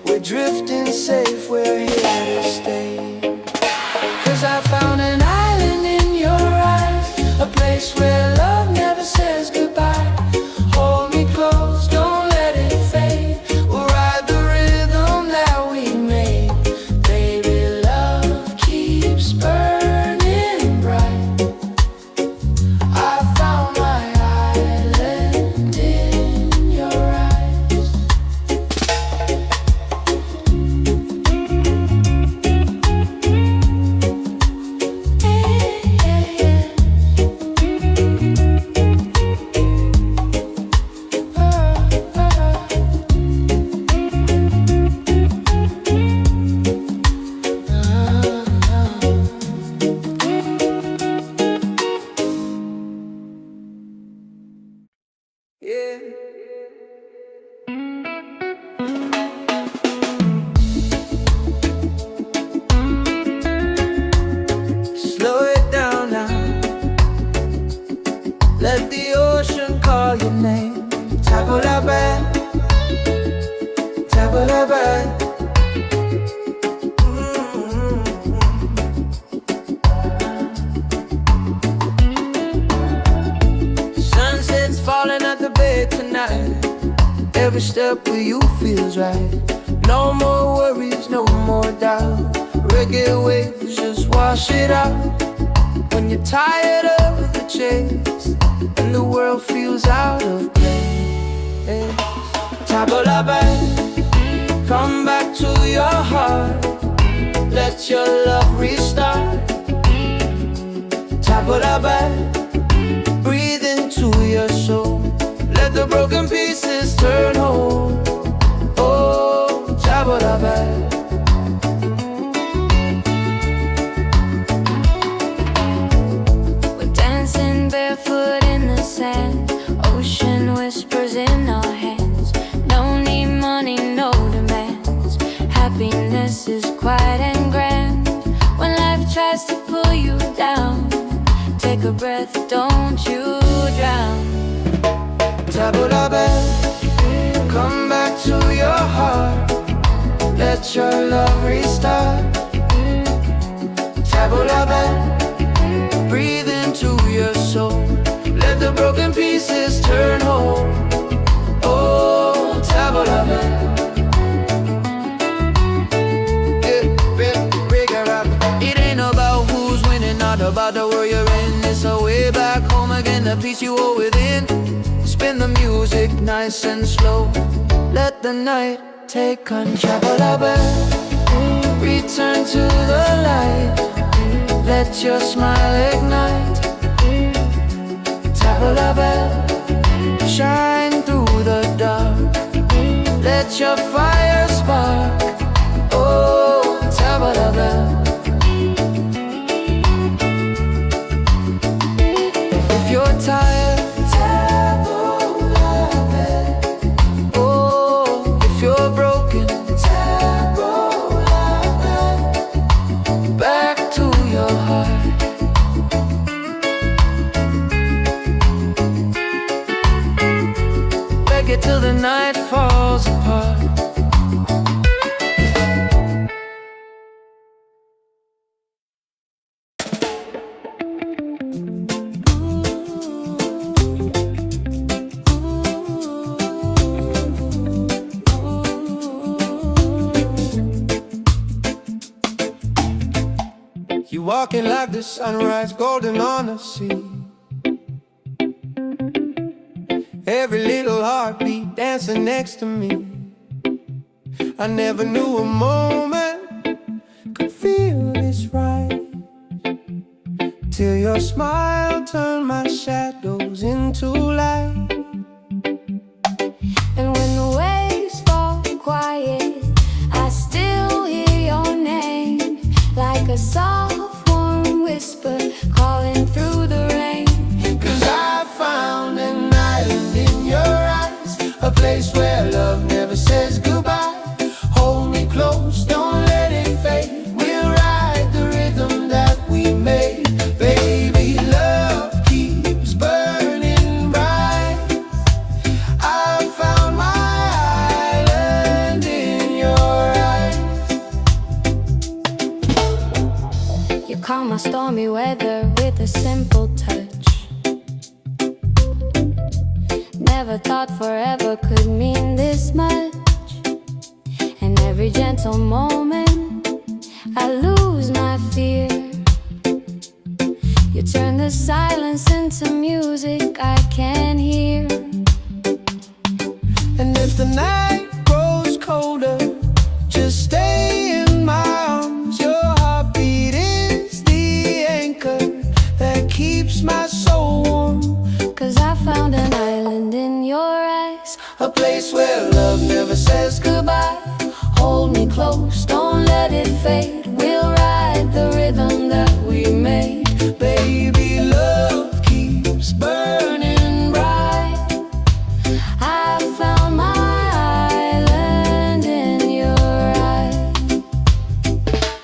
We're drifting safe, we're here to stay. 'Cause I found an island in your eyes, a place where love never says goodbye. Hold me close, don't let it fade. We'll ride the rhythm that we made. Baby, love keeps burning bright. I found my island in your eyes. Yeah. Slow it down now. Let the ocean call your name. Tabulabe, tabulabe. Sunset's falling at the bay tonight. Every step with you feels right. No more worries, no more doubt. Reggae waves just wash it out. When you're tired of the chase and the world feels out of place, Tabulabe, come back to your heart. Let your love restart. Tabulabe, breathe into your soul. Let the broken pieces turn whole. Oh, Tabulabe. We're dancing barefoot in the sand, ocean whispers in our hands. No need money, no demands. Happiness is quiet and grand. When life tries to pull you down, take a breath, don't you drown. Tabulabe, come back to your heart. Let your love restart. Tabulabe, breathe into your soul. Let the broken pieces turn whole. Oh, Tabulabe. the peace you hold within. Spin the music nice and slow. Let the night take control. Return to the light. Let your smile ignite. Tabla bell, shine through the dark. Let your fire spark. Oh, tabla bell. If you're tired, oh, if you're broken, back to your heart. Reggae till the night falls apart. You walking like the sunrise, golden on the sea. Every little heartbeat dancing next to me. I never knew a moment could feel this right, till your smile turned my shadows into light. And when the waves fall quiet, I still hear your name, like a soft warm whisper calling through the rain. 'Cause I found an island in your eyes, a place where love never says goodbye. Hold me close, don't let it fade. We'll ride the rhythm that we made. Baby, love keeps burning bright. I found my island in your eyes. You calm my stormy weather with a simple touch. Never thought forever could mean this much. And every gentle moment I lose my fear. You turn the silence into music I can hear. And if the night grows colder, just stay in my arms. Your heartbeat is the anchor that keeps my soul warm. 'Cause I found an island in your eyes, A place where love never says goodbye. Hold me close, don't let it fade. We'll ride the rhythm that we made. Baby, love keeps burning bright. I found my island in your eyes.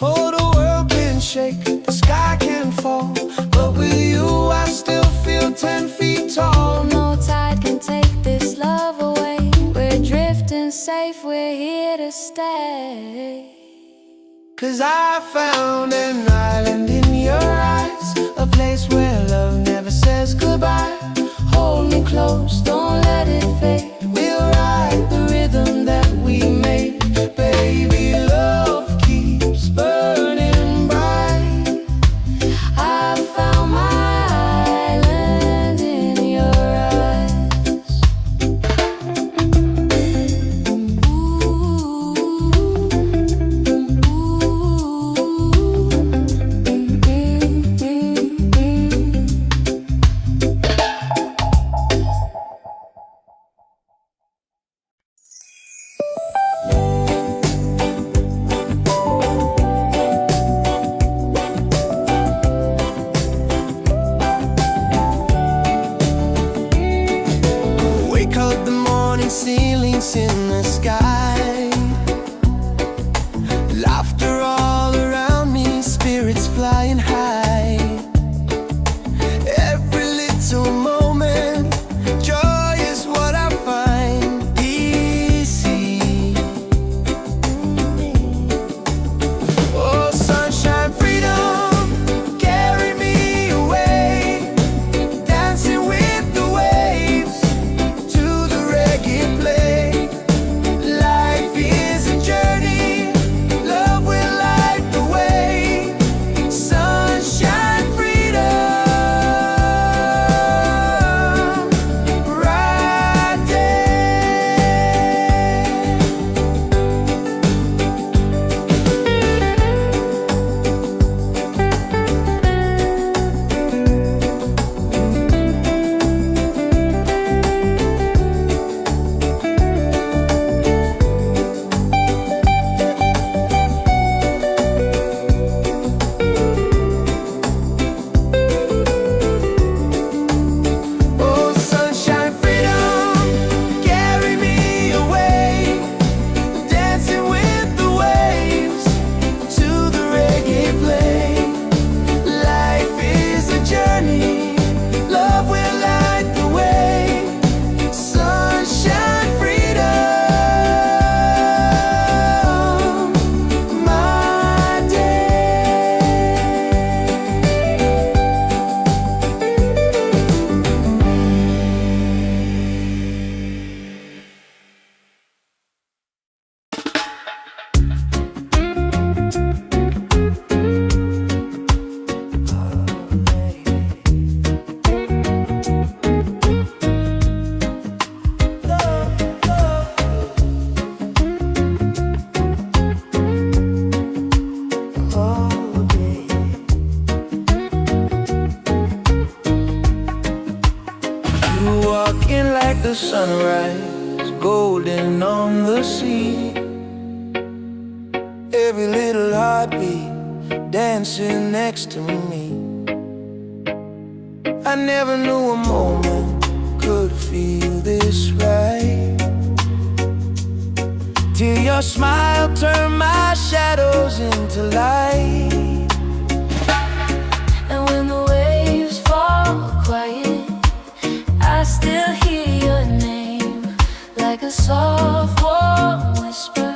Oh, the world can shake, the sky can fall, but with you I still feel 10 feet tall. No tide can take this love away. We're drifting safe, we're here to stay. 'Cause I found an island in your eyes, a place where love never says goodbye. Hold me close, don't let it fade. We'll ride the rhythm that we made. Baby, love keeps burning bright. I found my island in your eyes. Wake up the morning, ceilings in the sky. Laughter all around me, spirits flying high. Every little moment, joy is what I find. Easy. Oh, sunshine, freedom, carry me away. Dancing with the waves to the reggae play. Life is a journey, love will light the way. Sunshine, freedom. like the sunrise, golden on the sea. Every little heartbeat dancing next to me. I never knew a moment could feel this right, till your smile turned my shadows into light. And when the waves fall quiet, I still hear your name, like a soft warm whisper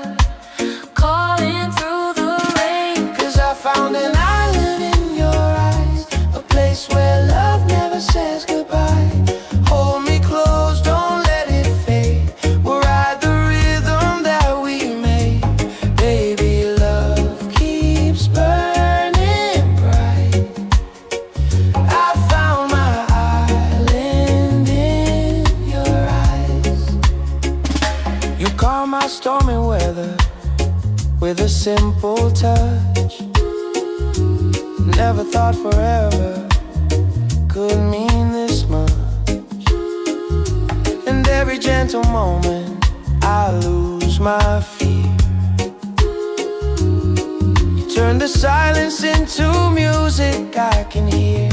calling through the rain. 'Cause I found an island in your eyes, a place where love never says goodbye. Hold me close, don't let it fade. We'll ride the rhythm that we made. Baby, love keeps burning bright. I found my island in your eyes. You calm my stormy weather with a simple touch. Never thought forever could mean this much. And every gentle moment I lose my fear. You turn the silence into music I can hear.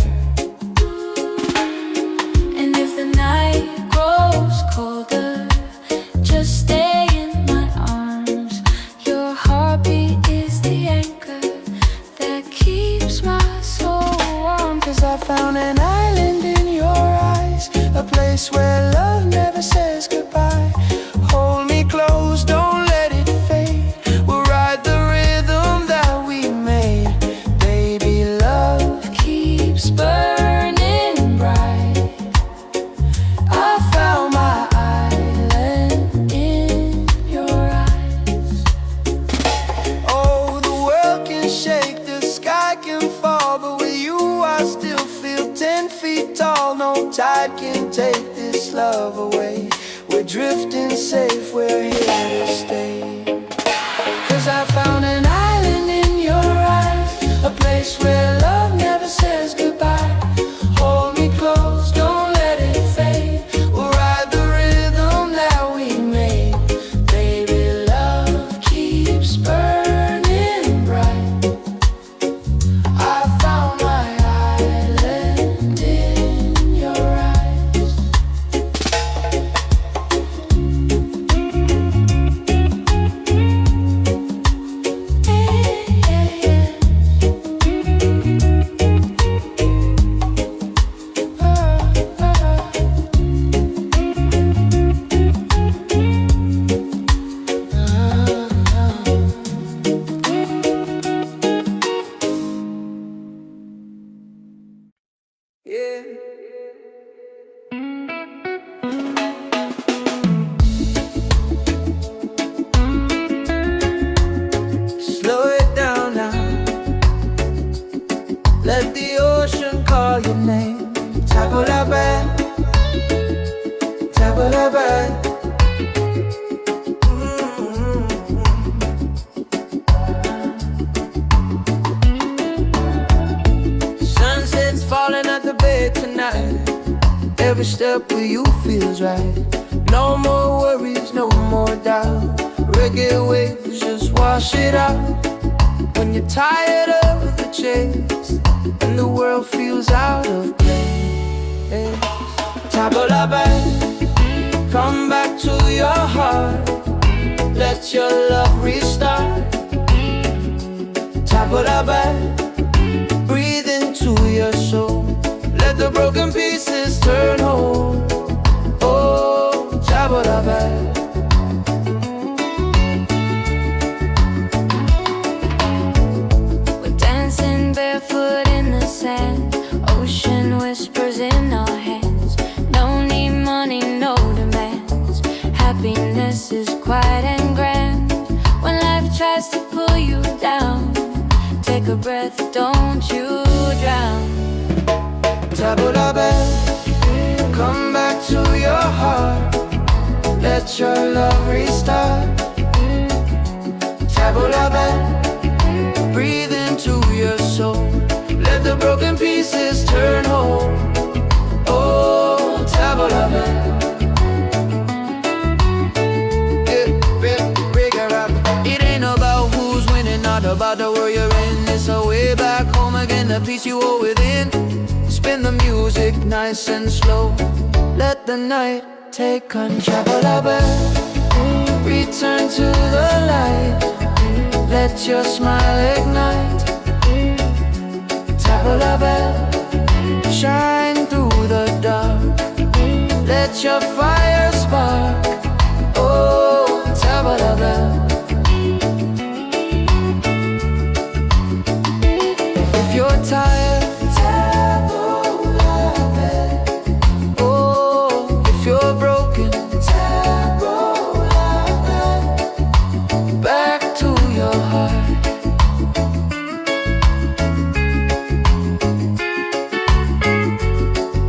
And if the night grows colder, just stay in my arms. Your heartbeat is the anchor that keeps my soul warm. 'Cause I found an island in your eyes, a place where love never says goodbye. Hold me close, don't let it fade. We'll ride the rhythm that we made. Baby, love keeps burning bright. I found my island in your eyes. Oh, the world can shake, the sky can fall, but with you I still feel 10 feet tall. No tide can take this love away. We're drifting safe, we're here to stay. 'Cause I found an island in your eyes, a place where love never says goodbye. Hold me close, don't let it fade. We'll ride the rhythm that we made. Baby, love keeps burning bright. I found my island in your eyes. Yeah. Slow it down now. Let the ocean call your name. Tabulabe, tabulabe. Sunset's falling at the bay tonight. Every step with you feels right. No more worries, no more doubt. Reggae waves just wash it out. When you're tired of the chase and the world feels out of place, Tabulabe, come back to your heart. Let your love restart. Tabulabe, breathe into your soul. Let the broken pieces turn whole. Oh, Tabulabe. We're dancing barefoot in the sand, ocean whispers in our hands. No need money, no demands. Happiness is quiet and grand. When life tries to pull you down, take a breath, don't you drown. Tabulabe, come back to your heart. Let your love restart. Tabulabe, breathe into your soul. Let the broken pieces turn whole. Oh, Tabulabe. the peace you hold within. Spin the music nice and slow. Let the night take control. Return to the light. Let your smile ignite. Tabla bell, shine through the dark. Let your fire spark. Oh, tabla bell. If you're tired, tabla bell. Oh, if you're broken, tabla bell. Back to your heart.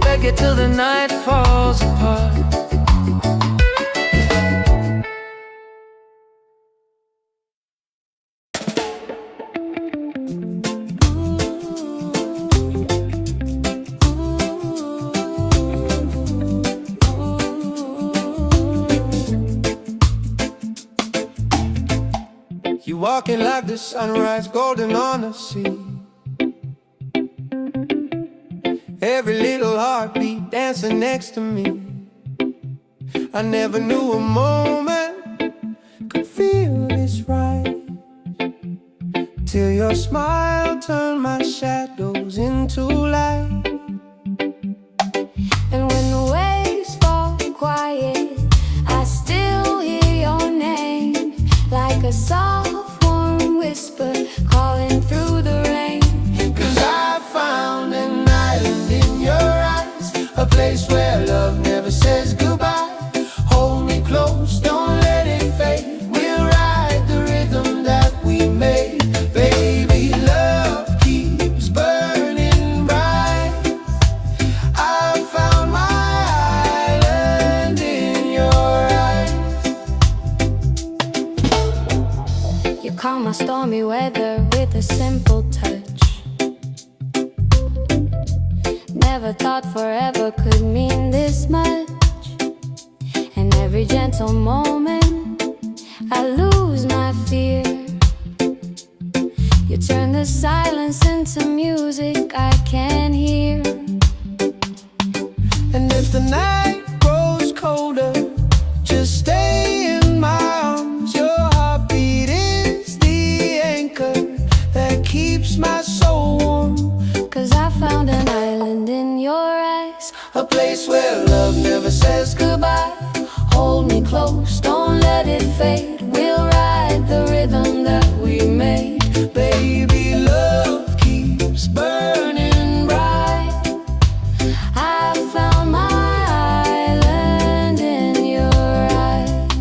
Reggae till the night falls apart. You walking like the sunrise, golden on the sea. Every little heartbeat dancing next to me. I never knew a moment could feel this right, till your smile turned my shadows into light. And when the waves fall quiet, I still hear your name, like a soft warm whisper calling through the rain. 'Cause I found an island in your eyes, a place where love never says goodbye. Hold me close, don't let it fade. We'll ride the rhythm that we made. Baby, love keeps burning bright. I found my island in your eyes. You calm my stormy weather with a simple touch. Never thought forever could mean this much. And every gentle moment I lose my fear. You turn the silence into music I can hear. And if the night grows colder, just stay in my arms. Your heartbeat is the anchor that keeps my soul warm. 'Cause I found an island in your eyes, A place where love never says goodbye. hold me close, don't let it fade. We'll ride the rhythm that we made. Baby, love keeps burning bright. I found my island in your eyes.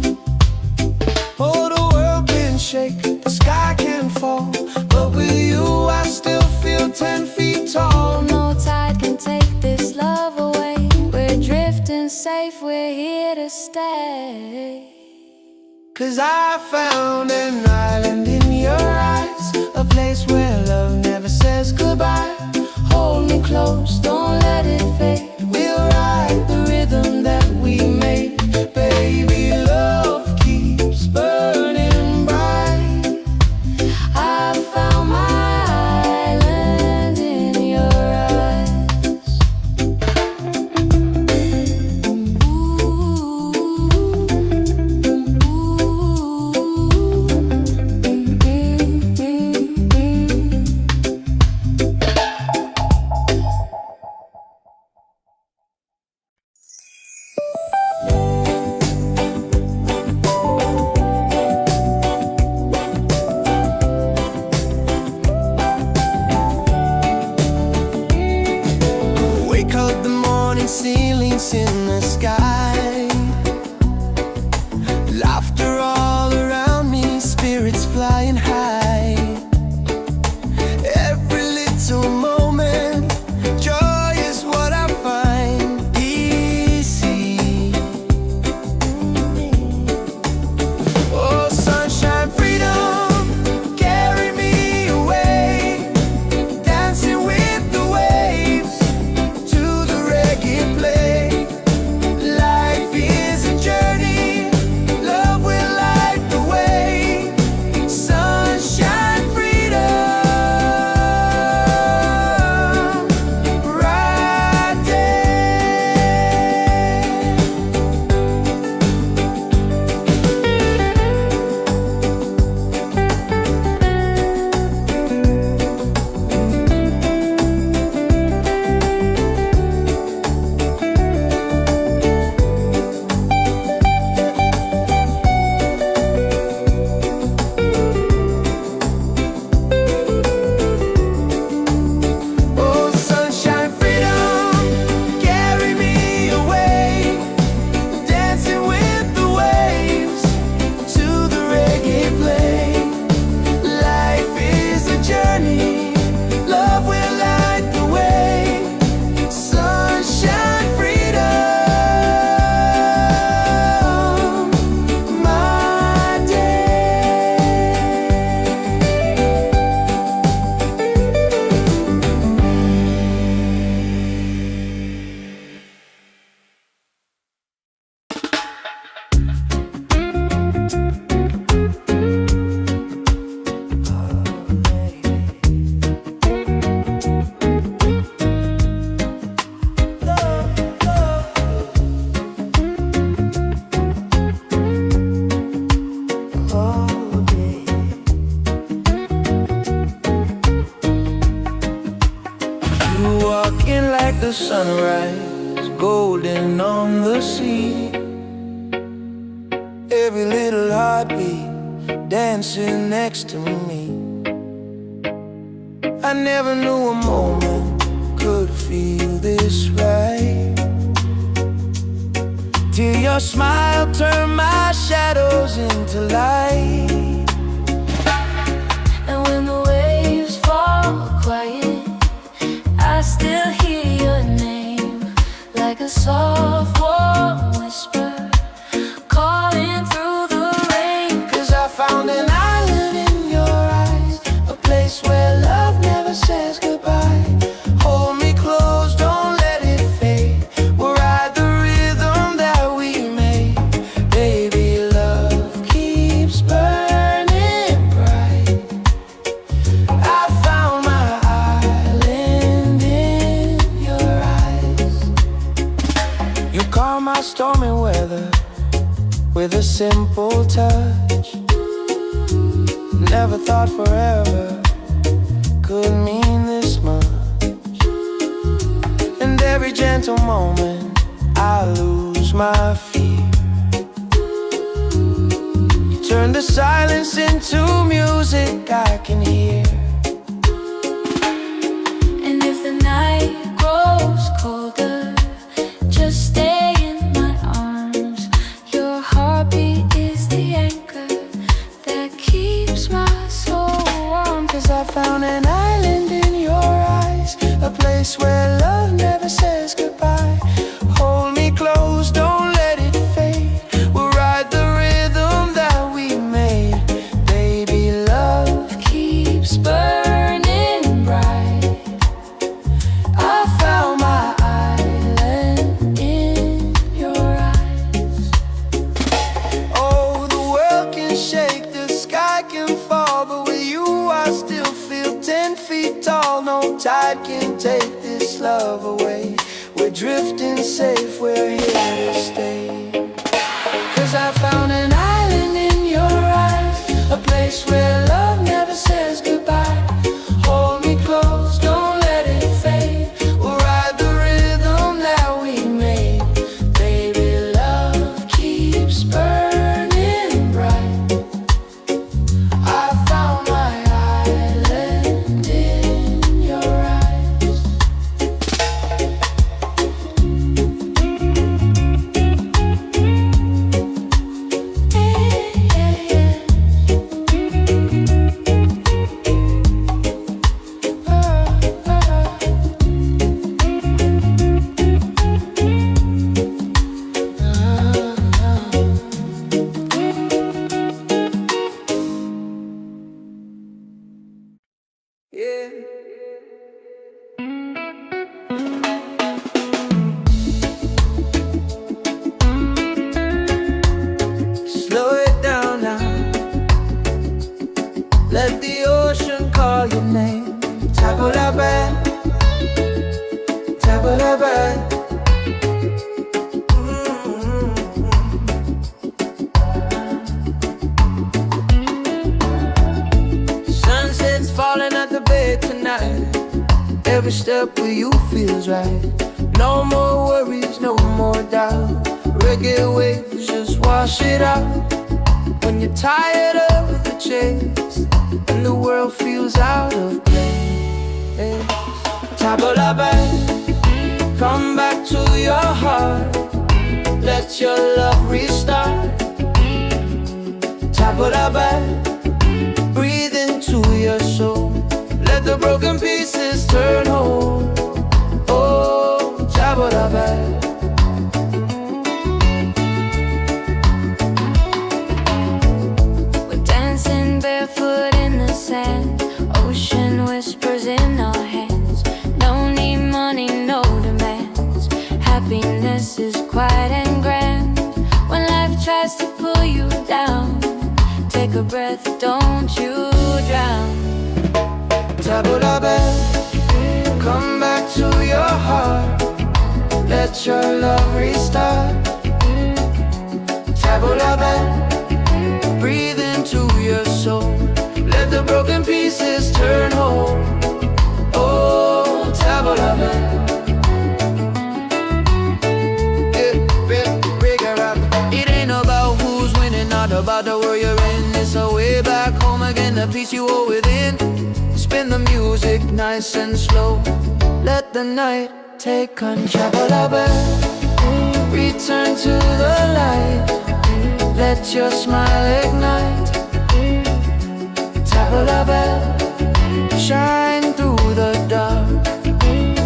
Oh, the world can shake, the sky can fall, but with you I still feel 10 feet tall. No tide can take this love away. We're drifting safe, we're here to stay. 'Cause I found an island in your eyes, a place where love never says goodbye. Hold me close, don't let it fade. We'll ride the rhythm that we made. Baby, love keeps burning bright. I found my island in your eyes. Wake up, the morning ceilings in the sky. Laughter all around me, spirits flying high. Every little moment, joy is what I find. Easy. Oh, sunshine, freedom, carry me away. Dancing with the waves to the reggae play. Life the sunrise, golden on the sea. Every little heartbeat dancing next to me. I never knew a moment could feel this right, till your smile turned my shadows into light. And when the waves fall quiet, I still hear your name, like a soft warm whisper calling through the rain. 'Cause I found an island in your eyes, a place where love never says goodbye. Hold me close, don't let it fade. We'll ride the rhythm that we made. Baby, love keeps burning bright. I found my island in your eyes. You calm my stormy weather with a simple touch. Never thought forever could mean this much. And every gentle moment I lose my fear. You turn the silence into music I can hear. And if the night grows colder, just stay in my arms. Your heartbeat is the anchor that keeps my soul warm. 'Cause I found an island in your eyes, a place where love never says goodbye. Hold me close, don't let it fade. We'll ride the rhythm that we made. Baby, love keeps burning bright. I found my island in your eyes. Oh, the world can shake, the sky can fall, but with you I still feel 10 feet tall. No tide can take this love away. We're drifting safe, we're here to stay. 'Cause I found an island in your eyes, a place where love never says goodbye. Hold me close, don't let it fade. We'll ride the rhythm that we made. Baby, love keeps burning bright. I found my island in your eyes. Yeah. Slow it down now. Let the ocean call your name. Tabula bad, tabula bad. Sunset's falling at the bay tonight. Every step with you feels right. No more worries, no more doubt. Reggae waves just wash it out. When you're tired of the chase and the world feels out of place, tabula bad, come back to your heart. Let your love restart. Tabula bad, breathe into your soul. Let the broken pieces turn whole. Oh, tabula bad. We're dancing barefoot in the sand, ocean whispers in our hands. No need money, no demands. Happiness is quiet and grand. When life tries to pull you down, take a breath, don't you drown. Tabula bad, come back to your heart. Let your love restart. Tabula bad, breathe into your soul. Let the broken pieces turn whole. Oh, tabula bad. about the world you're in. It's a way back home again, the peace you hold within. Spin the music nice and slow. Let the night take control. Return to the light. Let your smile ignite. Tap la bell, shine through the dark.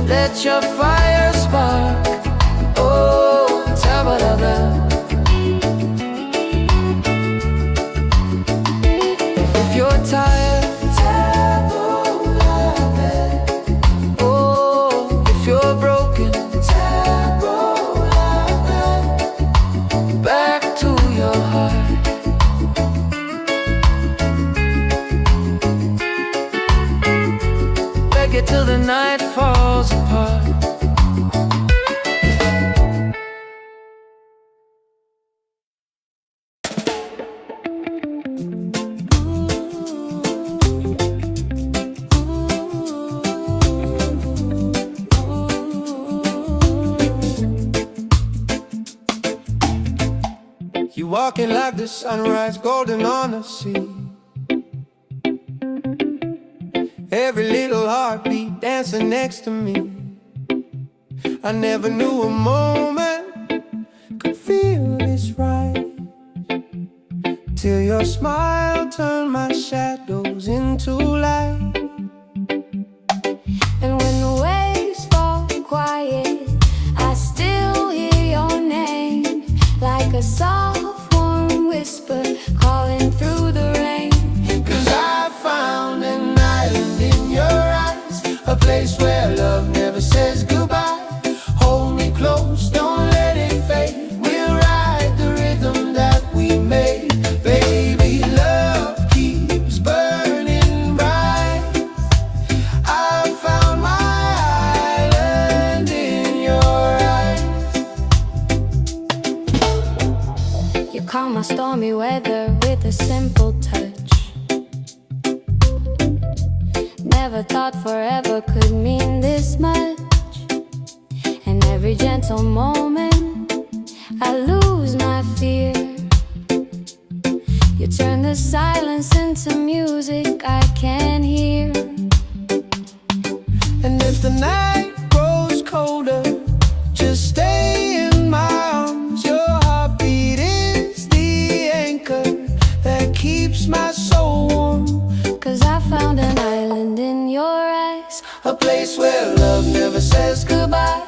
Let your fire spark. Oh, tap la bell. If you're tired, tap la bell. Oh, if you're broken, tap la bell. Back to your heart. Reggae till the night falls apart. You walking like the sunrise, golden on the sea. Every little heartbeat dancing next to me. I never knew a moment could feel this right, till your smile turned my shadows into light. And when the waves fall quiet, I still hear your name, like a soft warm whisper calling through the rain. 'Cause I found an island in your eyes, a place where love never says goodbye. Hold me close, don't let it fade. We'll ride the rhythm that we made. Baby, love keeps burning bright. I found my island in your eyes. You calm my stormy weather with a simple touch. Never thought forever could mean this much. And every gentle moment I lose my fear. You turn the silence into music I can hear. And if the night grows colder, just stay in my arms. Your heartbeat is the anchor that keeps my soul warm. 'Cause I found an island in your eyes, A place where love never says goodbye.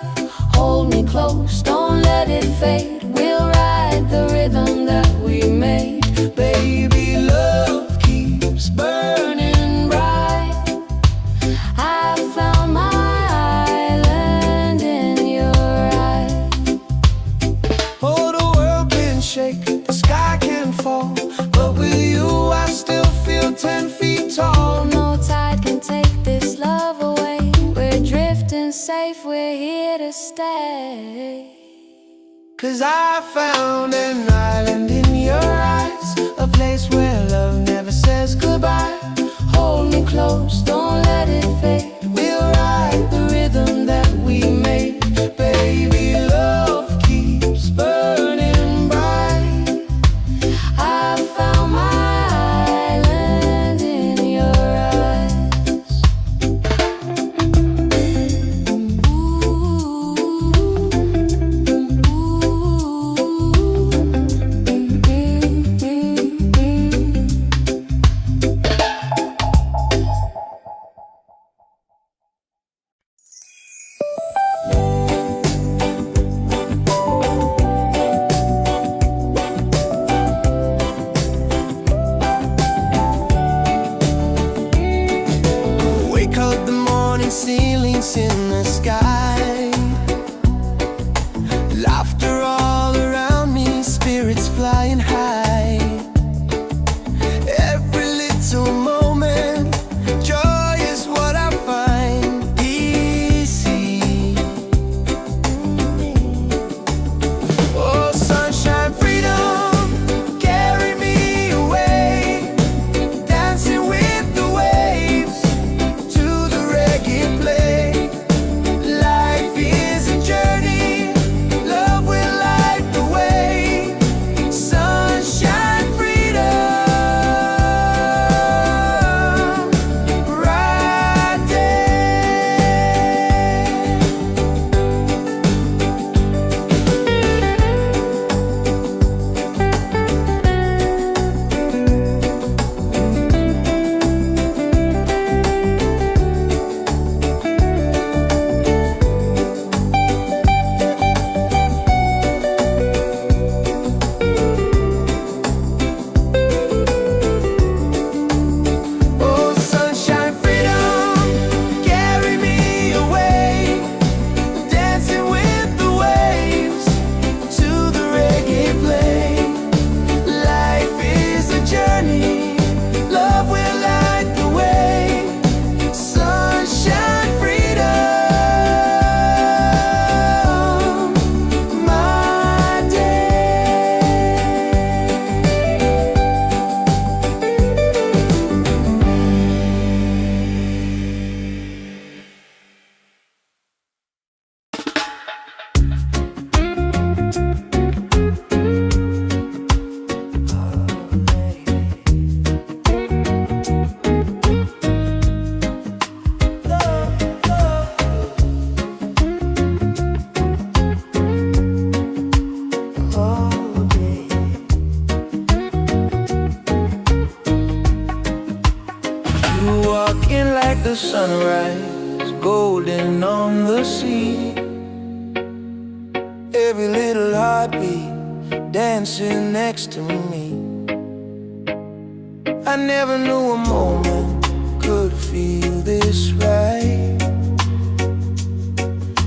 hold me close, don't let it fade. We'll ride the rhythm that we made. Baby, love keeps burning bright. I found my island in your eyes. Oh, the world can shake, the sky can fall, but with you I still feel 10 feet tall. No tide can take this love away. We're drifting safe, we're here to stay. 'Cause I found an island in your eyes, a place where love never says goodbye. Hold me close, don't let it fade. We'll ride the rhythm that we made. Baby, love keeps burning bright. I found my island in your eyes. sunrise, golden on the sea. Every little heartbeat dancing next to me. I never knew a moment could feel this right,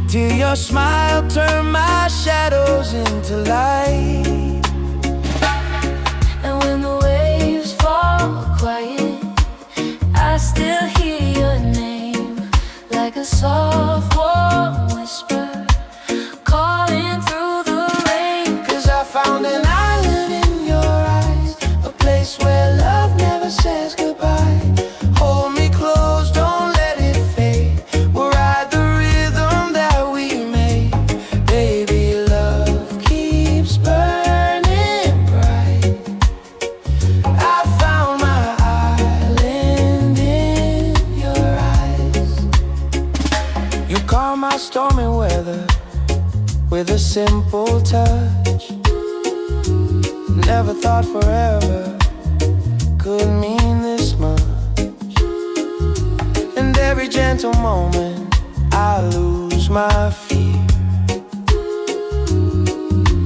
till your smile turned my shadows into light. And when the waves fall quiet, I still hear your name, like a soft warm whisper calling through the rain. 'Cause I found an island in your eyes, a place where love never says goodbye. Hold me close, don't let it fade. We'll ride the rhythm that we made. Baby, love keeps burning bright. I found my island in your eyes. You calm my stormy weather with a simple touch. Never thought forever could mean this much. And every gentle moment I lose my fear.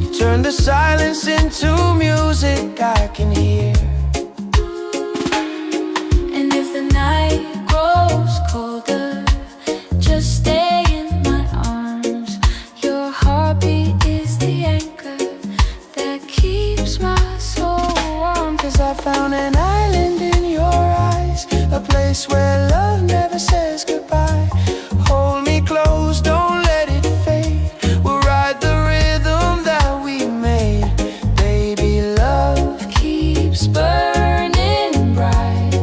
You turn the silence into music I can hear. And if the night grows colder, just stay in my arms. Your heartbeat is the anchor that keeps my soul warm. 'Cause I found an island in your eyes, a place where love never says goodbye. Hold me close, don't let it fade. We'll ride the rhythm that we made. Baby, love keeps burning bright.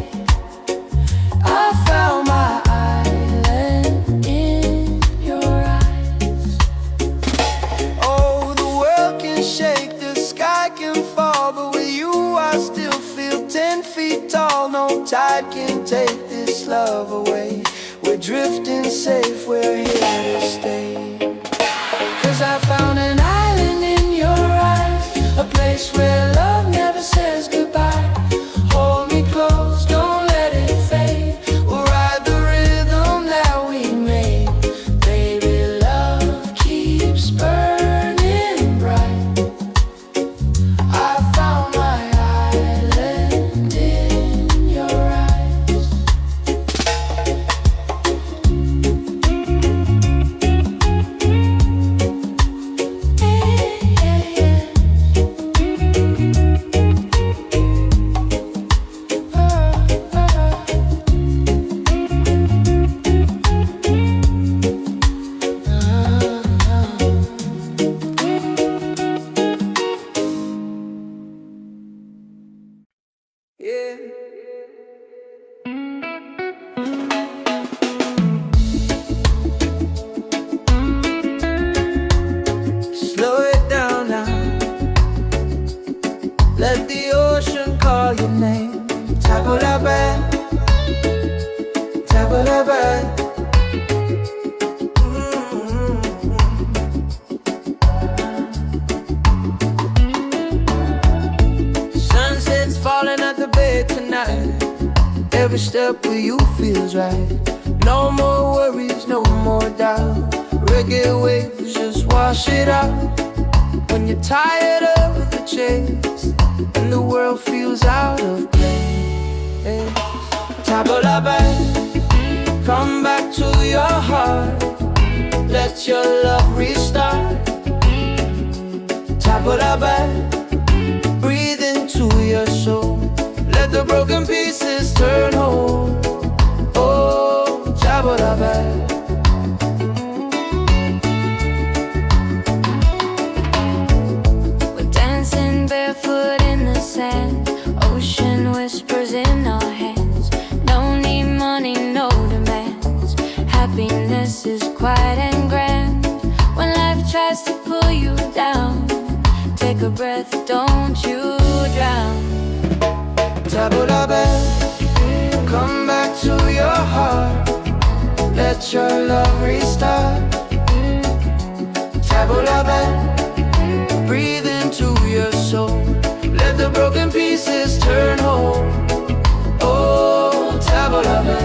I found my island in your eyes. Oh, the world can shake, the sky can fall, but with you I still feel 10 feet tall. No tide can take this love away. We're drifting safe, we're here to stay. 'Cause I found an island in your eyes, a place where love never says goodbye. Hold me close, don't let it fade. We'll ride the rhythm that we made. Baby, love keeps burning bright. I found my island in your eyes. Yeah. Slow it down now. Let the ocean call your name. Tabulabe, tabulabe. Sunset's falling at the bay tonight. Every step with you feels right. No more worries, no more doubt. Reggae waves just wash it out. When you're tired of the chase and the world feels out of place, Tabulabe, come back to your heart. Let your love restart. Tabulabe, breathe into your soul. Let the broken pieces turn whole. Oh, Tabulabe. We're dancing barefoot in the sand, ocean whispers in our hands. No need money, no demands. Happiness is quiet and grand. When life tries to pull you down, take a breath, don't you drown. Tabulabe, come back to your heart. Let your love restart. Tabulabe, breathe into your soul. Let the broken pieces turn whole. Oh, Tabulabe.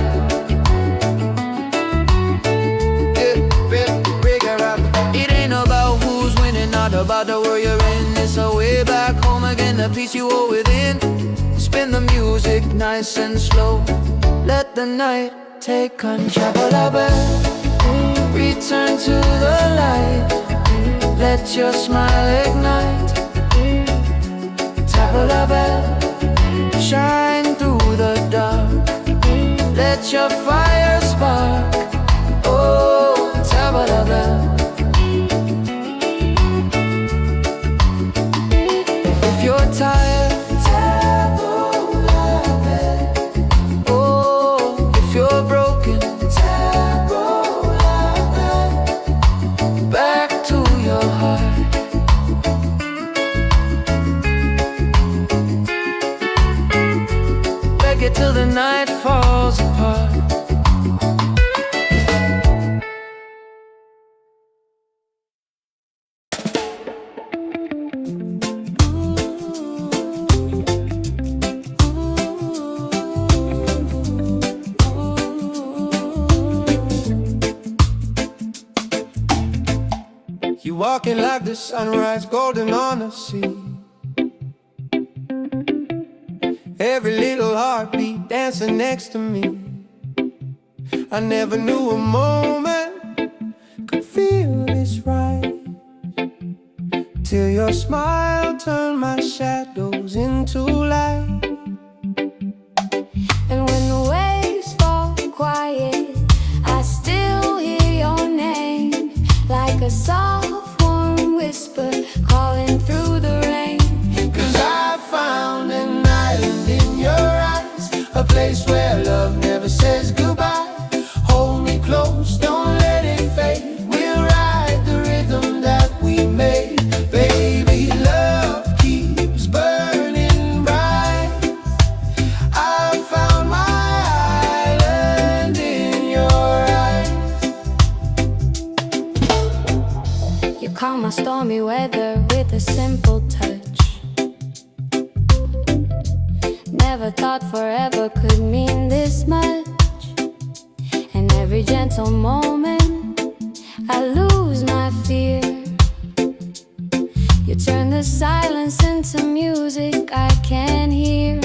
about the world you're in. It's a way back home again, the peace you hold within. Spin the music nice and slow. Let the night take control. Return to the light. Let your smile ignite. Table la belle, shine through the dark. Let your fire spark. Oh, table la belle. If you're tired, table la belle. Oh, if you're broken, table la belle. Back to your heart. Reggae till the night falls apart. You walking like the sunrise, golden on the sea. Every little heartbeat dancing next to me. I never knew a moment could feel this right, till your smile turned my shadows into light. And when the waves fall quiet, I still hear your name, like a soft warm whisper calling through the rain. 'Cause I found an island in your eyes, a place where love never says goodbye. Hold me close, don't let it fade. We'll ride the rhythm that we made. Baby, love keeps burning bright. I found my island in your eyes. You calm my stormy weather with a simple touch. Never thought forever could mean this much. And every gentle moment I lose my fear. You turn the silence into music I can hear.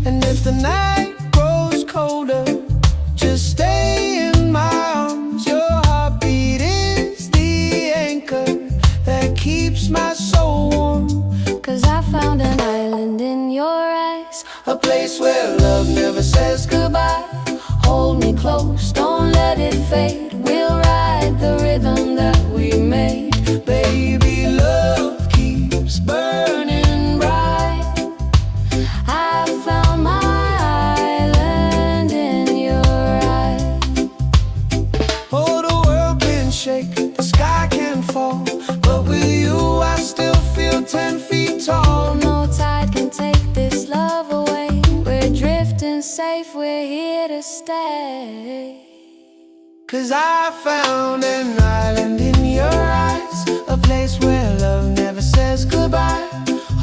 And if the night grows colder, just stay in my arms. Your heartbeat is the anchor that keeps my soul warm. 'Cause I found an island in your eyes, A place where love never says goodbye. Hold me close, don't let it fade. We'll ride the rhythm that we made. Baby, love keeps burning bright. I found my island in your eyes. Oh, the world can shake, the sky can fall, but with you I still feel 10 feet tall. No tide can take this love away. We're drifting safe, we're here to stay. 'Cause I found an island in your eyes, a place where love never says goodbye.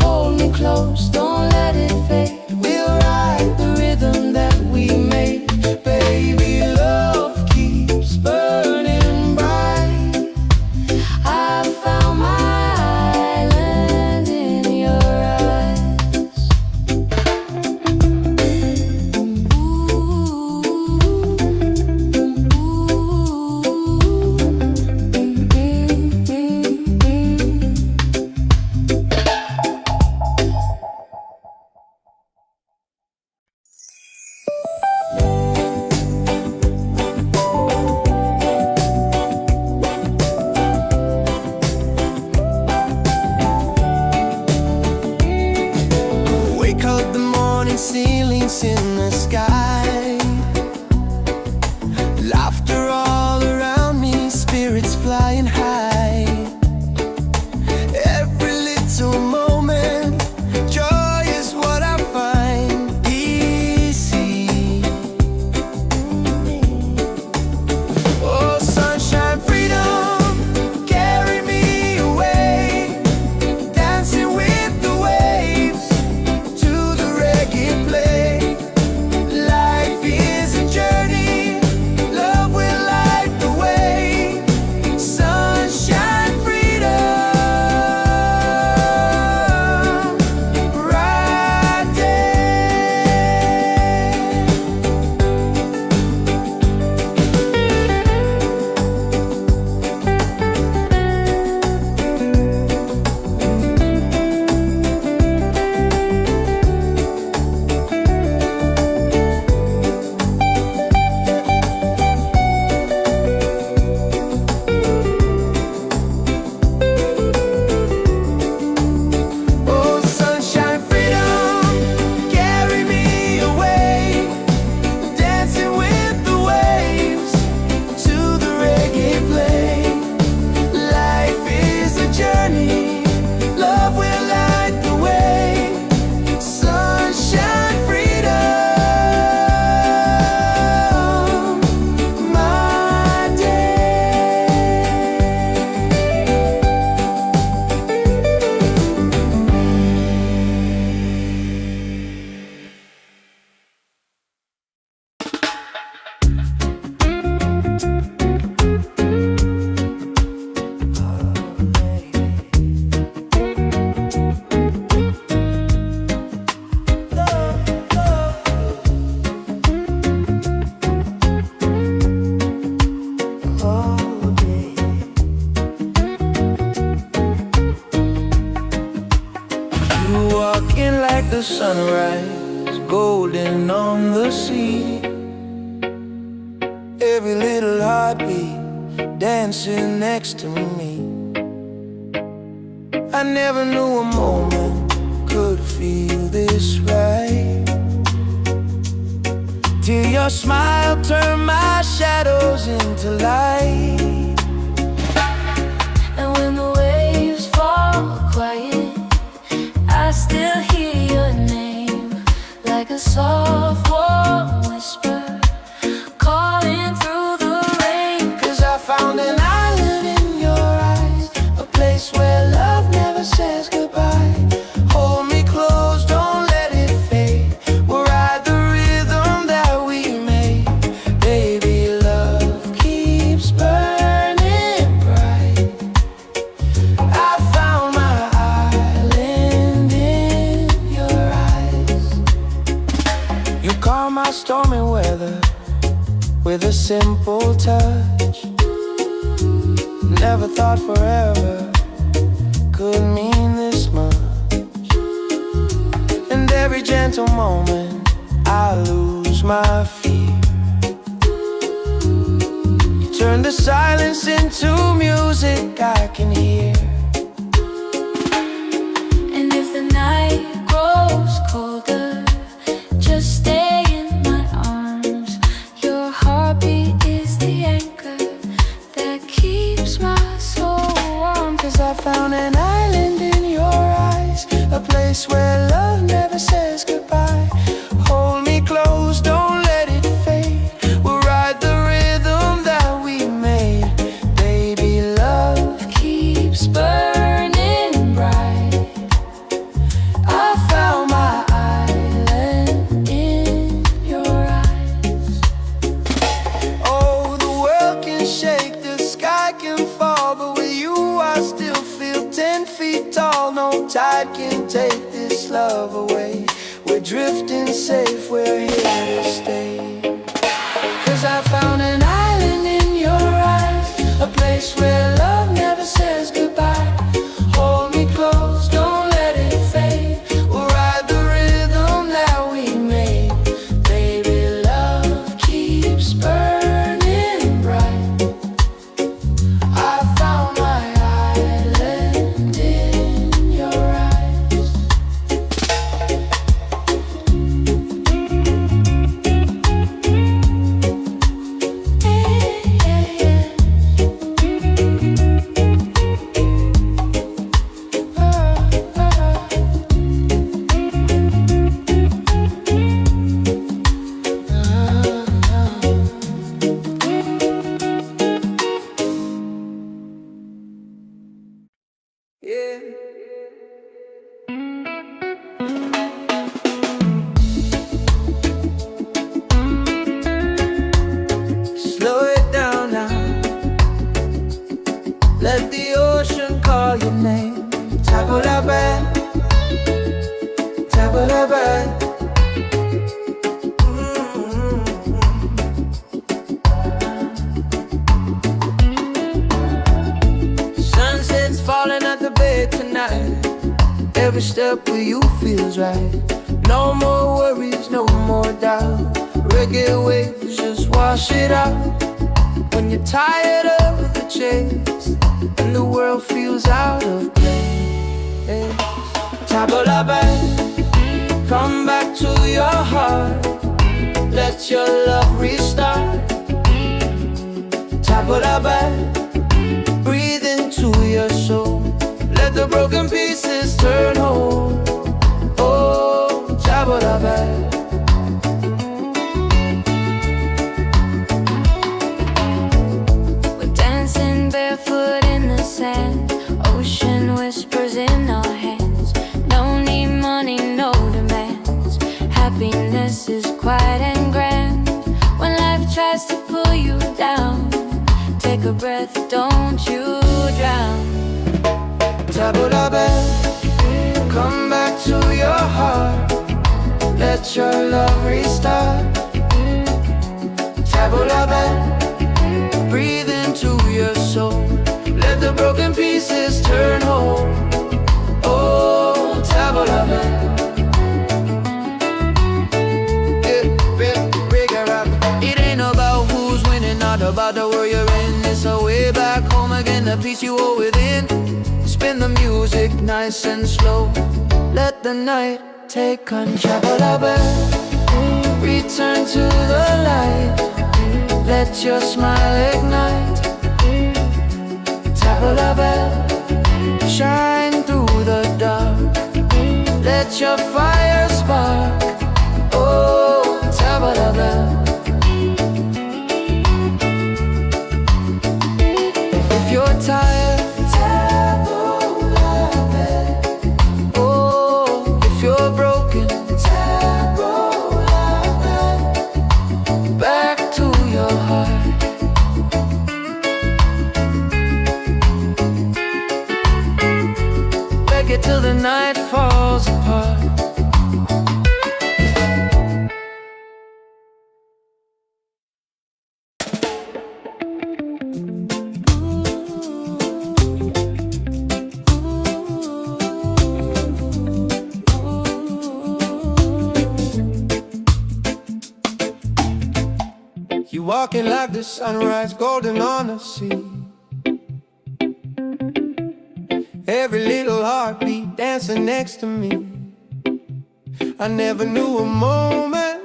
Hold me close, don't let it fade. We'll ride the rhythm that we made. Baby, love keeps burning bright. I found my island in your eyes. Wake up the morning, ceilings in the sky. Laughter all around me, spirits flying high. Every little moment, joy is what I find. Easy. Oh, sunshine, freedom, carry me away. Dancing with the waves to the reggae play. like the sunrise, golden on the sea. Every little heartbeat dancing next to me. I never knew a moment could feel this right, till your smile turned my shadows into light. And when the waves fall quiet, I still hear your name, like a soft warm whisper calling through the rain. 'Cause I found an island in your eyes, a place where love never says goodbye. Hold me close, don't let it fade. We'll ride the rhythm that we made. Baby, love keeps burning bright. I found my island in your eyes. You calm my stormy weather with a simple touch. Never thought forever could mean this much. And every gentle moment I lose my fear. You turn the silence into music I can hear. And if the night grows colder, just stay in my arms. Your heartbeat is the anchor that keeps my soul warm. 'Cause I found an island in your eyes, a place where love never says goodbye. Hold me close, don't let it fade. We'll ride the rhythm that we made. Baby, love keeps burning bright. I found my island in your eyes. Oh, the world can shake, the sky can fall, but with you I still feel 10 feet tall. No tide can take this love away. We're drifting safe, we're here to stay. 'Cause I found an island in your eyes, a place where love never says goodbye. Hold me close, don't let it fade. We'll ride the rhythm that we made. Baby, love keeps burning bright. I found my island in your eyes. Yeah. Slow it down now. Let the ocean call your name. Tabulabe, tabulabe. Sunset's falling at the bay tonight. Every step with you feels right. No more worries, no more doubt. Reggae waves just wash it out. When you're tired of the chase and the world feels out of place, Tabulabe, come back to your heart. Let your love restart. Tabulabe, breathe into your soul. Let the broken pieces turn whole. Oh, Tabulabe. We're dancing barefoot in the sand, ocean whispers in our hands. No need money, no demands. Happiness is quiet and grand. When life tries to pull you down, take a breath, don't you drown. Tabulabe, come back to your heart. Let your love restart. Tabulabe, breathe into your soul. Let the broken pieces turn whole. Oh, Tabulabe. music nice and slow. Let the night take control. Return to the light. Let your smile ignite. Tabla bell, shine through the dark. Let your fire spark. Oh, tabla bell. If you're tired, tabla bell. Oh, if you're broken, tabla bell. Back to your heart. Reggae till the night falls apart. You walking like the sunrise, golden on the sea. Every little heartbeat dancing next to me. I never knew a moment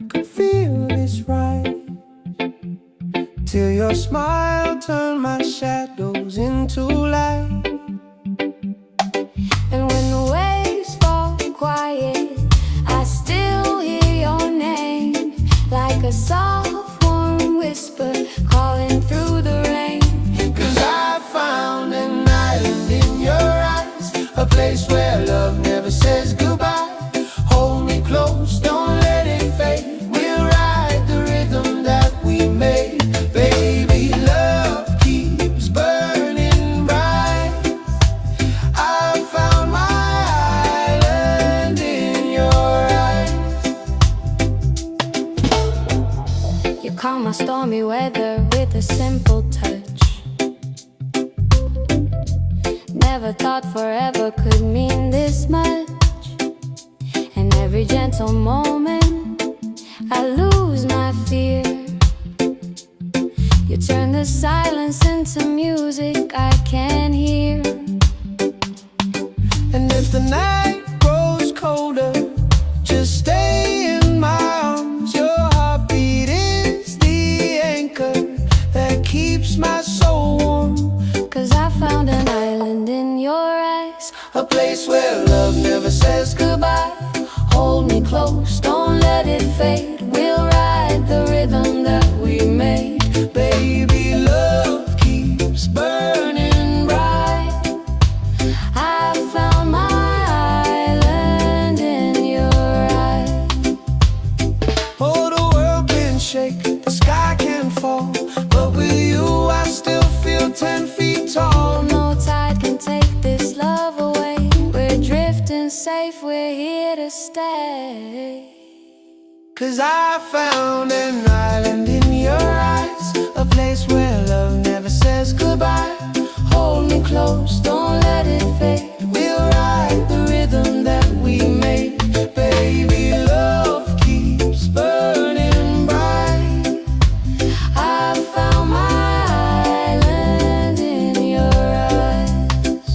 could feel this right, till your smile turned my shadows into light. And when the waves fall quiet, I still hear your name, like a soft warm whisper calling through the rain. 'Cause I found an island in your eyes, a place where love never says goodbye. Hold me close, don't let it fade. We'll ride the rhythm that we made. Baby, love keeps burning bright. I found my island in your eyes. You calm my stormy weather with a simple touch. Never thought forever could mean this much. And every gentle moment I lose my fear. You turn the silence into music I can hear. And if the night grows colder, just stay in my arms. Your heartbeat is the anchor that keeps my soul warm. 'Cause I found an island in your eyes, A place where love never says goodbye. Hold me close, don't let it fade. We'll ride the rhythm that we made. Baby, love keeps burning bright. I found my island in your eyes. Oh, the world can shake, the sky can fall, but with you I still feel 10 feet tall. No tide can take this love away. We're drifting safe, we're here to stay. 'Cause I found an island in your eyes, a place where love never says goodbye. Hold me close, don't let it fade. We'll ride the rhythm that we made. Baby, love keeps burning bright. I found my island in your eyes.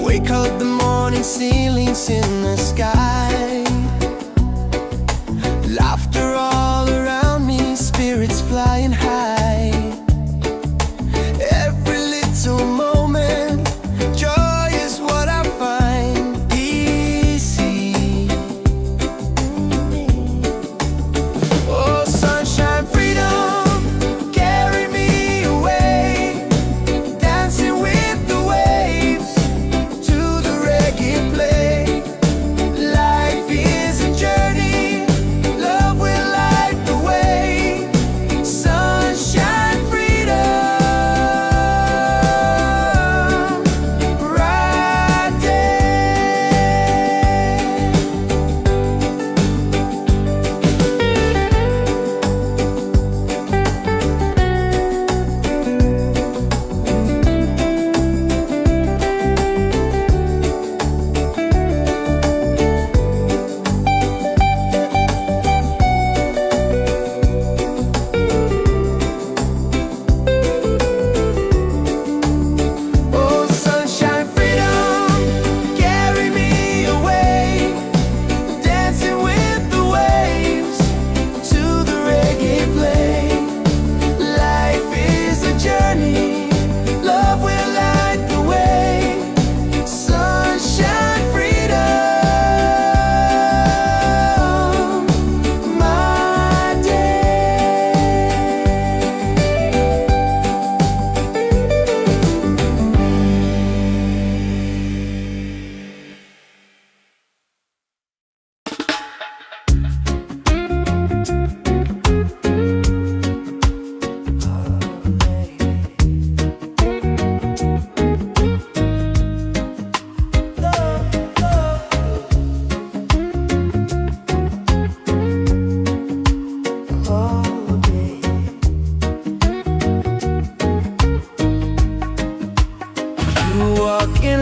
Wake up the morning ceilings in the sky. Laughter all around me, spirits flying high. Every little moment, joy is what I find. Easy. Oh, sunshine, freedom, carry me away. Dancing with the waves to the reggae play. Light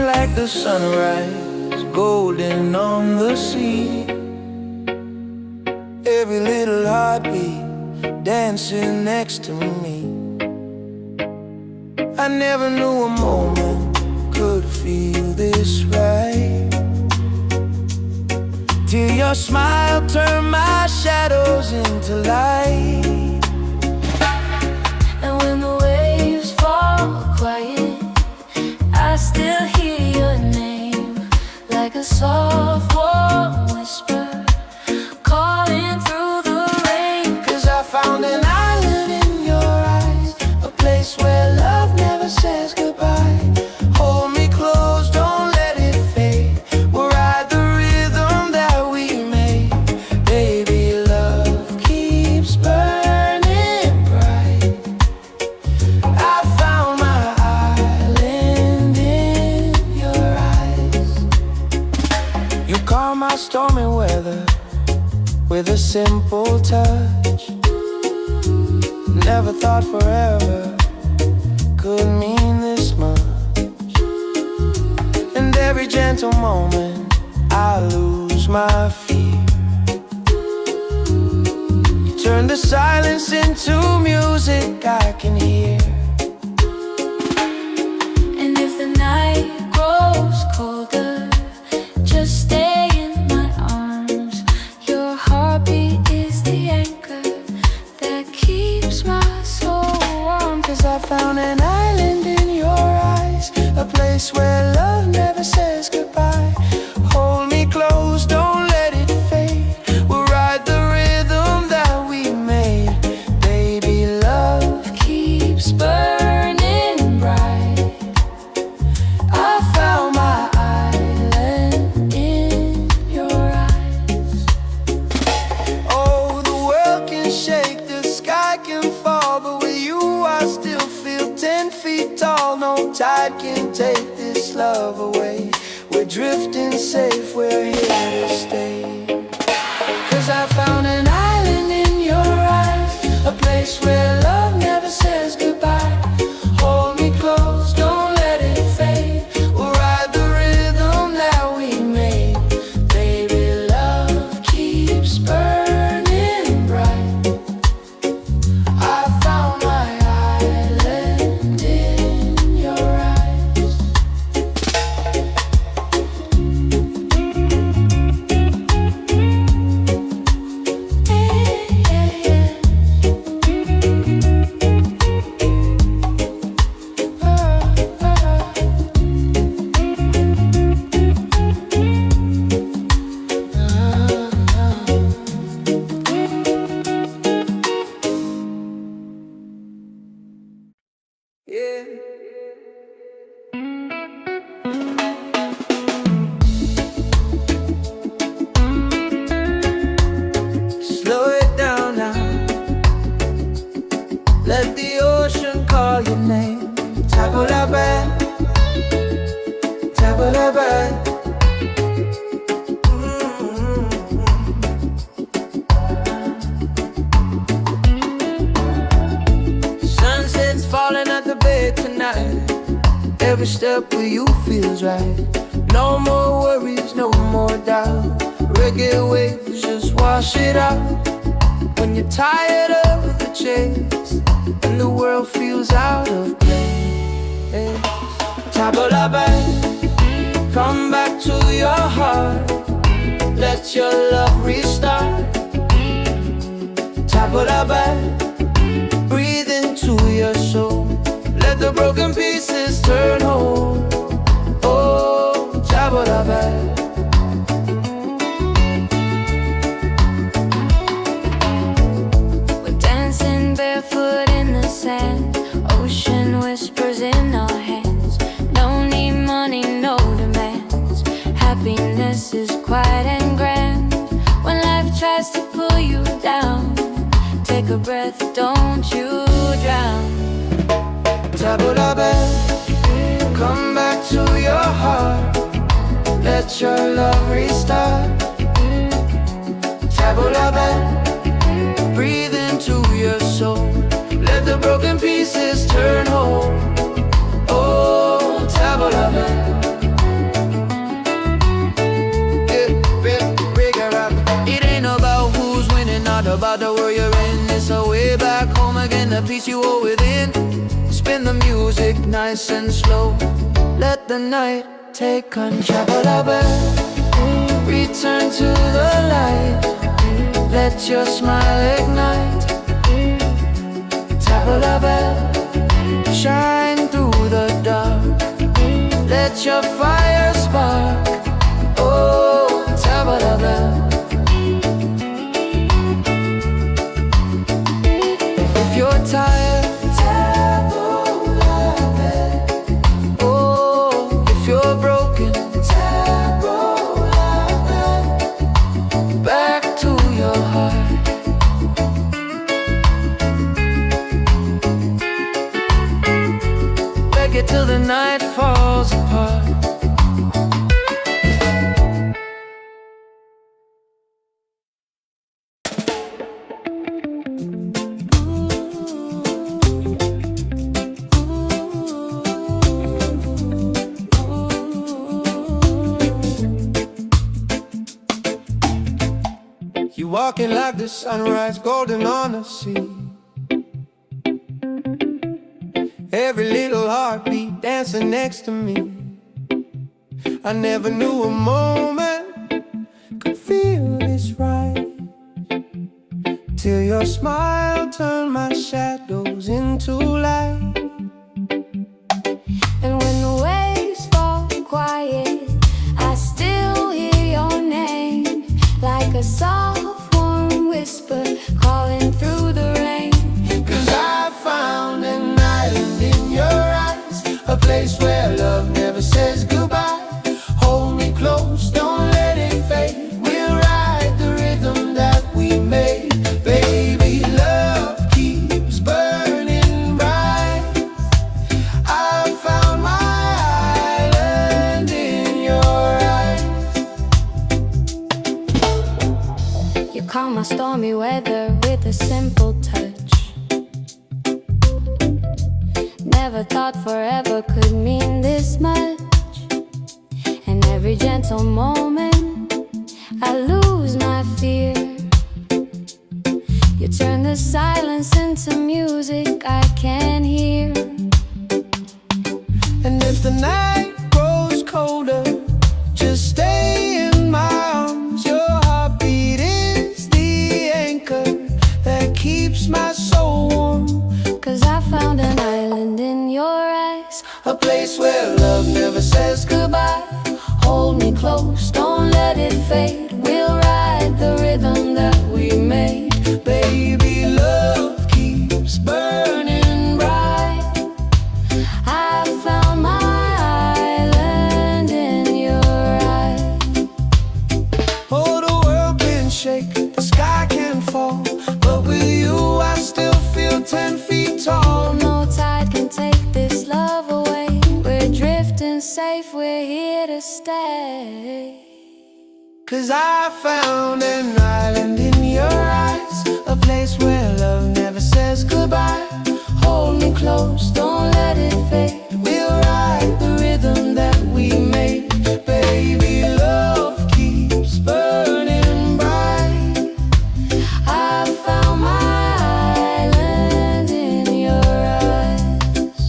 like the sunrise, golden on the sea. Every little heartbeat dancing next to me. I never knew a moment could feel this right, till your smile turned my shadows into light. And when the waves fall quiet, I still hear your name, like a soft warm whisper calling through the rain. 'Cause I found an island in your eyes, a place where love never says goodbye. Hold me close, don't let it fade. We'll ride the rhythm that we made. Baby, love keeps burning bright. I found my island in your eyes. You calm my stormy weather with a simple touch. Never thought forever could mean this much. And every gentle moment I lose my fear. You turn the silence into music I can hear. And if the night grows colder, just stay in my arms. Your heartbeat is the anchor that keeps my soul warm. 'Cause I found an island in your eyes, a place where love never says goodbye. Hold me close, don't let it fade. We'll ride the rhythm that we made. Baby, love keeps burning bright. I found my island in your eyes. Oh, the world can shake, the sky can fall, but with you I still feel 10 feet tall. No tide can take this love away. We're drifting safe, we're here to stay. 'Cause I found an island in your eyes, a place where love never says goodbye. Hold me close, don't let it fade. We'll ride the rhythm that we made. Baby, love keeps burning bright. I found my island in your eyes. Yeah. Slow it down now. Let the ocean call your name. Tabula-bad, tabula-bad. Sunset's falling at the bay tonight. Every step with you feels right. No more worries, no more doubt. Reggae waves just wash it out. When you're tired of the chase and the world feels out of place, tabula-bad, come back to your heart. Let your love restart. Tabula-bad, breathe into your soul. Let the broken pieces turn whole. Oh, tabula-bad. We're dancing barefoot in the sand, ocean whispers in our hands. No need money, no demands. Happiness is quiet and grand. When life tries to pull you down, take a breath, don't you drown. Tabula-bad, come back to your heart. Let your love restart. Tabula-bad, breathe into your soul. Let the broken pieces turn whole. Oh, tabula-bad. the peace you hold within. Spin the music nice and slow. Let the night take control. Return to the light. Let your smile ignite. Tabla bell, shine through the dark. Let your fire spark. Oh, tabla bell. If you're tired, tabla bell. Oh, if you're broken, tabla bell. Back to your heart. Reggae till the night falls apart. You walking like the sunrise, golden on the sea. Every little heartbeat dancing next to me. I never knew a moment could feel this right, till your smile turned my shadows into light. And when the waves fall quiet, I still hear your name, like a soft warm whisper calling through the rain. 'Cause I found an island in your eyes, a place where love never says goodbye. Hold me close, don't let it fade. We'll ride the rhythm that we made. Baby, love keeps burning bright. I found my island in your eyes. You calm my stormy weather with a simple touch. Never thought forever could mean this much. And every gentle moment I lose my fear. You turn the silence into music I can hear. And if the night grows colder, just stay in my arms. Your heartbeat is the anchor that keeps my soul warm. 'Cause I found an island in your eyes, A place where love never says goodbye. hold me close, don't let it fade. We'll ride the rhythm that we made. Baby, love keeps burning bright. I found my island in your eyes. Oh, the world can shake, the sky can fall, but with you I still feel 10 feet tall. No tide can take this love away. We're drifting safe, we're here to stay. 'Cause I found an island in your eyes, a place where love never says goodbye. Hold me close, don't let it fade. We'll ride the rhythm that we made. Baby, love keeps burning bright. I found my island in your eyes.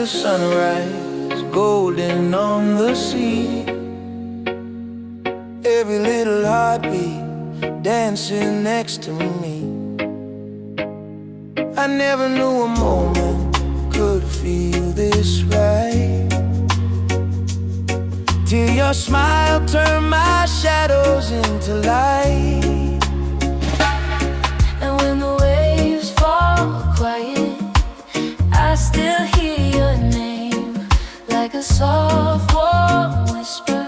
the sunrise, golden on the sea. Every little heartbeat dancing next to me. I never knew a moment could feel this right, till your smile turned my shadows into light. And when the waves fall quiet, I still hear your name, like a soft warm whisper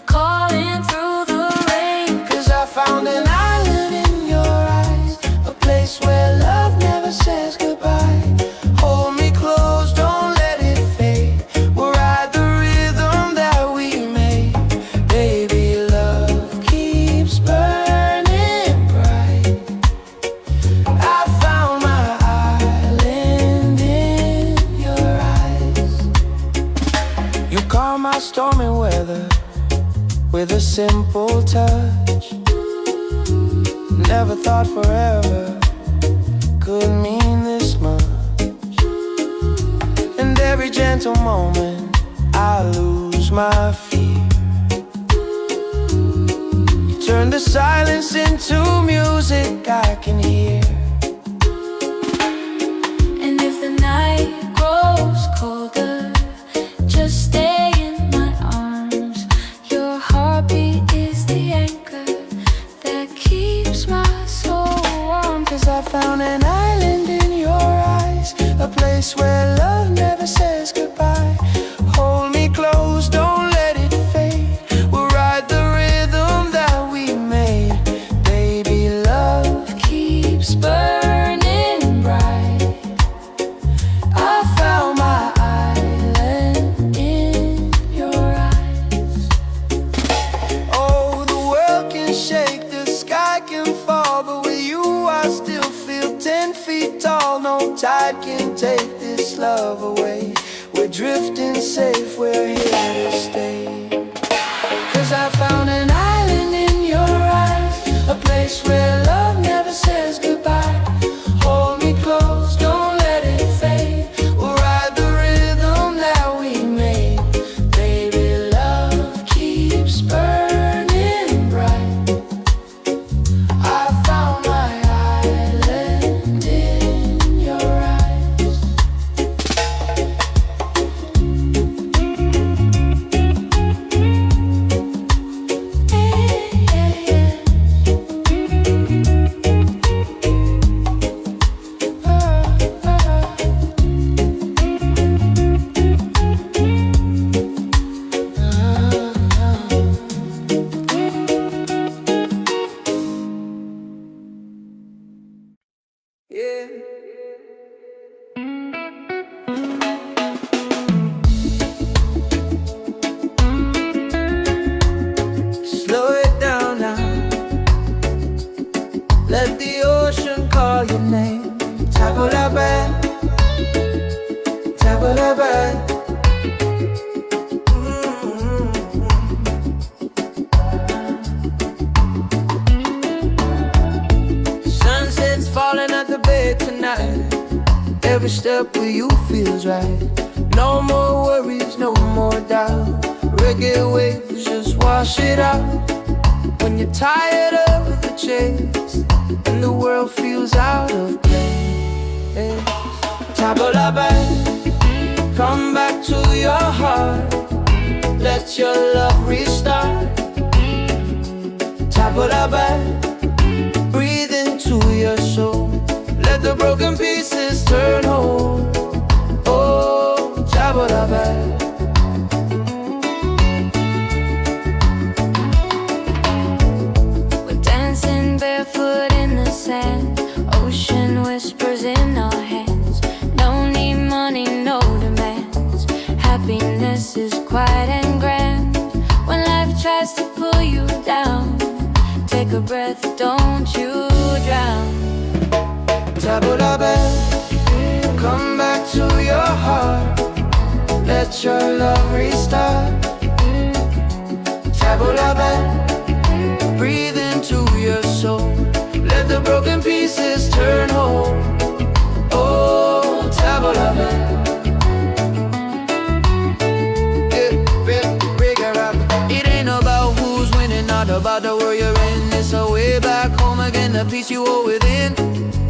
calling through the rain. 'Cause I found an island in your eyes, a place where love never says goodbye. Hold me close, don't let it fade. We'll ride the rhythm that we made. Baby, love keeps burning bright. I found my island in your eyes. You calm my stormy weather with a simple touch. Never thought forever could mean this much. And every gentle moment I lose my fear. You turn the silence into music I can hear. And if the night grows colder, just stay in my arms. Your heartbeat is the anchor that keeps my soul warm. 'Cause I found an island in your eyes, a place where love never says goodbye. Hold me close, don't let it fade. We'll ride the rhythm that we made. Baby, love keeps burning bright. I found my island in your eyes. Oh, the world can shake, the sky can fall, but with you I still feel 10 feet tall. No tide can take this love away. We're drifting safe, we're here to stay. 'Cause I found an island in your eyes, a place where love never says goodbye. Hold me close, don't let it fade. We'll ride the rhythm that we made. Baby, love keeps burning bright. I found my island in your eyes. Yeah. Slow it down now. Let the ocean call your name. Tabulaban, tabulaban. Sunset's falling at the bay tonight. Every step with you feels right. No more worries, no more doubt. Reggae waves just wash it out. When you're tired of the chase and the world feels out of place, Tabulaban, come back to your heart. Let your love restart. Tabulaban, breathe into your soul. Let the broken pieces turn whole. Oh, Tabulaban. We're dancing barefoot in the sand. Ocean whispers in our hands. No need money, no demands. Happiness is quiet and grand. When life tries to pull you down, take a breath, don't you drown. Tabulaban, come back to your heart. Let your love restart. Tabulaban, breathe into your soul. Let the broken pieces turn whole. Oh, Tabulaban. the peace you hold within.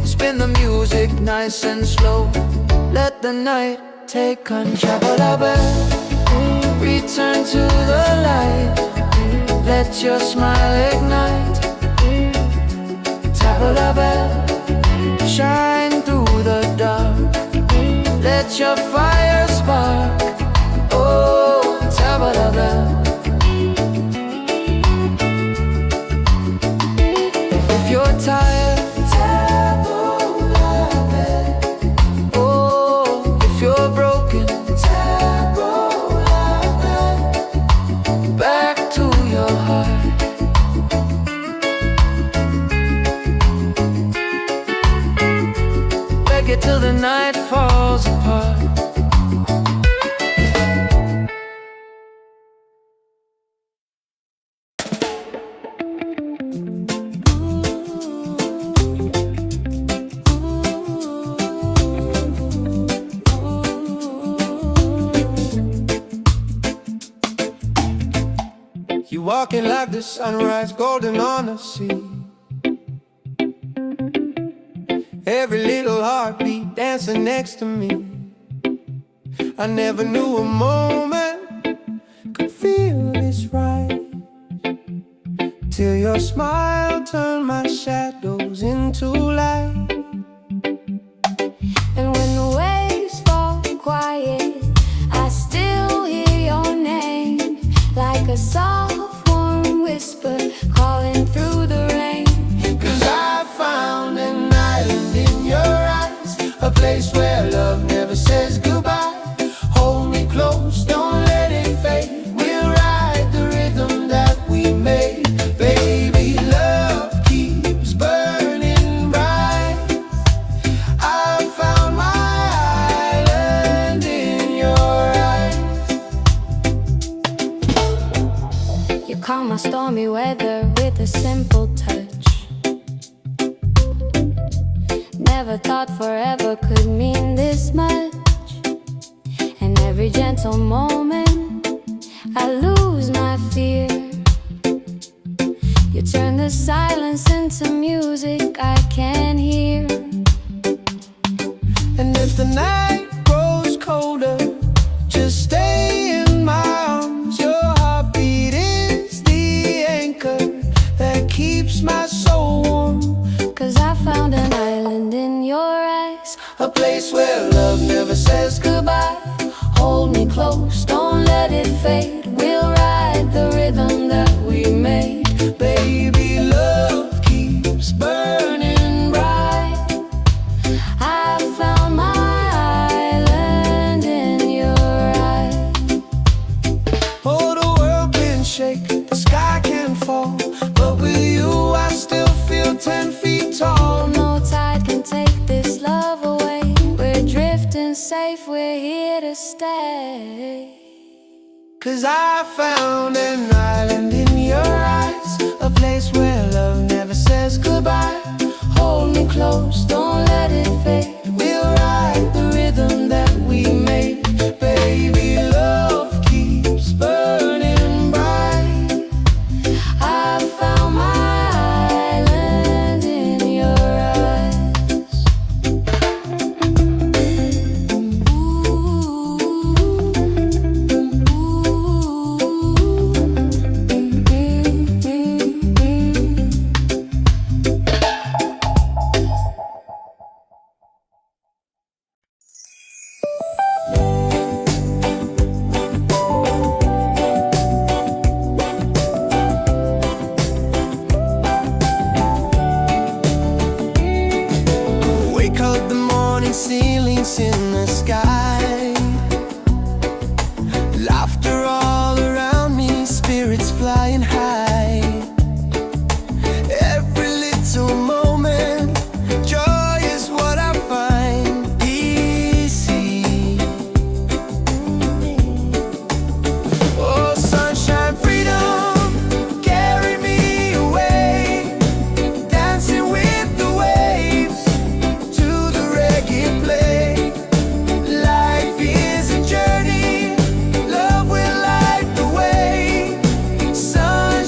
Spin the music nice and slow. Let the night take control. Return to the light. Let your smile ignite. Tabla shine through the dark. Let your fire spark. Oh, tabla. If you're tired, oh, if you're broken, back to your heart. Reggae till the night falls apart. You walking like the sunrise, golden on the sea. Every little heartbeat dancing next to me. I never knew a moment could feel this right, till your smile turned my shadows into light. And when the waves fall quiet, I still hear your name, like a soft warm whisper calling through the rain. 'Cause I found an island in your eyes, a place where love never says goodbye. Hold me close, don't let it fade. We'll ride the rhythm that we made. Baby, love keeps burning bright. I found my island in your eyes. You calm my stormy weather with a simple touch. Never thought forever could mean this much. And every gentle moment I lose my fear. You turn the silence into music I can hear. And if the night grows colder, just stay in my arms. Your heartbeat is the anchor that keeps my soul warm. 'Cause I found an island in your eyes, A place where love never says goodbye. Hold me close, don't let it fade. We'll ride the rhythm that we made. Baby, love keeps burning bright. I found my island in your eyes. Oh, the world can shake, the sky can fall, but with you I still feel 10 feet tall. No tide can take this love away. We're drifting safe, we're here to stay. 'Cause I found an island in your eyes, a place where love never says goodbye. Hold me close, don't let it fade. We'll ride the rhythm that we made. Baby, love keeps burning bright. I found my island in your eyes. Wake up the morning, ceilings in the sky. Laughter all around me, spirits flying high. Every little moment, joy is what I find. Easy. Oh, sunshine, freedom, carry me away. Dancing with the waves to the reggae play. Life is a journey, love will light the way. Sun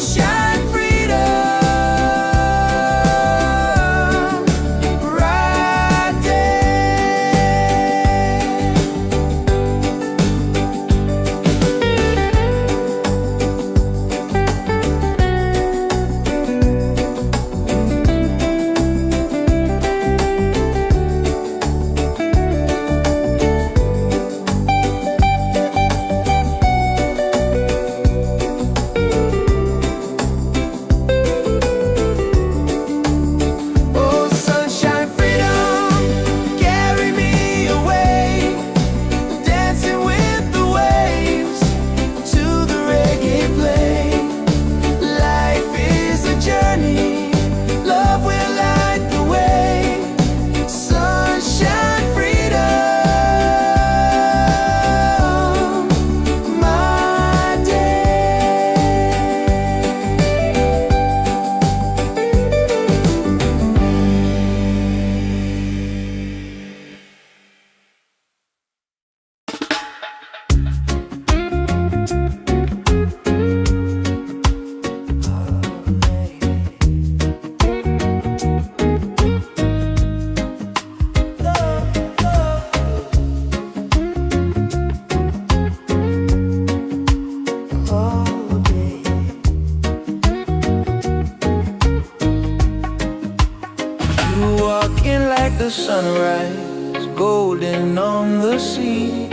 the sunrise, golden on the sea.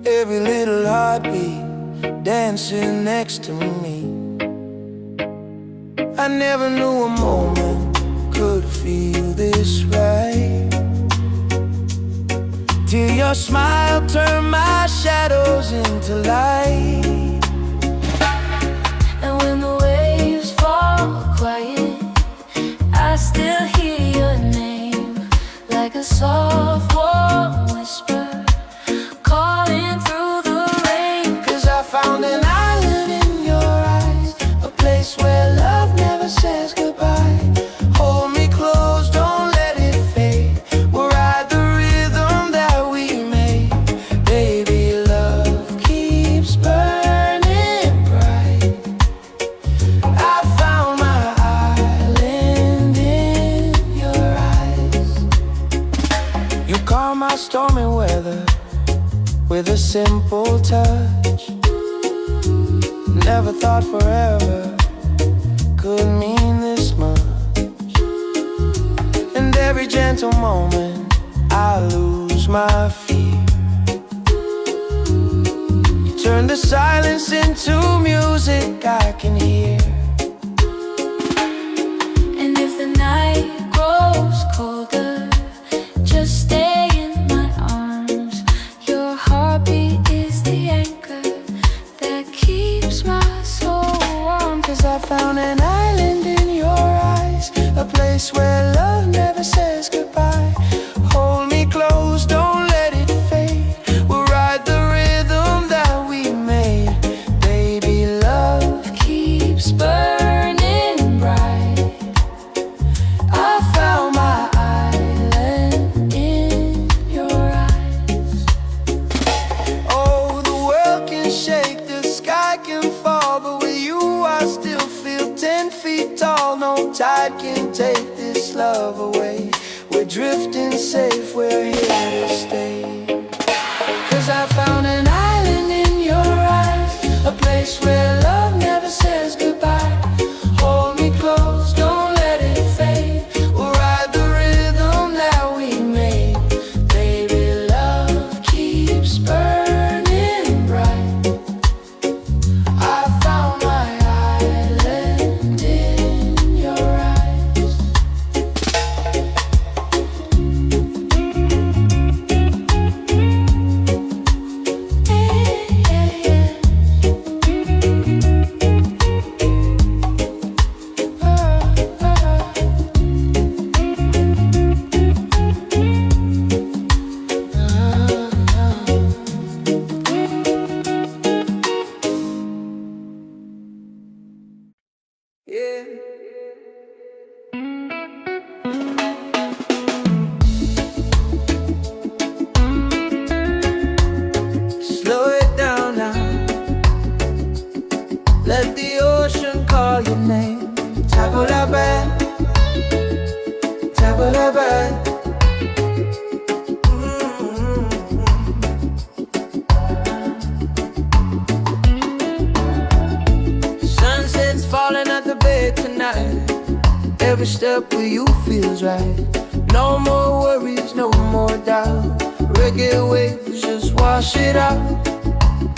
Every little heartbeat dancing next to me. I never knew a moment could feel this right, till your smile turned my shadows into light. And when the waves fall quiet, I still hear your name, like a soft warm whisper calling through the rain. 'Cause I found an island in your eyes, a place where love never says goodbye. Hold me close, don't let it fade. We'll ride the rhythm that we made. Baby, love keeps burning bright. I found my island in your eyes. You calm my stormy weather with a simple touch. Never thought forever could mean this much. And every gentle moment I lose my fear. You turn the silence into music I can hear. And if the night grows colder, just stay in my arms. Your heartbeat is the anchor that keeps my soul warm. 'Cause I found an island in your eyes, a place where love never says goodbye. Hold me close, don't let it fade. We'll ride the rhythm that we made. Baby, love keeps burning bright. I found my island in your eyes. Oh, the world can shake, the sky can fall, but with you I still feel 10 feet tall. No tide can take this love away. We're drifting safe, we're here to stay. 'Cause I found an island in your eyes, a place where love never says goodbye. Hold me close, don't let it fade. We'll ride the rhythm that we made. Baby, love keeps burning bright. I found my island in your eyes. Yeah. Slow it down now. Let the ocean call your name. Tabula-ba, tabula-ba. Sunset's falling at the bay tonight. Every step with you feels right. No more worries, no more doubt. Reggae waves just wash it out.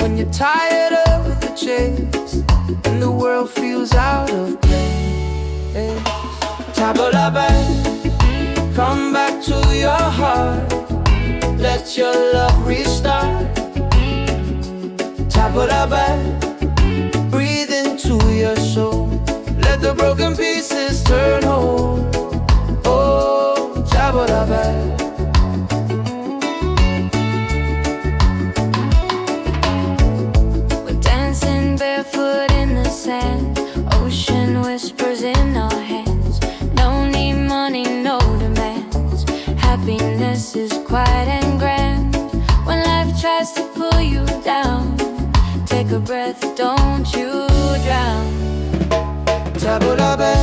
When you're tired of the chase and the world feels out of place. Tabula-ba, come back to your heart. Let your love restart. Tabula-ba, breathe into your soul. Let the broken pieces turn whole. Oh, tabula-ba. We're dancing barefoot in the sand. Ocean whispers in our hands. No need money, no demands. Happiness is quiet and grand. When life tries to pull you down, take a breath, don't you drown. Tabula-ba,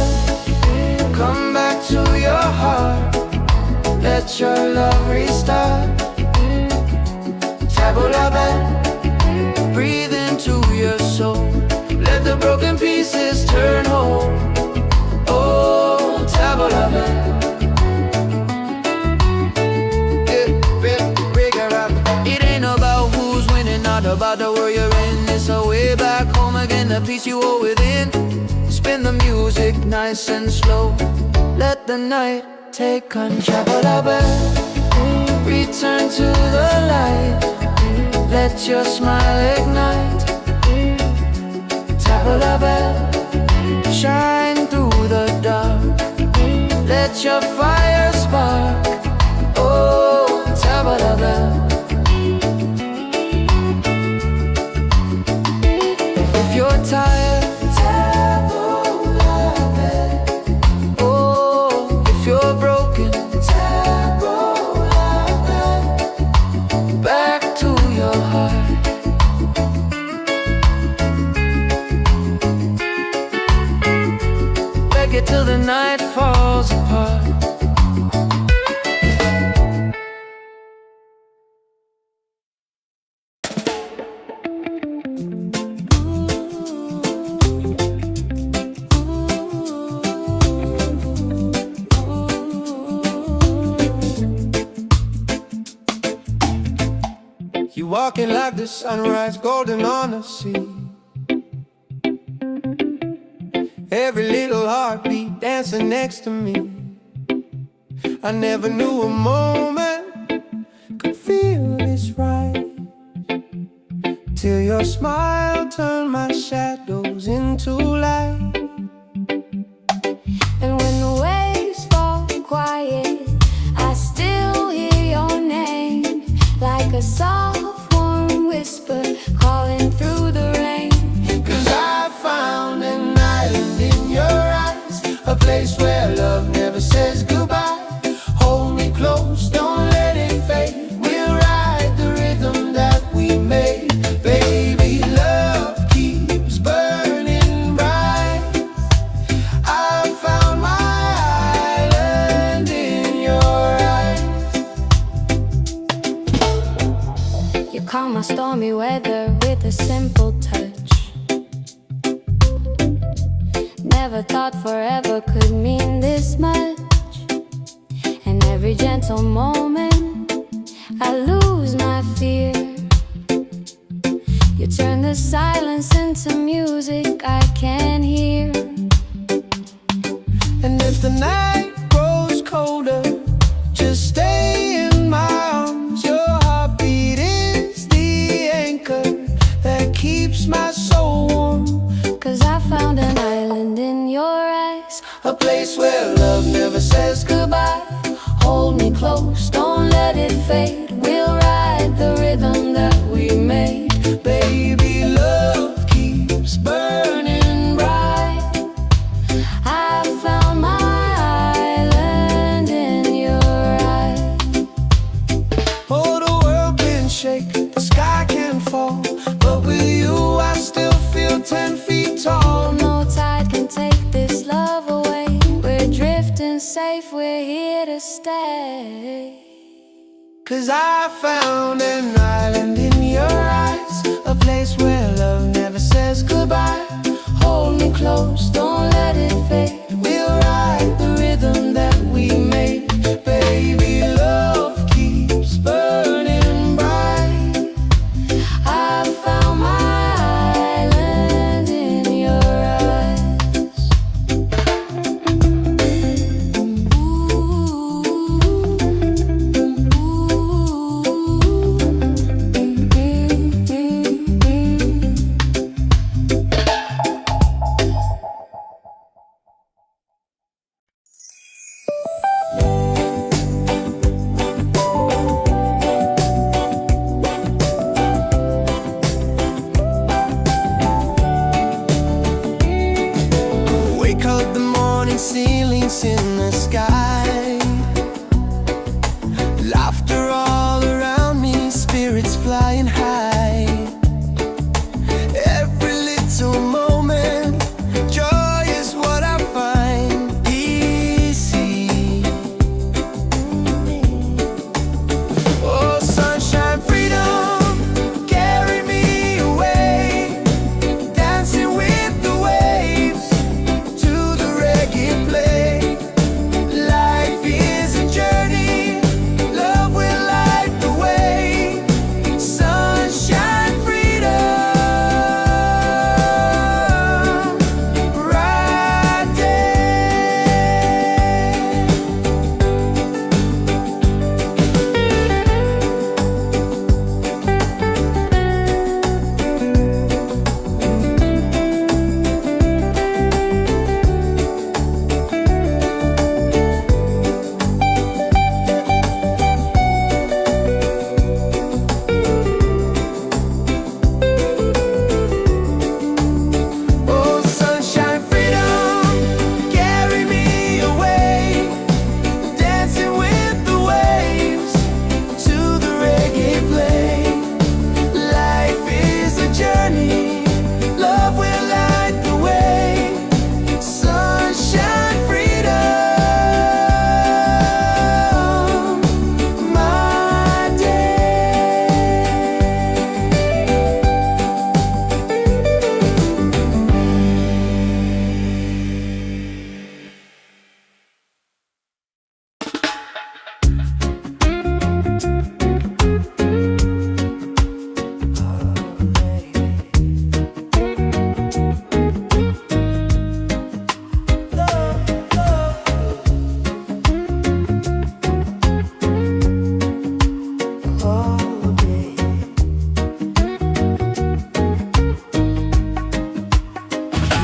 come back to your heart. Let your love restart. Tabula-ba, breathe into your soul. Let the broken pieces turn whole. Oh, tabula-ba. the peace you hold within. Spin the music nice and slow. Let the night take control. Return to the light. Let your smile ignite. Tap the bell, shine through the dark. Let your fire spark. Oh, tap the bell. If you're tired, tap the bell. Oh, if you're broken, tap the bell. Back to your heart. Reggae till the night falls apart. You walking like the sunrise, golden on the sea. Every little heartbeat dancing next to me. I never knew a moment could feel this right, till your smile turned my shadows into light. And when the waves fall quiet, I still hear your name, like a soft warm whisper calling through the rain. 'Cause I found an island in your eyes, a place where love never says goodbye. Hold me close, don't let it fade. We'll ride the rhythm that we made. Baby, love keeps burning bright. I found my island in your eyes. You calm my stormy weather with a simple touch. Never thought forever could mean this much. And every gentle moment I lose my fear. You turn the silence into music I can hear. And if the night grows colder, just stay in my arms. Your heartbeat is the anchor that keeps my soul warm. 'Cause I found an island in your eyes, A place where love never says goodbye. hold me close, don't let it fade. We'll ride the rhythm that we made. Baby, love keeps burning bright. I found my island in your eyes. Oh, the world can shake, the sky can fall, but with you I still feel 10 feet tall. No tide can take this love away. We're drifting safe, we're here to stay. 'Cause I found an island in your eyes, a place where love never says goodbye. Hold me close, don't let it fade. We'll ride the rhythm that we made. Baby, love keeps burning bright. I found my island in your eyes. Wake up the morning ceilings in the sky. Laughter all around me, spirits flying high. Every little moment, joy is what I find. Easy. Oh, sunshine, freedom, carry me away. Dancing with the waves to the reggae play.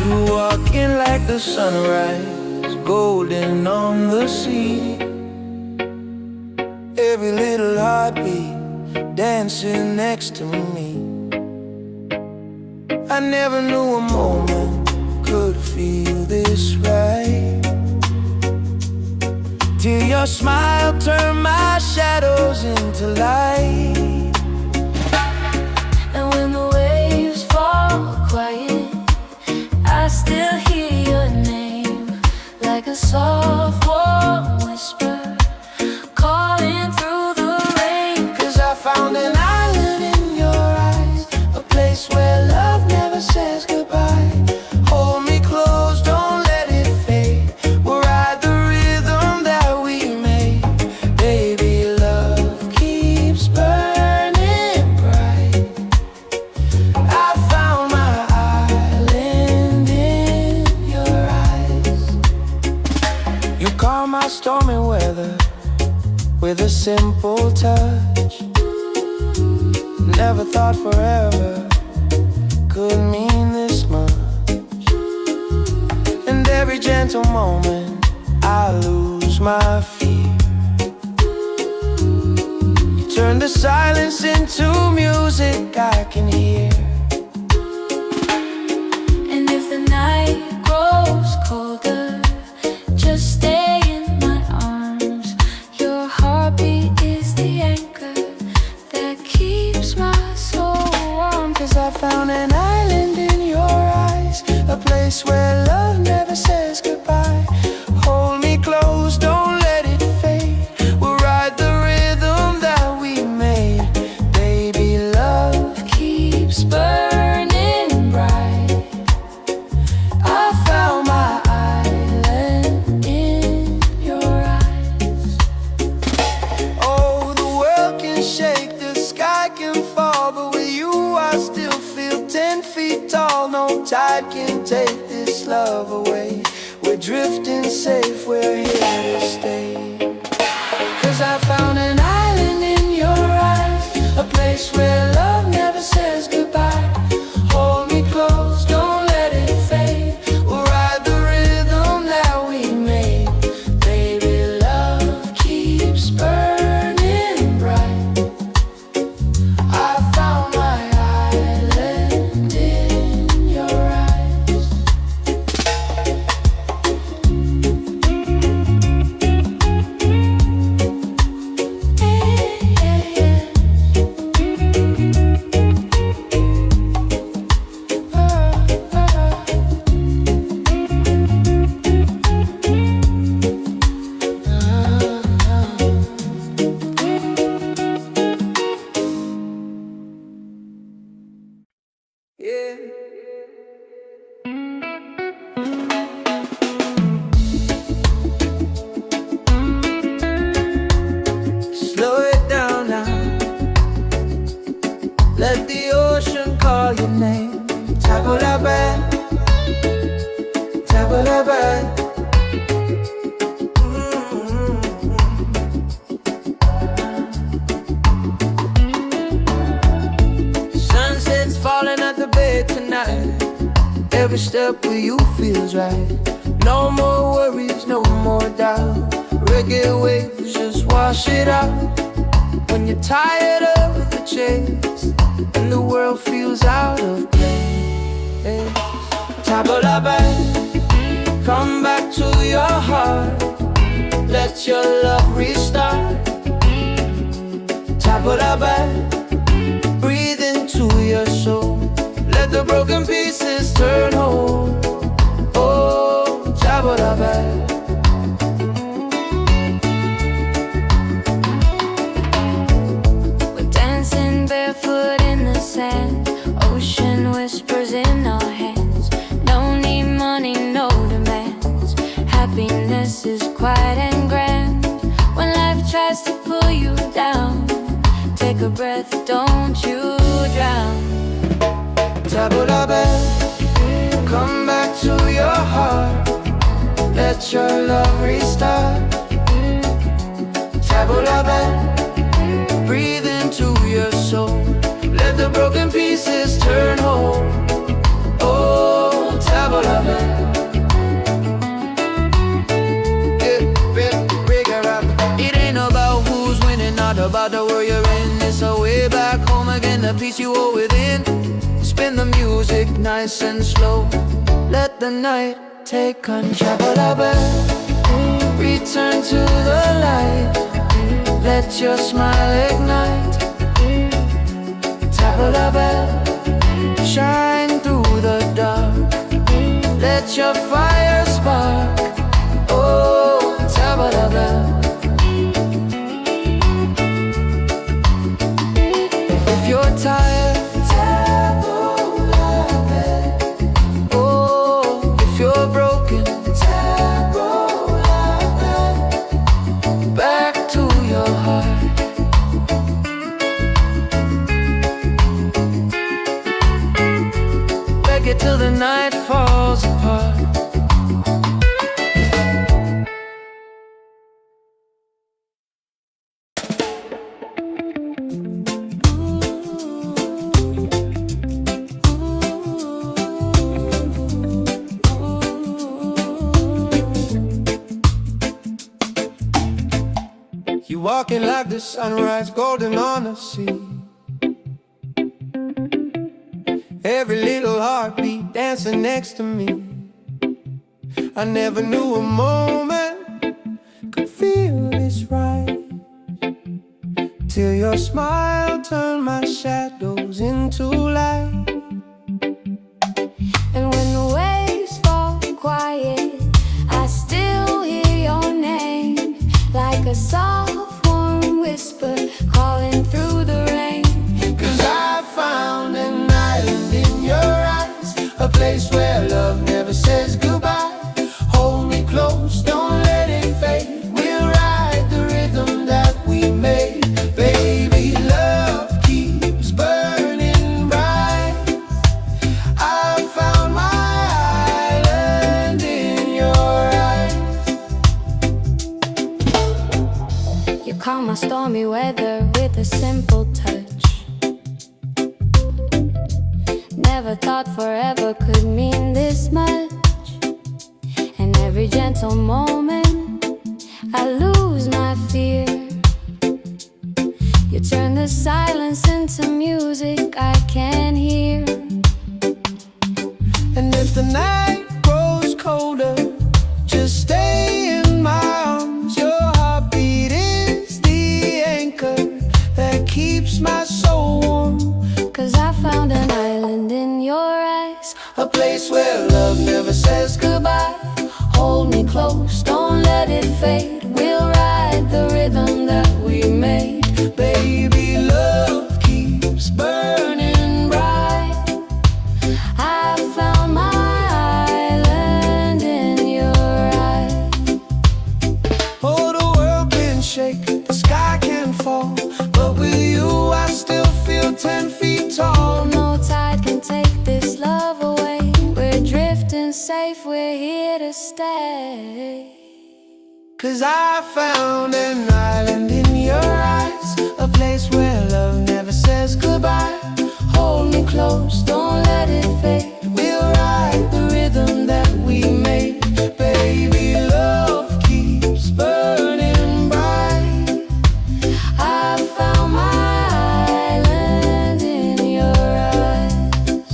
You walking like the sunrise, golden on the sea. Every little heartbeat dancing next to me. I never knew a moment could feel this right, till your smile turned my shadows into light. And when the waves fall quiet, I still hear your name, like a soft warm whisper calling through the rain. 'Cause I found an island in your eyes, a place where love never says goodbye. Hold me close, don't let it fade. We'll ride the rhythm that we made. Baby, love keeps burning bright. I found my island in your eyes. You calm my stormy weather with a simple touch. Never thought forever could mean this much. And every gentle moment I lose my fear. You turn the silence into music I can hear. And if the night grows colder, just stay in my arms. Your heartbeat is the anchor that keeps my soul warm. 'Cause I found an island in your eyes, a place where love never says goodbye. Hold me close, don't let it fade. We'll ride the rhythm that we made. Baby, love keeps burning bright. I found my island in your eyes. Oh, the world can shake, the sky can fall, but with you I still feel 10 feet tall. No tide can take this love away. We're drifting safe, we're here to stay. 'Cause I found an island in your eyes, a place where love never says goodbye. Hold me close, don't let it fade. We'll ride the rhythm that we made. Baby, love keeps burning bright. I found my island in your eyes. Yeah. Slow it down now. Let the ocean call your name. Tabula-bad, tabula-bad. Sunset's falling at the bed tonight. Every step with you feels right. No more worries, no more doubt. Reggae waves just wash it out. When you're tired of the chase and the world feels out of place, tabula-bad, come back to your heart. Let your love restart. Tabula-bad, breathe into your soul. Let the broken pieces turn whole. Oh, tabula-bad. We're dancing barefoot in the sand, ocean whispers in our hands. No need money, no demands. Happiness is quiet and grand. When life tries to pull you down, take a breath, don't you drown. Tabula-bad, come back to your heart. Let your love restart. Tabula-bad, breathe into your soul. Let the broken pieces turn whole. Oh, tabula-bad. peace you hold within. Spin the music nice and slow. Let the night take control. Return to the light. Let your smile ignite. Tabla bell, shine through the dark. Let your fire spark. Oh, tabla bell. If you're tired, tabla bell. Oh, if you're broken, tabla bell. Back to your heart. Reggae till the night falls apart. You walking like the sunrise, golden on the sea. Every little heartbeat dancing next to me. I never knew a moment could feel this right, till your smile turned my shadows into light. And when the waves fall quiet, I still hear your name, like a soft warm whisper calling through the rain. 'Cause I found an island in your eyes, a place where love never says goodbye. Hold me close, don't let it fade. We'll ride the rhythm that we made. Baby, love keeps burning bright. I found my island in your eyes. You calm my stormy weather with a simple touch. Never thought forever could mean this much. And every gentle moment I lose my fear. You turn the silence into music I can hear. And if the night grows colder, just stay in my arms. Your heartbeat is the anchor that keeps my soul warm. 'Cause I found an island in your eyes, A place where love never says goodbye. Hold me close, don't let it fade. We'll ride the rhythm that we made. Baby, love keeps burning bright. I found my island in your eyes. Oh, the world can shake, the sky can fall, but with you I still feel 10 feet tall. No tide can take this love away. We're drifting safe, we're here to stay. 'Cause I found an island in your eyes, a place where love never says goodbye. Hold me close, don't let it fade. We'll ride the rhythm that we made. Baby, love keeps burning bright. I found my island in your eyes.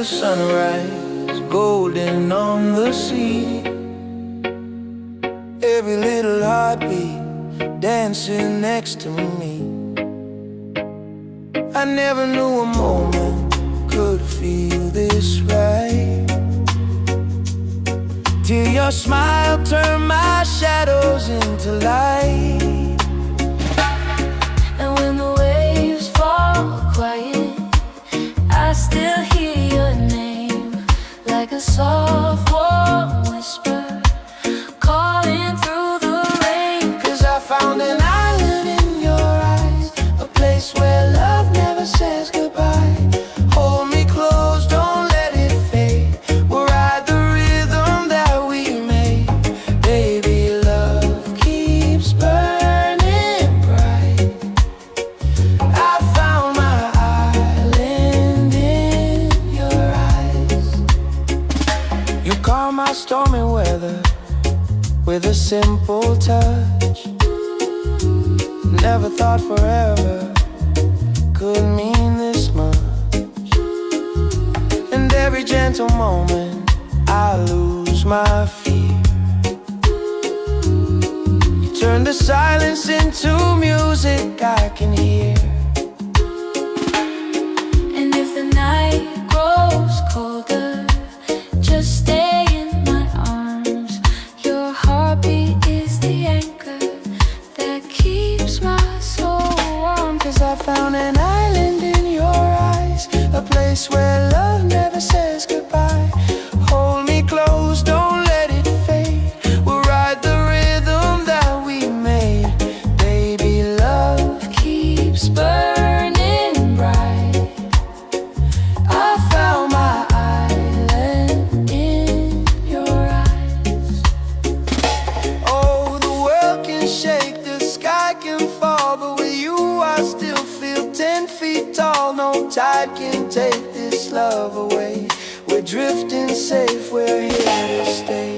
the sunrise, golden on the sea. Every little heartbeat dancing next to me. I never knew a moment could feel this right, till your smile turned my shadows into light. And when the waves fall quiet, I still hear your name, like a soft warm whisper calling through the rain. 'Cause I found an island in your eyes, a place where love never says goodbye. Hold me close, don't let it fade. We'll ride the rhythm that we made. Baby, love keeps burning bright. I found my island in your eyes. You calm my stormy weather with a simple touch. Never thought forever could mean this much. And every gentle moment I lose my fear. You turn the silence into music I can hear. And if the night grows colder, just stay in my arms. Your heartbeat is the anchor that keeps my soul warm. 'Cause I found an island in your eyes, a place where love never says goodbye. Hold me close, don't let it fade. We'll ride the rhythm that we made. Baby, love keeps burning bright. I found my island in your eyes. Oh, the world can shake, the sky can fall, but with you I still feel 10 feet tall. No tide can take this love away. We're drifting safe, we're here to stay.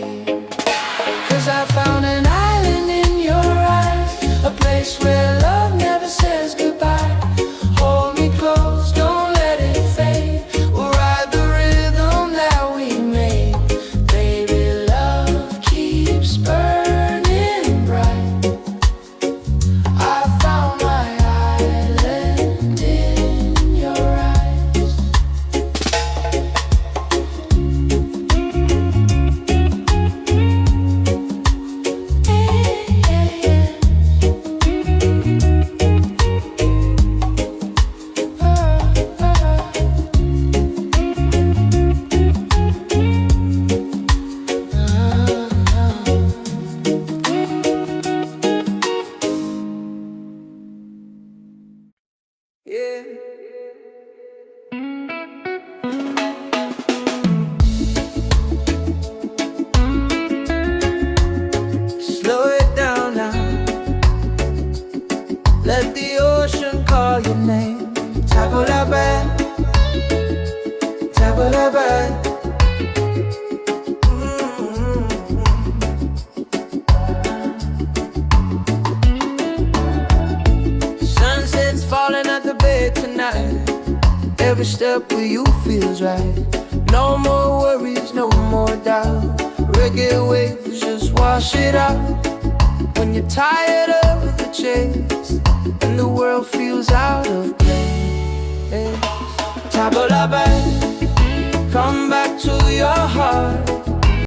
'Cause I found an island in your eyes, a place where love never says goodbye. Hold me close, don't let it fade. We'll ride the rhythm that we made. Baby, love keeps burning bright. I found my island in your eyes. Yeah. Slow it down now. Let the ocean call your name. Tabulaban, tabulaban. Sunset's falling at the bay tonight. Every step with you feels right. No more worries, no more doubt. Reggae waves just wash it out. When you're tired of the chase and the world feels out of place, Tabulaban, come back to your heart.